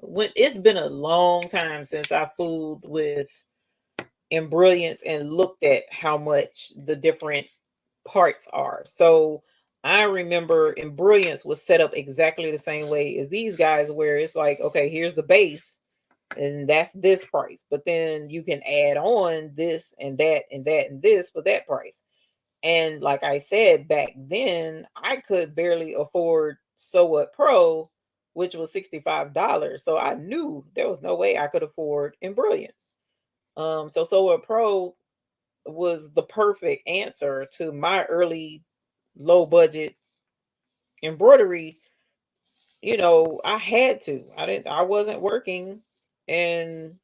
it's been a long time since I fooled with embrilliance and looked at how much the different parts are. So I remember embrilliance was set up exactly the same way as these guys, where it's like, okay, here's the base and that's this price, but then you can add on this and that and that and this for that price. And like I said, back then I could barely afford Sew What Pro, which was $65. So I knew there was no way I could afford embrilliance. So Sew What Pro was the perfect answer to my early low budget embroidery. You know, I had to. I wasn't working, and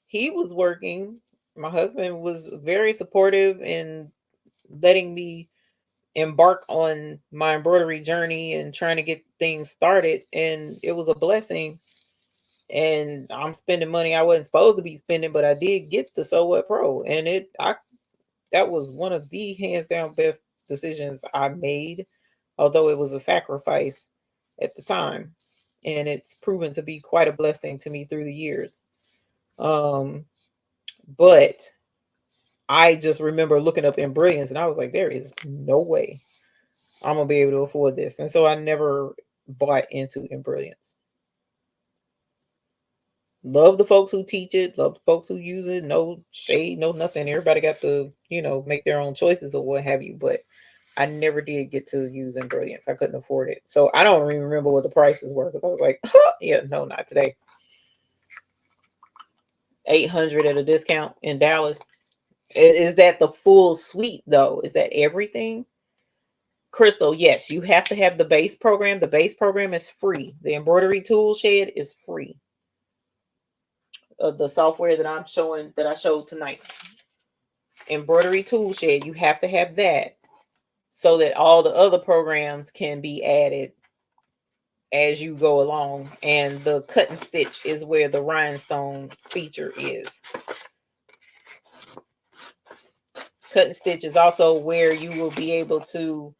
he was working. My husband was very supportive in letting me embark on my embroidery journey and trying to get things started, and it was a blessing. And I'm spending money I wasn't supposed to be spending, but I did get the Sew What Pro, and that was one of the hands down best decisions I made, although it was a sacrifice at the time, and it's proven to be quite a blessing to me through the years. But I just remember looking up in Brilliance, and I was like, there is no way I'm gonna be able to afford this. And so I never bought into in Brilliance. Love the folks who teach it, love the folks who use it. No shade, no nothing. Everybody got to, make their own choices or what have you. But I never did get to use in Brilliance. I couldn't afford it. So I don't even remember what the prices were because I was like, yeah, no, not today. $800 at a discount in Dallas. Is that the full suite though? Is that everything? Crystal, yes, you have to have the base program. The base program is free. The embroidery tool shed is free. The software that I showed tonight. Embroidery tool shed, you have to have that so that all the other programs can be added as you go along. And the cut and stitch is where the rhinestone feature is. Cut and stitch is also where you will be able to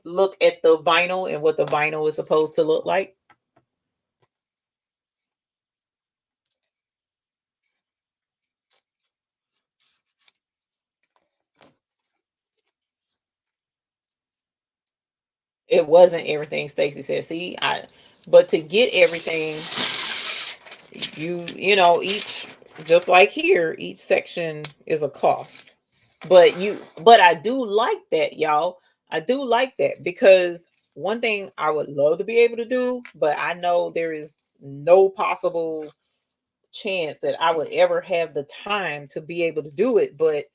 look at the vinyl and what the vinyl is supposed to look like? It wasn't everything Stacy said. See, but to get everything, you know, each, just like here, each section is a cost. But I do like that, y'all. I do like that, because one thing I would love to be able to do, but I know there is no possible chance that I would ever have the time to be able to do it, but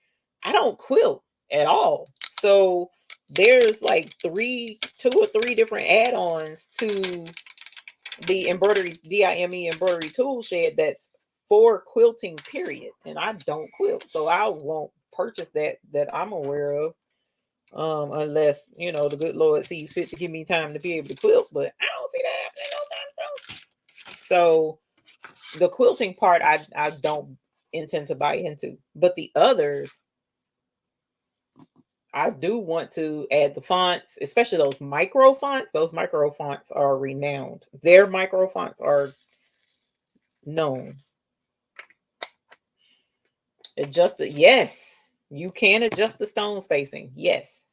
I don't quilt at all. So there's like two or three different add-ons to the embroidery DIME embroidery tool shed that's for quilting, period. And I don't quilt, so I won't purchase that I'm aware of, unless, you know, the good Lord sees fit to give me time to be able to quilt, but I don't see that happening no time soon. So the quilting part, I don't intend to buy into, but the others, I do want to add the fonts, especially those micro fonts. Those micro fonts are renowned. Their micro fonts are known. Adjust the, yes, you can adjust the stone spacing. Yes,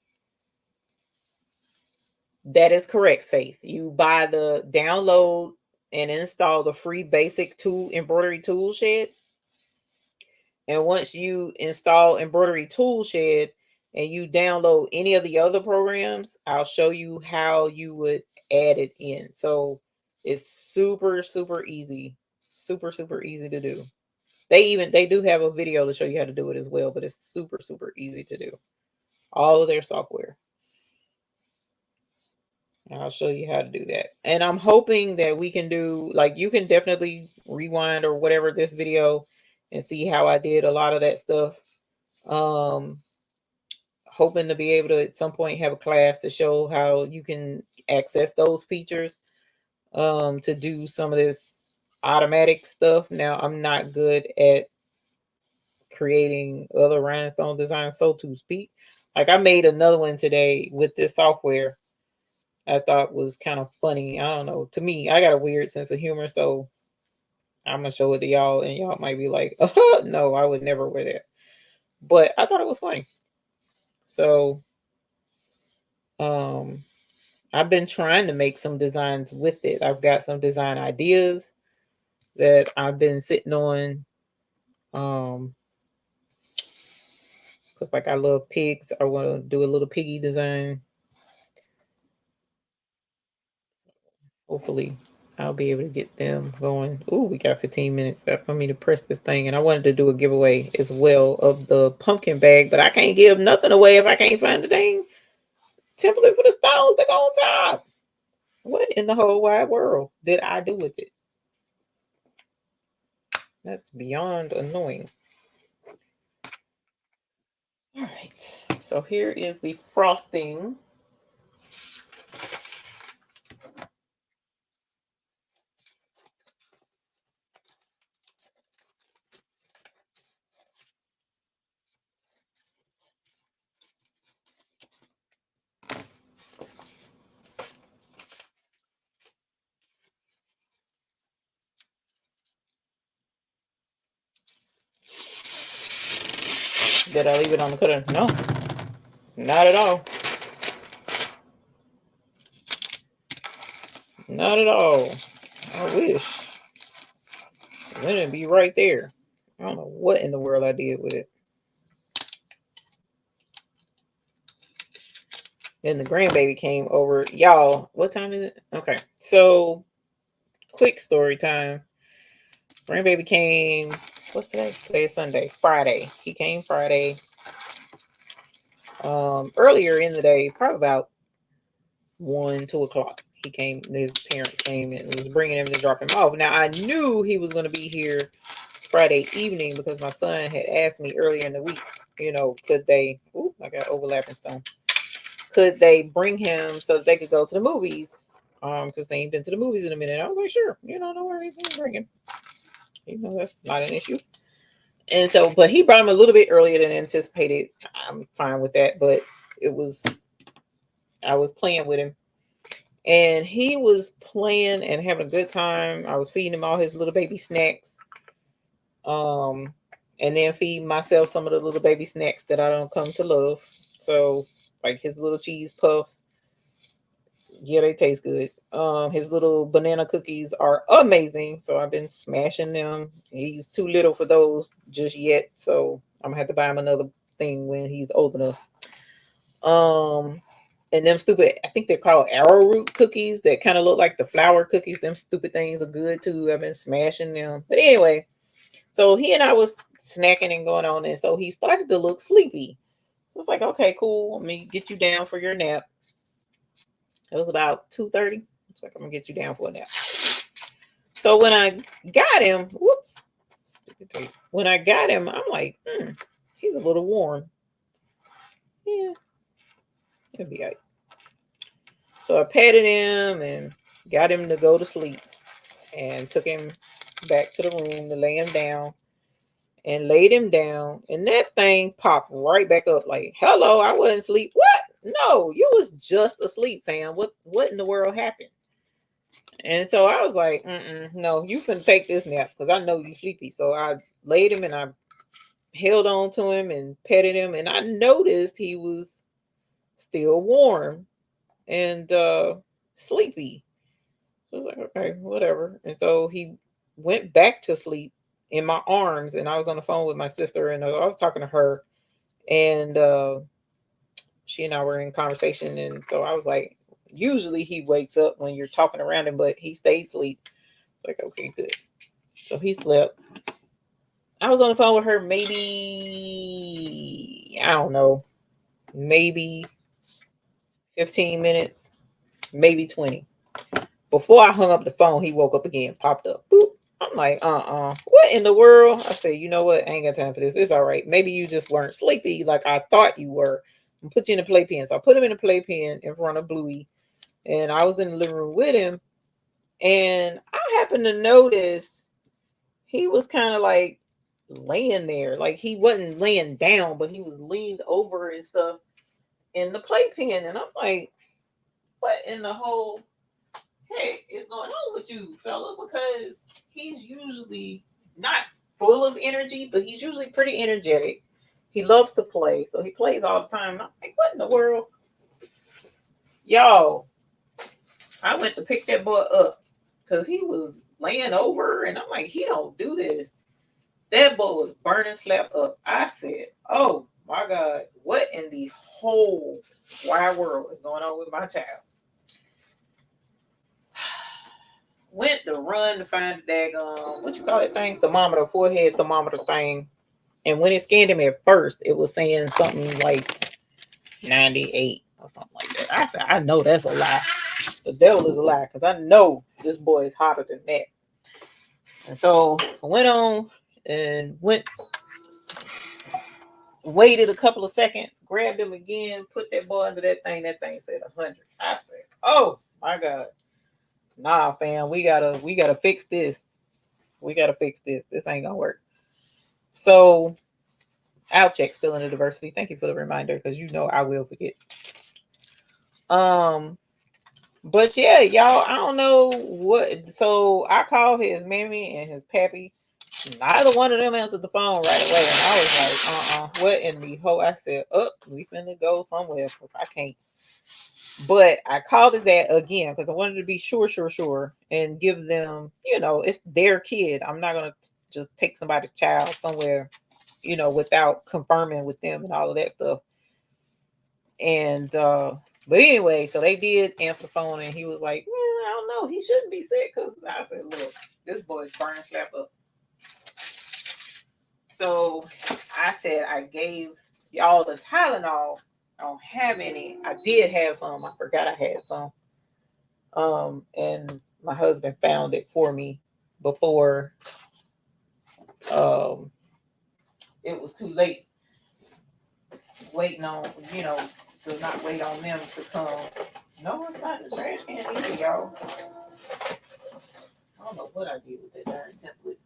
that is correct, Faith. You buy the download and install the free basic tool embroidery tool shed. And once you install embroidery tool shed and you download any of the other programs, I'll show you how you would add it in. So it's super, super easy. Super, super easy to do. They do have a video to show you how to do it as well, but it's super, super easy to do. All of their software. And I'll show you how to do that. And I'm hoping that we can do, like, you can definitely rewind or whatever this video and see how I did a lot of that stuff. Hoping to be able to at some point have a class to show how you can access those features, to do some of this automatic stuff. Now, I'm not good at creating other rhinestone designs, so to speak. Like, I made another one today with this software. I thought was kind of funny. I don't know. To me, I got a weird sense of humor, so I'm gonna show it to y'all, and y'all might be like, no, I would never wear that. But I thought it was funny. So, I've been trying to make some designs with it. I've got some design ideas that I've been sitting on. Cause like I love pigs. I want to do a little piggy design. Hopefully I'll be able to get them going. Ooh, we got 15 minutes left for me to press this thing. And I wanted to do a giveaway as well of the pumpkin bag, but I can't give nothing away if I can't find the dang template for the stones that go on top. What in the whole wide world did I do with it? That's beyond annoying. All right, so here is the frosting. Did I leave it on the cutter? No, not at all. Not at all. I wish. Then it'd be right there. I don't know what in the world I did with it. Then the grandbaby came over. Y'all, what time is it? Okay. So, quick story time. Grandbaby came, what's today? Today is Sunday. Friday. He came Friday. Earlier in the day, probably about 2 o'clock. He came, his parents came and was bringing him to drop him off. Now, I knew he was going to be here Friday evening because my son had asked me earlier in the week, you know, could they, I got overlapping stone. Could they bring him so that they could go to the movies? Because they ain't been to the movies in a minute. I was like, sure, you know, no worries, bring him. You know, that's not an issue. And so, but he brought him a little bit earlier than anticipated. I'm fine with that, but it was I was playing with him, and he was playing and having a good time. I was feeding him all his little baby snacks. And then feed myself some of the little baby snacks that I don't come to love. So, like his little cheese puffs, yeah, they taste good. His little banana cookies are amazing. So I've been smashing them. He's too little for those just yet, so I'm gonna have to buy him another thing when he's old enough. Um, and them stupid, I think they're called arrowroot cookies that kind of look like the flour cookies. Them stupid things are good too. I've been smashing them. But anyway, so he and I was snacking and going on, and so he started to look sleepy. So it's like, okay, cool. Let me get you down for your nap. It was about 2:30. It's like, I'm gonna get you down for a nap. So when I got him, whoops, stupid tape. When I got him, I'm like, he's a little warm. Yeah, it'll be all right. So I patted him and got him to go to sleep and took him back to the room to lay him down and laid him down. And that thing popped right back up like, hello, I wasn't asleep. What? No, you was just asleep, fam. What in the world happened? And so I was like, no, you finna take this nap because I know you sleepy. So I laid him and I held on to him and petted him. And I noticed he was still warm and sleepy. So I was like, okay, whatever. And so he went back to sleep in my arms. And I was on the phone with my sister and I was talking to her. And she and I were in conversation. And so I was like, usually he wakes up when you're talking around him, but he stayed asleep. It's like, okay, good. So he slept. I was on the phone with her maybe, I don't know, maybe 15 minutes, maybe 20. Before I hung up the phone, he woke up again, popped up. Boop. I'm like, what in the world? I said, you know what? I ain't got time for this. It's all right. Maybe you just weren't sleepy like I thought you were. And put you in a playpen. So I put him in a playpen in front of Bluey. And I was in the living room with him. And I happened to notice he was kind of like laying there. Like he wasn't laying down, but he was leaned over and stuff in the playpen. And I'm like, what in the whole heck is going on with you, fella? Because he's usually not full of energy, but he's usually pretty energetic. He loves to play, so he plays all the time. I'm like, what in the world? Y'all, I went to pick that boy up because he was laying over, and I'm like, he don't do this. That boy was burning slap up. I said, oh my God, what in the whole wide world is going on with my child? Went to run to find the daggone, what you call that thing? Thermometer, forehead thermometer thing. And when it scanned him at first, it was saying something like 98 or something like that. I said, I know that's a lie. The devil is a lie because I know this boy is hotter than that. And so I went on and waited a couple of seconds, grabbed him again, put that boy under that thing. That thing said 100. I said, oh my God. Nah, fam, we gotta fix this. We gotta fix this. This ain't gonna work. So I'll check still in the diversity. Thank you for the reminder because you know I will forget. But yeah, y'all, I don't know what. So I called his mammy and his pappy. Neither one of them answered the phone right away, and I was like, what in the hole? I said, we finna go somewhere because I can't. But I called his dad again because I wanted to be sure, and give them, it's their kid. I'm not gonna just take somebody's child somewhere, without confirming with them and all of that stuff. And but anyway, so they did answer the phone, and he was like, I don't know, he shouldn't be sick because I said, look, this boy's burning slap up. So I said I gave y'all the Tylenol. I don't have any. I did have some. I forgot I had some. And my husband found it for me before it was too late. Waiting on, to not wait on them to come. No, it's not the trash can either, y'all. I don't know what I did with that darn template.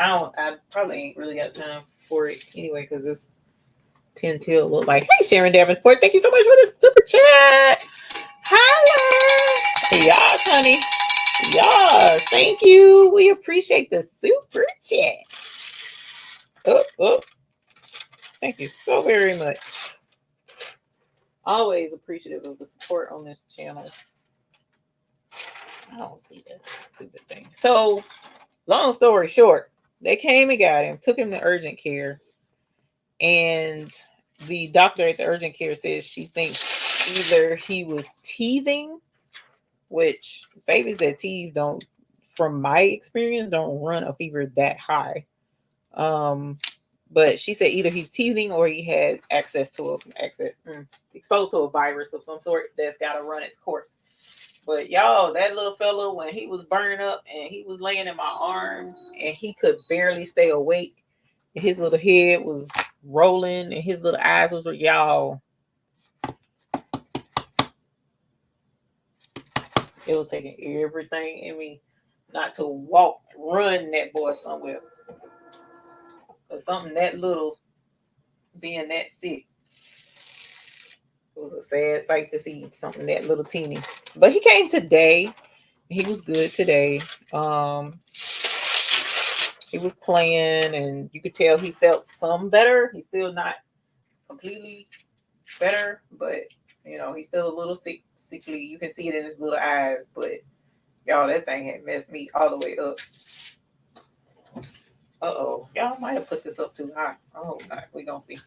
I probably ain't really got time for it anyway because it's 10 till look like. Hey, Sharon Davenport, thank you so much for the super chat. Holla. Yes, honey. Yes, thank you. We appreciate the super chat. Oh. Thank you so very much. Always appreciative of the support on this channel. I don't see that stupid thing. So, long story short, they came and got him, took him to urgent care, and the doctor at the urgent care says she thinks either he was teething, which babies that teeth don't, from my experience, don't run a fever that high. But she said either he's teething or he had exposed to a virus of some sort that's got to run its course. But y'all, that little fella, when he was burning up and he was laying in my arms and he could barely stay awake, and his little head was rolling and his little eyes was, y'all, it was taking everything in me not to run that boy somewhere. Because something that little, being that sick, it was a sad sight to see something that little teeny. But he came today. He was good today. He was playing and you could tell he felt some better. He's still not completely better, but you know, he's still a little sickly. You can see it in his little eyes, but y'all, that thing had messed me all the way up. Uh-oh. Y'all might have put this up too high. I hope not. We gonna see.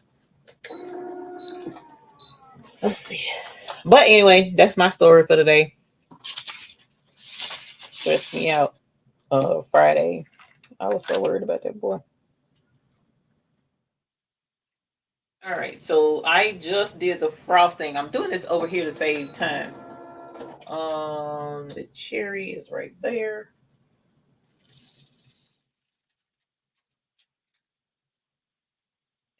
Let's see. But anyway, that's my story for today. Stressed me out. Friday. I was so worried about that boy. All right, so I just did the frosting. I'm doing this over here to save time. The cherry is right there.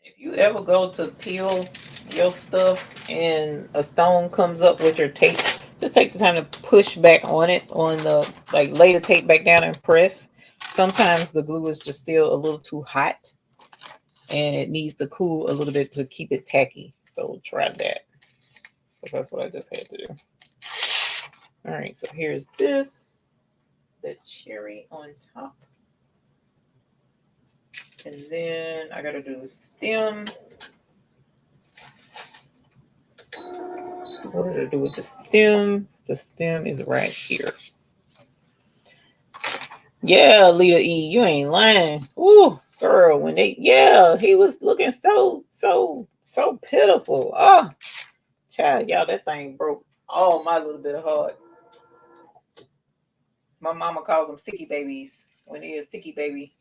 If you ever go to peel your stuff and a stone comes up with your tape, just take the time to push back on it, on the, like, lay the tape back down and press. Sometimes the glue is just still a little too hot and it needs to cool a little bit to keep it tacky. So try that, because that's what I just had to do. All right, so here's this, the cherry on top. And then I gotta do the stem. What did I do with the stem? The stem is right here. Yeah, Lita E, you ain't lying. Ooh, girl, when he was looking so pitiful. Oh, child, y'all, that thing broke all my little bit of heart. My mama calls them sicky babies. When they a sicky baby,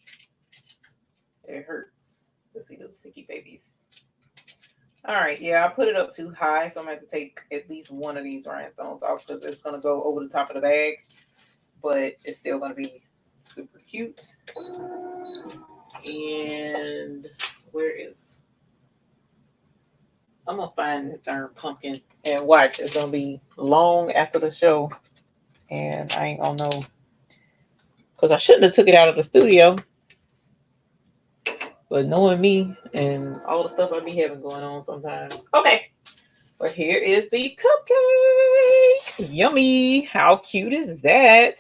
it hurts to see those sicky babies. All right, yeah, I put it up too high, so I'm gonna have to take at least one of these rhinestones off because it's gonna go over the top of the bag, but it's still gonna be super cute. And where is, I'm gonna find this darn pumpkin and watch. It's gonna be long after the show, and I ain't gonna know, because I shouldn't have took it out of the studio. But knowing me and all the stuff I be having going on sometimes. Okay. Well, here is the cupcake. Yummy. How cute is that?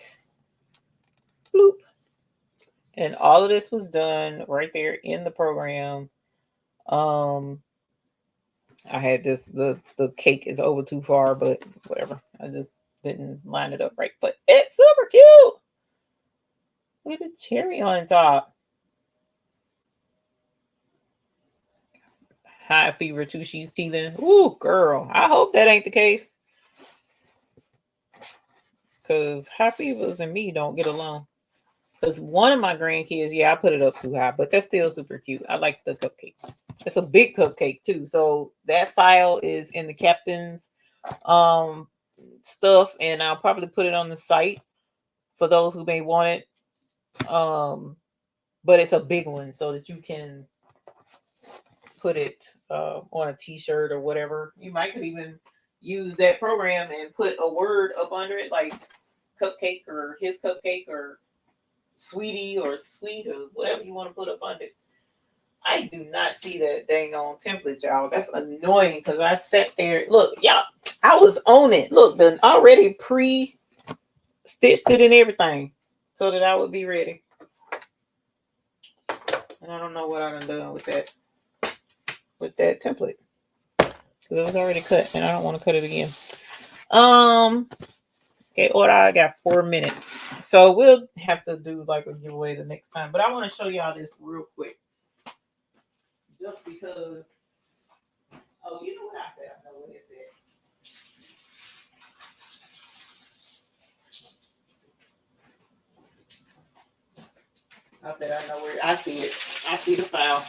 Bloop. And all of this was done right there in the program. I had this, the cake is over too far, but whatever. I just didn't line it up right. But it's super cute. Look at the cherry on top. High fever too. She's teething. Ooh, girl. I hope that ain't the case. Because high fevers and me don't get along. Because one of my grandkids, yeah, I put it up too high, but that's still super cute. I like the cupcake. It's a big cupcake too. So that file is in the captain's stuff, and I'll probably put it on the site for those who may want it. But it's a big one so that you can put it on a t-shirt or whatever. You might could even use that program and put a word up under it, like cupcake or his cupcake or sweetie or sweet or whatever you want to put up under it. I do not see that dang on template, y'all. That's annoying because I sat there. Look, y'all, I was on it. Look, the already pre-stitched it and everything so that I would be ready. And I don't know what I done with that template. Because it was already cut and I don't want to cut it again. Okay, order. I got 4 minutes. So we'll have to do like a giveaway the next time. But I want to show y'all this real quick. Just because. Oh, you know what I said? I know what it said. I bet I know where. I see it. I see the file.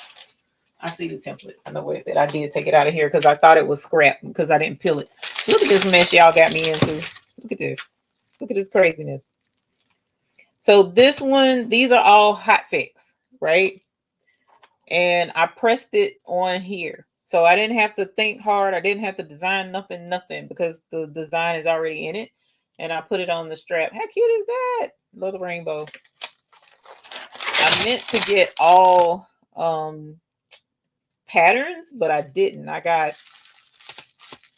I see the template. I know where it said. I did take it out of here because I thought it was scrap because I didn't peel it. Look at this mess y'all got me into. Look at this. Look at this craziness. So this one, these are all Hotfix, right? And I pressed it on here. So I didn't have to think hard. I didn't have to design nothing because the design is already in it. And I put it on the strap. How cute is that? Little rainbow. I meant to get all patterns, but I didn't. I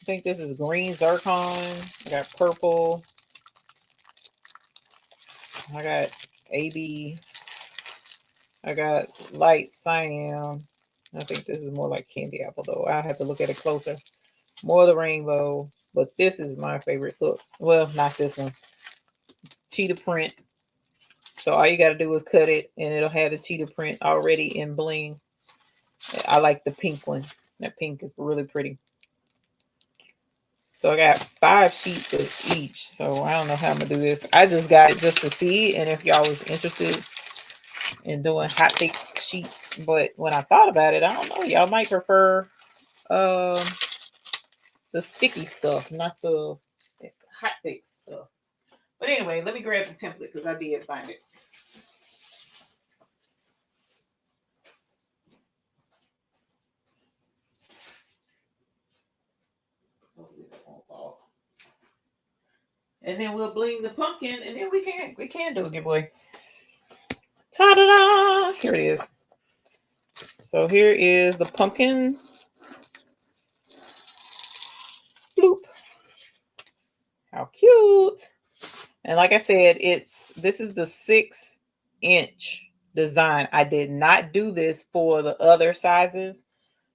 think this is green zircon. I got purple. I got AB. I got light cyan. I think this is more like candy apple though. I have to look at it closer. More of the rainbow, but this is my favorite look. Well, not this one. Cheetah print. So all you got to do is cut it and it'll have the cheetah print already in bling. I like the pink one. That pink is really pretty. So I got 5 sheets of each. So I don't know how I'm going to do this. I just got it just to see. And if y'all was interested in doing Hotfix sheets. But when I thought about it, I don't know. Y'all might prefer the sticky stuff, not the Hotfix stuff. But anyway, let me grab the template because I did find it. And then we'll bling the pumpkin, and then we can do a giveaway. Ta-da-da! Here it is. So here is the pumpkin. Bloop. How cute! And like I said, this is the 6-inch design. I did not do this for the other sizes.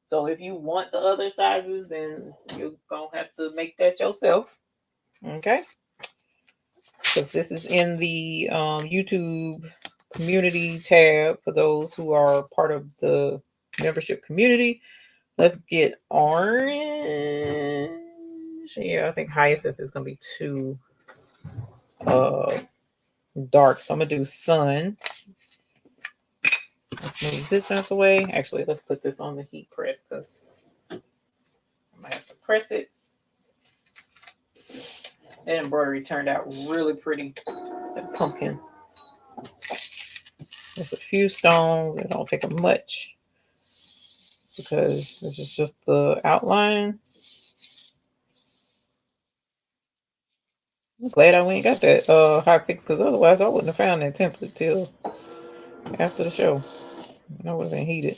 So if you want the other sizes, then you're gonna have to make that yourself. Okay. Because this is in the YouTube community tab for those who are part of the membership community. Let's get orange. Yeah, I think Hyacinth is going to be too dark. So I'm going to do sun. Let's move this out the way. Actually, let's put this on the heat press because I might have to press it. That embroidery turned out really pretty. That pumpkin. There's a few stones. It don't take them much because this is just the outline. I'm glad I went and got that Hotfix because otherwise I wouldn't have found that template till after the show. I would have been heated.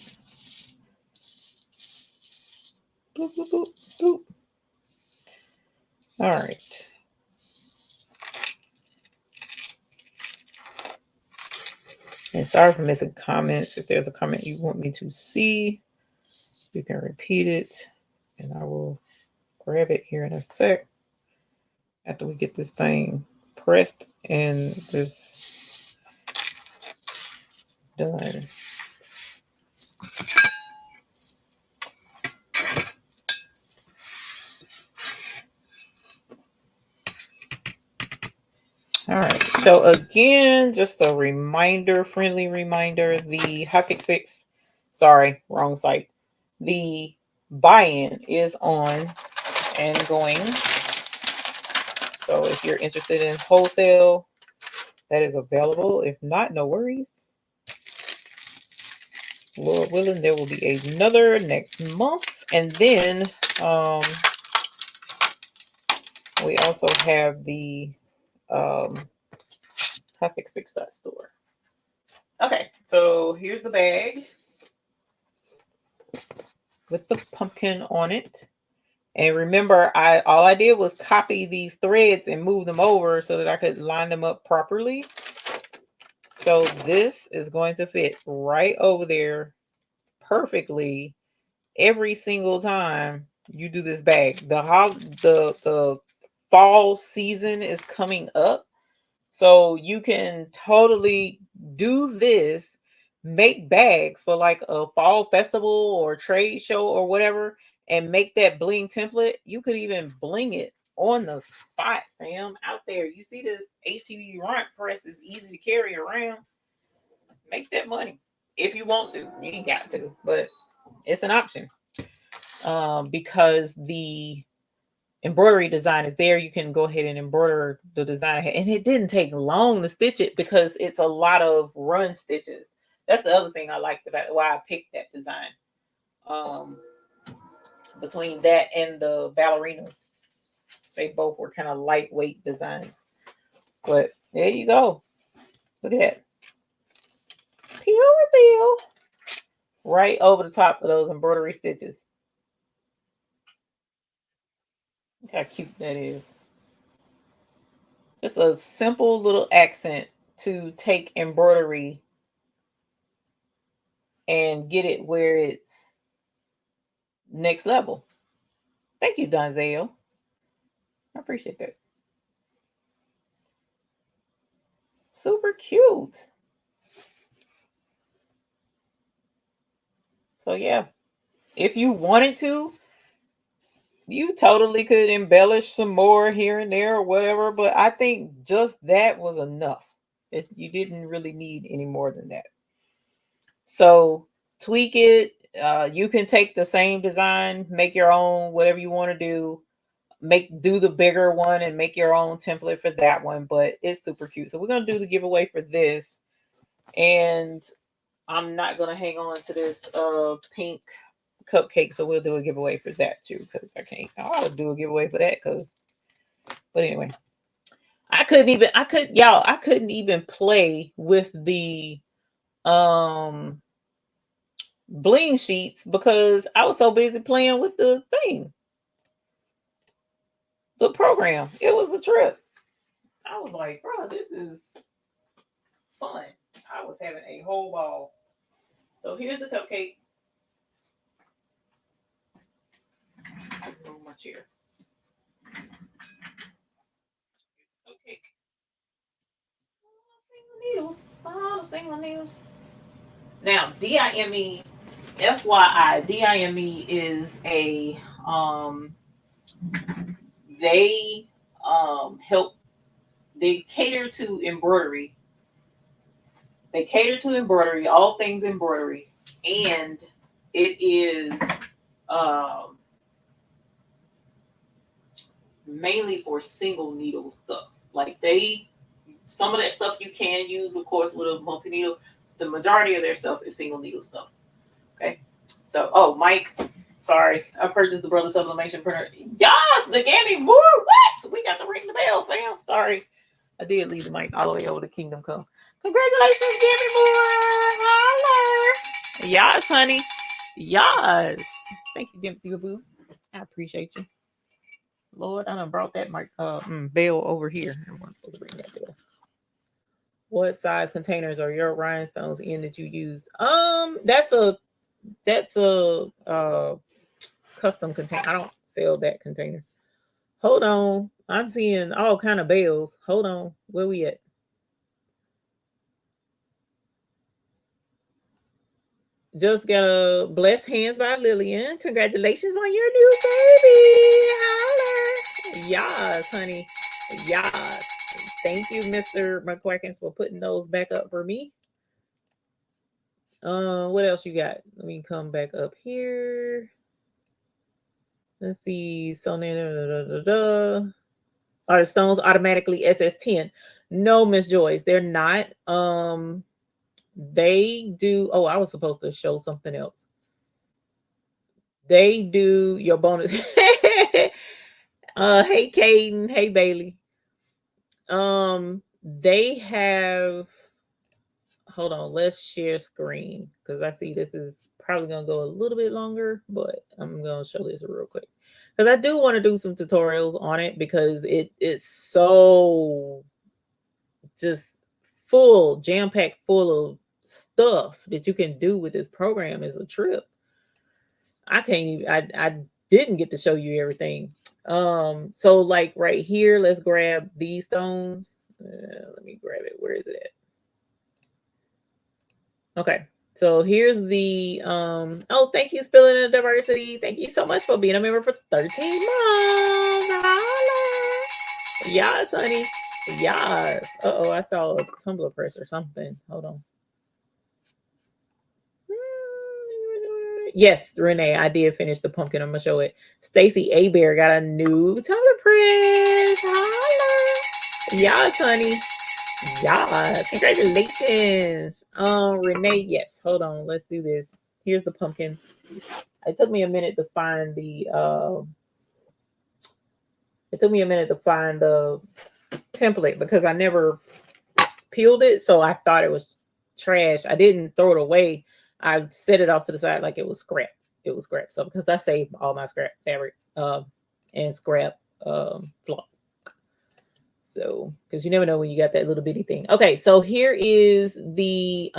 Boop, boop, boop, boop. All right. And sorry for missing comments. If there's a comment you want me to see, you can repeat it. And I will grab it here in a sec. After we get this thing pressed and this done. All right. So again, just a reminder, friendly reminder, the Hotfix, sorry, wrong site. The buy-in is on and going. So if you're interested in wholesale, that is available. If not, no worries. Lord willing, there will be another next month. And then we also have the Hotfix store. Okay, so here's the bag. with the pumpkin on it. And remember, all I did was copy these threads and move them over so that I could line them up properly. So this is going to fit right over there perfectly every single time you do this bag. The fall season is coming up, so you can totally do this, make bags for like a fall festival or trade show or whatever, and make that bling template. You could even bling it on the spot, fam, out there. You see this HTV runt press is easy to carry around. Make that money if you want to. You ain't got to, but it's an option. Because the embroidery design is there, you can go ahead and embroider the design. And it didn't take long to stitch it because it's a lot of run stitches. That's the other thing I liked about why I picked that design. Between that and the ballerinas, they both were kind of lightweight designs. But there you go. Look at that. Peel reveal right over the top of those embroidery stitches. Look how cute that is. Just a simple little accent to take embroidery and get it where it's next level. Thank you, Donzel. I appreciate that. Super cute. So yeah, if you wanted to, you totally could embellish some more here and there or whatever, but I think just that was enough. You didn't really need any more than that. So tweak it. You can take the same design, make your own, whatever you want to do. Do the bigger one and make your own template for that one, but it's super cute. So we're gonna do the giveaway for this, and I'm not gonna hang on to this pink cupcake, so we'll do a giveaway for that too, because I'll do a giveaway for that but anyway, I couldn't even play with the bling sheets because I was so busy playing with the program. It was a trip. I was like, bro, this is fun. I was having a whole ball. So here's the cupcake. Move my chair. Cupcake. Single needles. Now, DIME, FYI, DIME is a they help. They cater to embroidery. They cater to embroidery, all things embroidery, and it is mainly for single needle stuff. Like some of that stuff you can use, of course, with a multi needle. The majority of their stuff is single needle stuff. Okay, so Mike, sorry, I purchased the Brother Sublimation printer. Yes, they gave me more. What? We got to ring the bell, fam. Sorry, I did leave the mic all the way over to Kingdom Come. Congratulations, Gabby Moore. Holler. Yes, honey. Yes. Thank you, Dempsey Boo. I appreciate you. Lord, I done brought that bell over here. Everyone's supposed to bring that bell. What size containers are your rhinestones in that you used? That's a custom container. I don't sell that container. Hold on. I'm seeing all kind of bells. Hold on. Where we at? Just got a blessed hands by Lillian. Congratulations on your new baby. Holler. Yes, honey. Yes. Thank you, Mr. McQuackins, for putting those back up for me. What else you got? Let me come back up here. Let's see. So are the stones automatically SS10? No, Miss Joyce, they're not. They do. Oh, I was supposed to show something else. They do your bonus. Hey, Caden. Hey, Bailey. They have. Hold on. Let's share screen because I see this is probably gonna go a little bit longer, but I'm gonna show this real quick because I do want to do some tutorials on it because it's so just full, jam-packed full of stuff that you can do with this program. Is a trip. I can't even I didn't get to show you everything. So like right here, let's grab these stones. Let me grab it. Where is it at? Okay. So here's the oh, thank you, Spilling in Diversity. Thank you so much for being a member for 13 months. Holla. Yes, honey. Yes. Uh-oh, I saw a Tumblr press or something. Hold on. Yes, Renee, I did finish the pumpkin. I'm gonna show it. Stacy A Bear got a new Tumblr press. Holla. Yes, honey. Yes. Congratulations. Renee, yes. Hold on. Let's do this. Here's the pumpkin. It took me a minute to find the template because I never peeled it, so I thought it was trash. I didn't throw it away. I set it off to the side like it was scrap. It was scrap. So because I saved all my scrap fabric and scrap flock. So because you never know when you got that little bitty thing. Okay, so here is the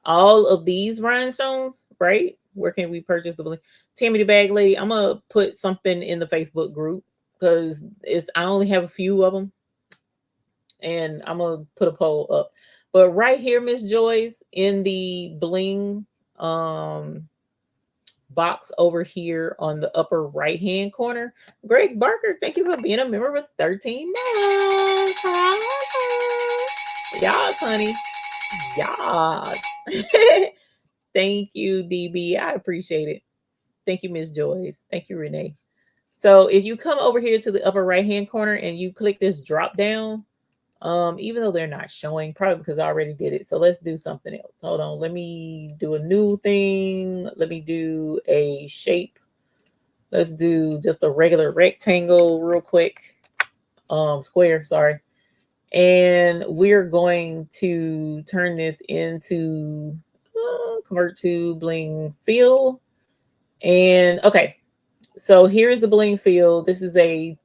all of these rhinestones, right? Where can we purchase the Tammy the Bag Lady? I'm gonna put something in the Facebook group because I only have a few of them, and I'm gonna put a poll up. But right here, Miss Joyce, in the bling box over here on the upper right hand corner, Greg Barker, thank you for being a member for 13 months. Yes, honey. Yes. Thank you, DB. I appreciate it. Thank you, Miss Joyce. Thank you, Renee. So if you come over here to the upper right hand corner and you click this drop down, even though they're not showing, probably because I already did it. So let's do something else. Hold on. Let me do a new thing. Let me do a shape. Let's do just a regular rectangle real quick. Square, sorry. And we're going to turn this into convert to bling fill. And okay, so here's the bling fill. This is a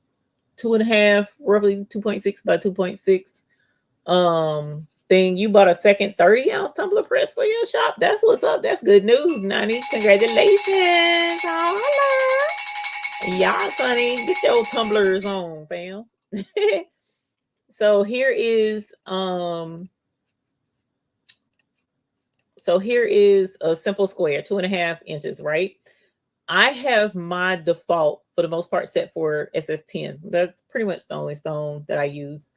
2.5, roughly 2.6 by 2.6 thing. You bought a second 30-ounce tumbler press for your shop. That's what's up. That's good news, Nani. Congratulations. Holla. Yeah, honey. Get your tumblers on, fam. So here is a simple square, 2.5 inches, right? I have my default for the most part set for SS10. That's pretty much the only stone that I use.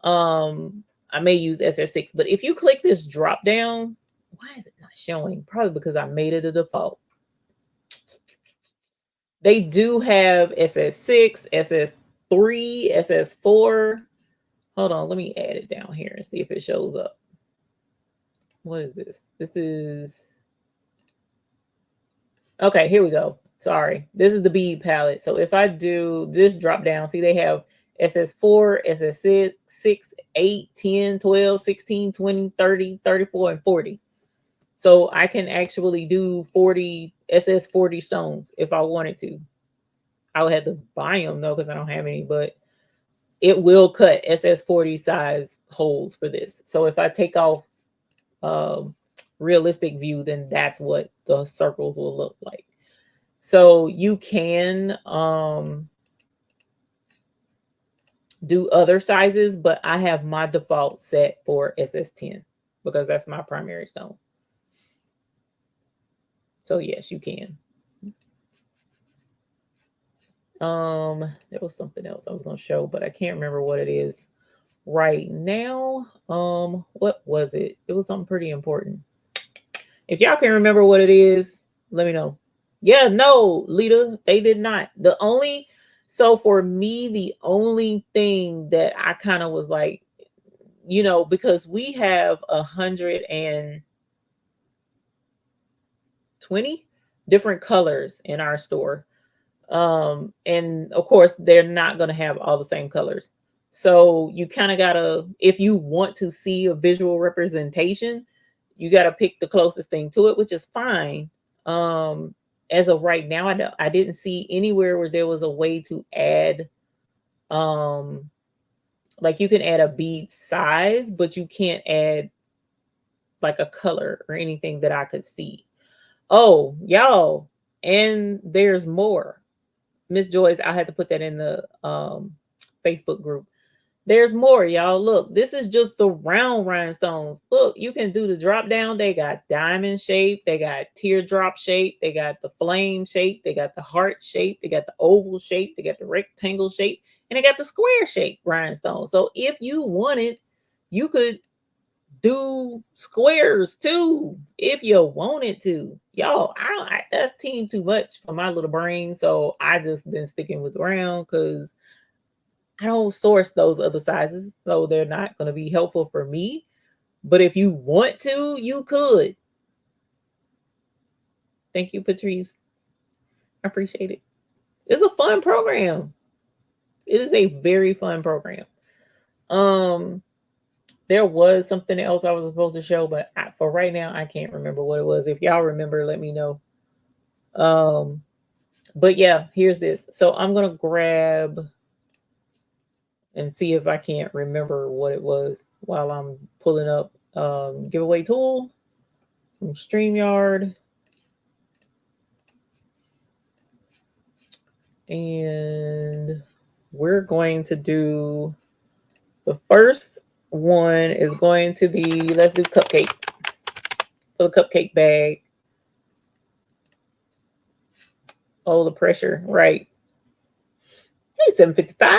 I may use SS6, but if you click this drop down, why is it not showing? Probably because I made it a default. They do have SS6, SS3, SS4. Hold on, let me add it down here and see if it shows up. What is this? This is okay. Here we go. Sorry, this is the bead palette. So if I do this drop down, see they have SS4, SS6, 8, 10, 12, 16, 20, 30, 34, and 40. So I can actually do 40 SS40 stones if I wanted to. I would have to buy them though because I don't have any, but it will cut SS40 size holes for this. So if I take off realistic view, then that's what the circles will look like. So you can do other sizes, but I have my default set for SS10 because that's my primary stone. So yes, you can. There was something else I was going to show, but I can't remember what it is right now. What was it? It was something pretty important. If y'all can remember what it is, let me know. Yeah, no, Lita, they did not. So for me, the only thing that I kind of was like, you know, because we have 120 different colors in our store. And of course, they're not going to have all the same colors. So you kind of gotta, if you want to see a visual representation, you got to pick the closest thing to it, which is fine. As of right now, I didn't see anywhere where there was a way to add, like you can add a bead size, but you can't add like a color or anything that I could see. Oh, y'all, and there's more. Miss Joyce, I had to put that in the Facebook group. There's more, y'all. Look, this is just the round rhinestones. Look, you can do the drop down. They got diamond shape, they got teardrop shape, they got the flame shape, they got the heart shape, they got the oval shape, they got the rectangle shape, and they got the square shape rhinestone. So if you wanted, you could do squares too if you wanted to. Y'all, that's team too much for my little brain. So I just been sticking with round because I don't source those other sizes, so they're not going to be helpful for me. But if you want to, you could. Thank you, Patrice. I appreciate it. It's a fun program. It is a very fun program. There was something else I was supposed to show, but for right now, I can't remember what it was. If y'all remember, let me know. But yeah, here's this. So I'm gonna grab and see if I can't remember what it was while I'm pulling up giveaway tool from StreamYard. And we're going to do the first one is going to be, let's do cupcake for the cupcake bag. Oh, the pressure, right. Hey, 755.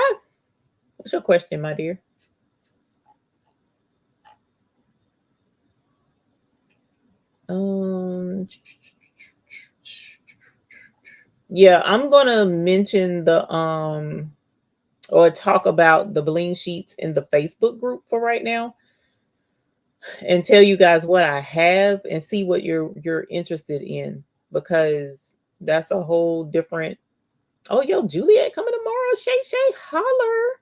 What's your question, my dear? Yeah, I'm gonna mention the or talk about the bling sheets in the Facebook group for right now and tell you guys what I have and see what you're interested in, because that's a whole different. Oh, yo, Juliet coming tomorrow. Shay, holler.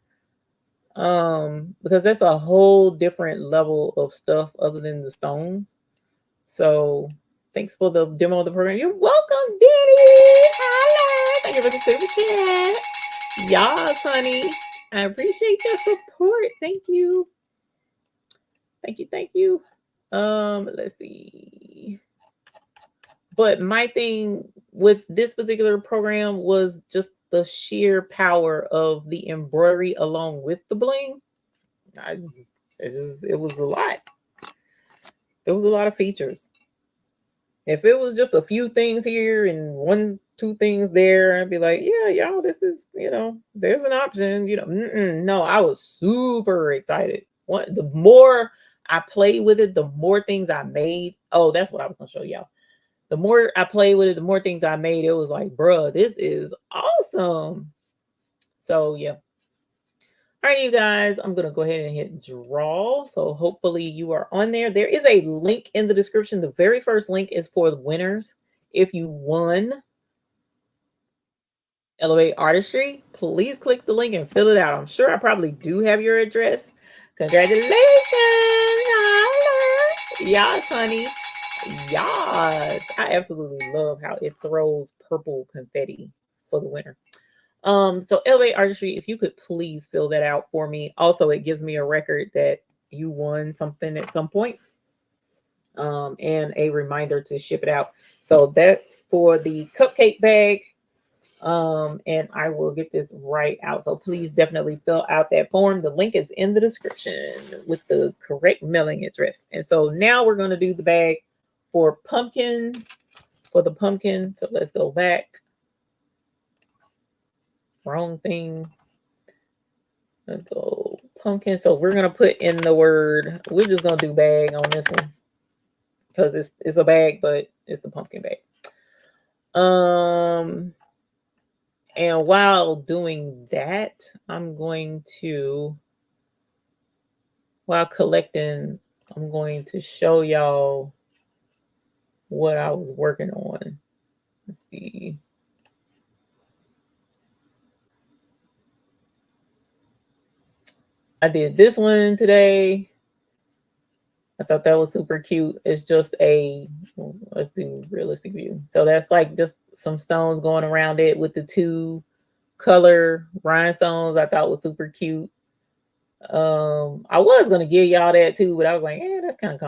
Because that's a whole different level of stuff other than the stones. So thanks for the demo of the program. You're welcome, Danny. Holla. Thank you for the super chat. Yes, honey. I appreciate your support. Thank you. Thank you. Let's see. But my thing with this particular program was just the sheer power of the embroidery along with the bling. It was a lot. It was a lot of features. If it was just a few things here and one, two things there, I'd be like, yeah, y'all, this is, there's an option, no, I was super excited. The more I played with it, the more things I made. Oh, that's what I was going to show y'all. The more I played with it, the more things I made. It was like, bruh, this is awesome. So, yeah. All right, you guys, I'm going to go ahead and hit draw. So hopefully you are on there. There is a link in the description. The very first link is for the winners. If you won Elevate Artistry, please click the link and fill it out. I'm sure I probably do have your address. Congratulations. Yes, honey. Yes. I absolutely love how it throws purple confetti for the winner. So Elevate Artistry, if you could please fill that out for me. Also, it gives me a record that you won something at some point. And a reminder to ship it out. So that's for the cupcake bag. And I will get this right out. So please definitely fill out that form. The link is in the description with the correct mailing address. And so now we're going to do the bag for pumpkin, for the pumpkin. So let's go back. Wrong thing. Let's go pumpkin. So we're going to put in the word, we're just going to do bag on this one because it's a bag, but it's the pumpkin bag. And while doing that, I'm going to, while collecting, I'm going to show y'all what I was working on. Let's see. I did this one today. I thought that was super cute. It's just a, let's do realistic view. So that's like just some stones going around it with the two color rhinestones. I thought was super cute. I was gonna give y'all that too, but I was like, that's kind of